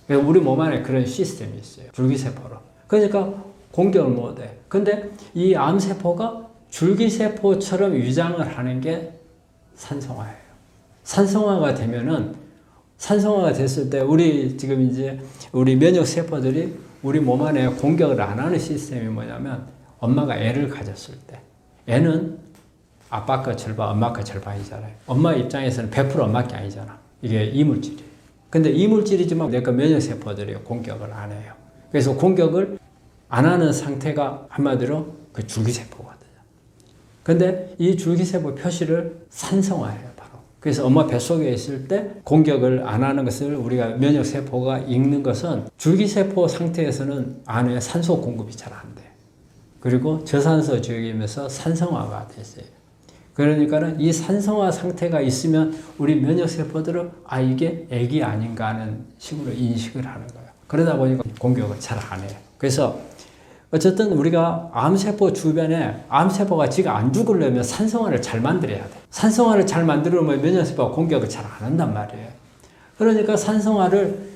그래서 우리 몸 안에 그런 시스템이 있어요. 줄기세포로. 그러니까 공격을 못 해. 근데 이 암세포가 줄기세포처럼 위장을 하는 게 산성화예요. 산성화가 되면은, 산성화가 됐을 때 지금 이제 우리 면역세포들이 우리 몸 안에 공격을 안 하는 시스템이 뭐냐면, 엄마가 애를 가졌을 때 애는 아빠 거 절반, 엄마 거 절반이잖아요. 엄마 입장에서는 100% 엄마 게 아니잖아. 이게 이물질이에요. 근데 이물질이지만 내가 면역세포들이 공격을 안 해요. 그래서 공격을 안 하는 상태가 한마디로 그 줄기세포거든요. 근데 이 줄기세포 표시를 산성화해요, 바로. 그래서 엄마 뱃속에 있을 때 공격을 안 하는 것을 우리가 면역세포가 읽는 것은 줄기세포 상태에서는 안에 산소 공급이 잘 안 돼요. 그리고 저산소 지역이면서 산성화가 됐어요. 그러니까는 이 산성화 상태가 있으면 우리 면역세포들은 이게 애기 아닌가 하는 식으로 인식을 하는 거예요. 그러다 보니까 공격을 잘 안 해요. 그래서 어쨌든 우리가 암세포 주변에 암세포가 지가 안 죽으려면 산성화를 잘 만들어야 돼. 산성화를 잘 만들려면 면역세포가 공격을 잘 안 한단 말이에요. 그러니까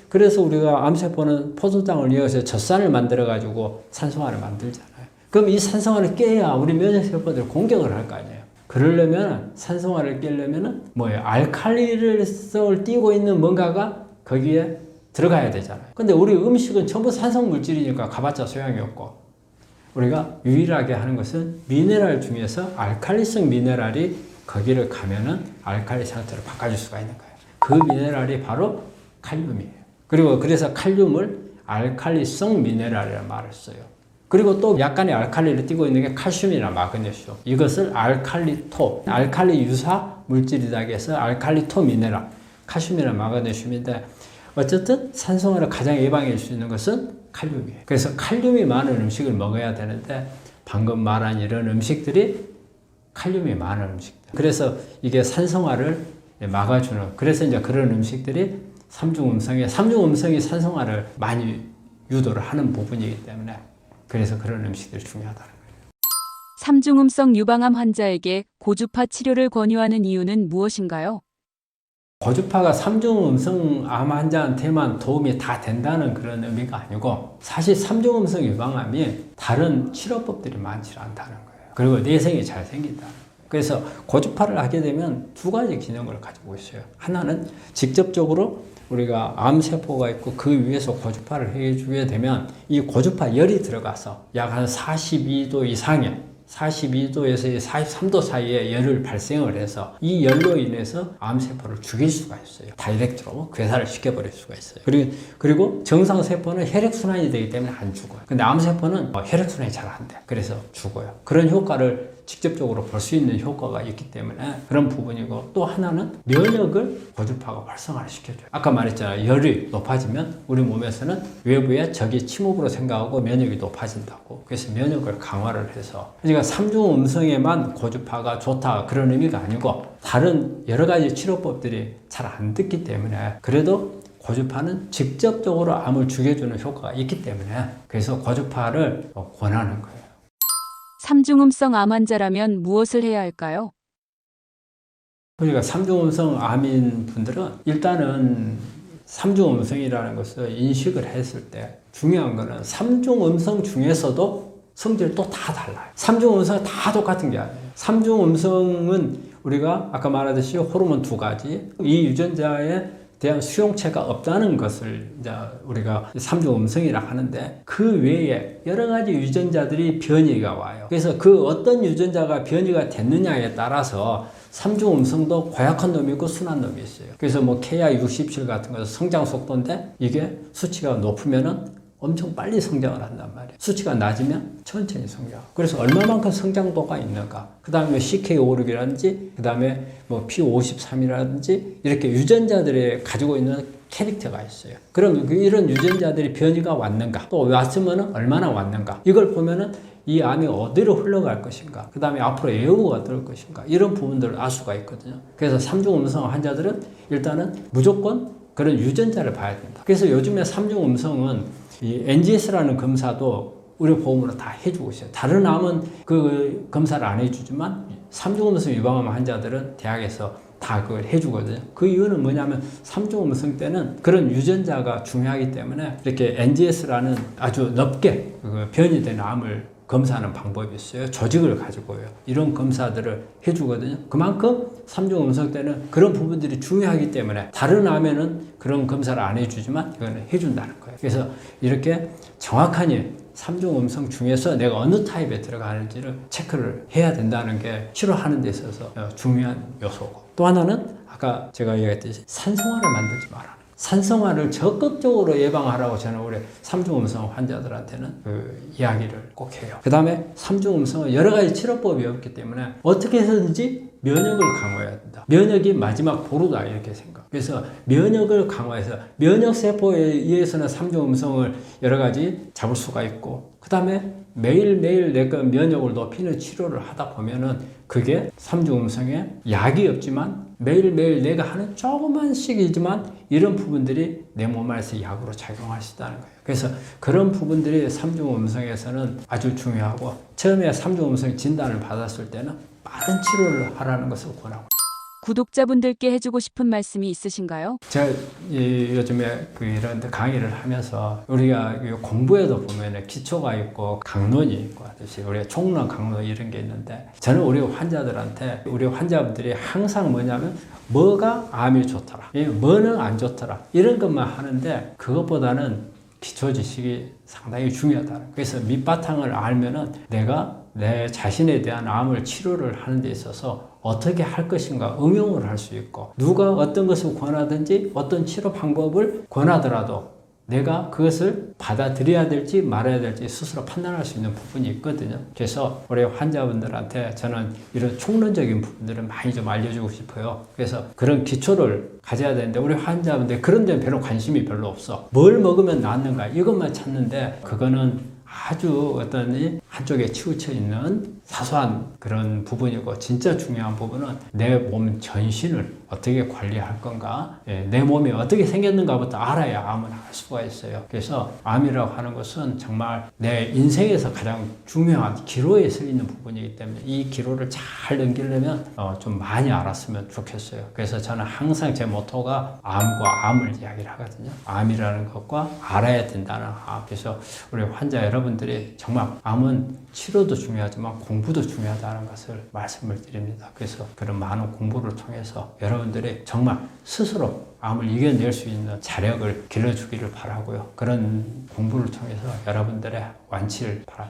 그래서 우리가 암세포는 포도당을 이용해서 젖산을 만들어가지고 산성화를 만들잖아요. 그럼 이 산성화를 깨야 우리 면역세포들이 공격을 할 거 아니에요. 그러려면, 산성화를 깨려면은 뭐예요? 알칼리성을 띠고 있는 뭔가가 거기에 들어가야 되잖아요. 근데 우리 음식은 전부 산성 물질이니까 가봤자 소용이 없고, 우리가 유일하게 하는 것은 미네랄 중에서 알칼리성 미네랄이 거기를 가면은 알칼리 상태로 바꿔줄 수가 있는 거예요. 그 미네랄이 바로 칼륨이에요. 그래서 칼륨을 알칼리성 미네랄이라는 말을 써요. 그리고 또 약간의 알칼리를 띠고 있는 게 칼슘이나 마그네슘. 이것을 알칼리 유사 물질이다 해서 알칼리토 미네랄, 칼슘이나 마그네슘인데, 어쨌든 산성화를 가장 예방해 줄 수 있는 것은 칼륨이에요. 그래서 칼륨이 많은 음식을 먹어야 되는데, 방금 말한 이런 음식들이 칼륨이 많은 음식들. 그래서 이게 산성화를 막아주는, 그래서 이제 그런 음식들이 삼중음성이 산성화를 많이 유도를 하는 부분이기 때문에, 그래서 그런 음식들이 중요하다는 거예요. 삼중음성 유방암 환자에게 고주파 치료를 권유하는 이유는 무엇인가요? 고주파가 삼중음성 암 환자한테만 도움이 다 된다는 그런 의미가 아니고, 사실 삼중음성 유방암이 다른 치료법들이 많지 않다는 거예요. 그리고 내성이 잘 생긴다는 거예요. 그래서 고주파를 하게 되면 두 가지 기능을 가지고 있어요. 하나는 직접적으로 우리가 암세포가 있고 그 위에서 고주파를 해주게 되면 이 고주파 열이 들어가서 약 한 42도 이상의 42도에서 43도 사이에 열을 발생을 해서 이 열로 인해서 암세포를 죽일 수가 있어요. 다이렉트로 괴사를 시켜버릴 수가 있어요. 그리고 정상세포는 혈액순환이 되기 때문에 안 죽어요. 근데 암세포는 혈액순환이 잘 안 돼. 그래서 죽어요. 그런 효과를 직접적으로 볼 수 있는 효과가 있기 때문에 그런 부분이고, 또 하나는 면역을 고주파가 활성화를 시켜줘요. 아까 말했잖아요. 열이 높아지면 우리 몸에서는 외부에 적이 침입으로 생각하고 면역이 높아진다고. 그래서 면역을 강화를 해서, 그러니까 삼중음성에만 고주파가 좋다 그런 의미가 아니고, 다른 여러 가지 치료법들이 잘 안 듣기 때문에, 그래도 고주파는 직접적으로 암을 죽여주는 효과가 있기 때문에 그래서 고주파를 권하는 거예요. 삼중음성 암 환자라면 무엇을 해야 할까요? 그러니까 삼중음성 암인 분들은 일단은 삼중음성이라는 것을 인식을 했을 때 중요한 거는 삼중음성 중에서도 성질이 또 다 달라요. 삼중음성은 다 똑같은 게 아니에요. 삼중음성은 우리가 아까 말하듯이 호르몬 두 가지, 이 유전자에 대한 수용체가 없다는 것을 이제 우리가 삼중음성이라 하는데, 그 외에 여러 가지 유전자들이 변이가 와요. 그래서 그 어떤 유전자가 변이가 됐느냐에 따라서 삼중음성도 고약한 놈이 있고 순한 놈이 있어요. 그래서 뭐 KI67 같은 것은 성장 속도인데, 이게 수치가 높으면은 엄청 빨리 성장을 한단 말이에요. 수치가 낮으면 천천히 성장하고. 그래서 얼마만큼 성장도가 있는가. 그 다음에 CK56이라든지, 그 다음에 뭐 P53이라든지, 이렇게 유전자들이 가지고 있는 캐릭터가 있어요. 그럼 이런 유전자들이 변이가 왔는가, 또 왔으면 얼마나 왔는가, 이걸 보면은 이 암이 어디로 흘러갈 것인가, 그 다음에 앞으로 예후가 어떨 것인가, 이런 부분들을 알 수가 있거든요. 그래서 삼중음성 환자들은 일단은 무조건 그런 유전자를 봐야 된다. 그래서 요즘에 삼중음성은 이 NGS라는 검사도 의료보험으로 다 해주고 있어요. 다른 암은 그 검사를 안 해주지만 삼중음성 유방암 환자들은 대학에서 다 그걸 해주거든요. 그 이유는 뭐냐면 삼중음성 때는 그런 유전자가 중요하기 때문에 이렇게 NGS라는 아주 넓게 그 변이된 암을 검사하는 방법이 있어요. 조직을 가지고요. 이런 검사들을 해주거든요. 그만큼 삼중음성 때는 그런 부분들이 중요하기 때문에 다른 암에는 그런 검사를 안 해주지만 이거는 해준다는 거예요. 그래서 이렇게 정확하니 삼중음성 중에서 내가 어느 타입에 들어가는지를 체크를 해야 된다는 게 치료하는 데 있어서 중요한 요소고, 또 하나는 아까 제가 얘기했듯이 산성화를 만들지 마라. 산성화를 적극적으로 예방하라고 저는 우리 삼중음성 환자들한테는 그 이야기를 꼭 해요. 그 다음에 삼중음성은 여러 가지 치료법이 없기 때문에 어떻게 해서든지 면역을 강화해야 된다. 면역이 마지막 보루다 이렇게 생각. 그래서 면역을 강화해서 면역세포에 의해서는 삼중음성을 여러 가지 잡을 수가 있고, 그 다음에 매일매일 내가 면역을 높이는 치료를 하다 보면은 그게 삼중음성에 약이 없지만 매일매일 내가 하는 조그만씩이지만 이런 부분들이 내 몸 안에서 약으로 작용할 수 있다는 거예요. 그래서 그런 부분들이 삼중음성에서는 아주 중요하고, 처음에 삼중음성 진단을 받았을 때는 빠른 치료를 하라는 것을 권하고. 구독자분들께 해주고 싶은 말씀이 있으신가요? 제가 요즘에 이런 데 강의를 하면서 우리가 공부에도 보면 기초가 있고 강론이 있고 하듯이 우리가 총론, 강론 이런 게 있는데, 저는 우리 환자들한테 우리 환자분들이 항상 뭐냐면 뭐가 암이 좋더라, 뭐는 안 좋더라 이런 것만 하는데 그것보다는 기초 지식이 상당히 중요하다. 그래서 밑바탕을 알면은 내가 내 자신에 대한 암을 치료를 하는 데 있어서 어떻게 할 것인가 응용을 할 수 있고, 누가 어떤 것을 권하든지 어떤 치료 방법을 권하더라도 내가 그것을 받아들여야 될지 말아야 될지 스스로 판단할 수 있는 부분이 있거든요. 그래서 우리 환자분들한테 저는 이런 총론적인 부분들을 많이 좀 알려주고 싶어요. 그래서 그런 기초를 가져야 되는데 우리 환자분들 그런 데는 별로 관심이 별로 없어. 뭘 먹으면 낫는가 이것만 찾는데, 그거는 아주 어떤 한쪽에 치우쳐 있는 사소한 그런 부분이고, 진짜 중요한 부분은 내 몸 전신을 어떻게 관리할 건가, 내 몸이 어떻게 생겼는가부터 알아야 암을 알 수가 있어요. 그래서 암이라고 하는 것은 정말 내 인생에서 가장 중요한 기로에 서 있는 부분이기 때문에 이 기로를 잘 넘기려면 좀 많이 알았으면 좋겠어요. 그래서 저는 항상 제 모토가 암과 암을 이야기를 하거든요. 암이라는 것과 알아야 된다는 암. 그래서 우리 환자 여러분들이 정말 암은 치료도 중요하지만 공부도 중요하다는 것을 말씀을 드립니다. 그래서 그런 많은 공부를 통해서 여러분들이 정말 스스로 암을 이겨낼 수 있는 자력을 길러주기를 바라고요. 그런 공부를 통해서 여러분들의 완치를 바랍니다.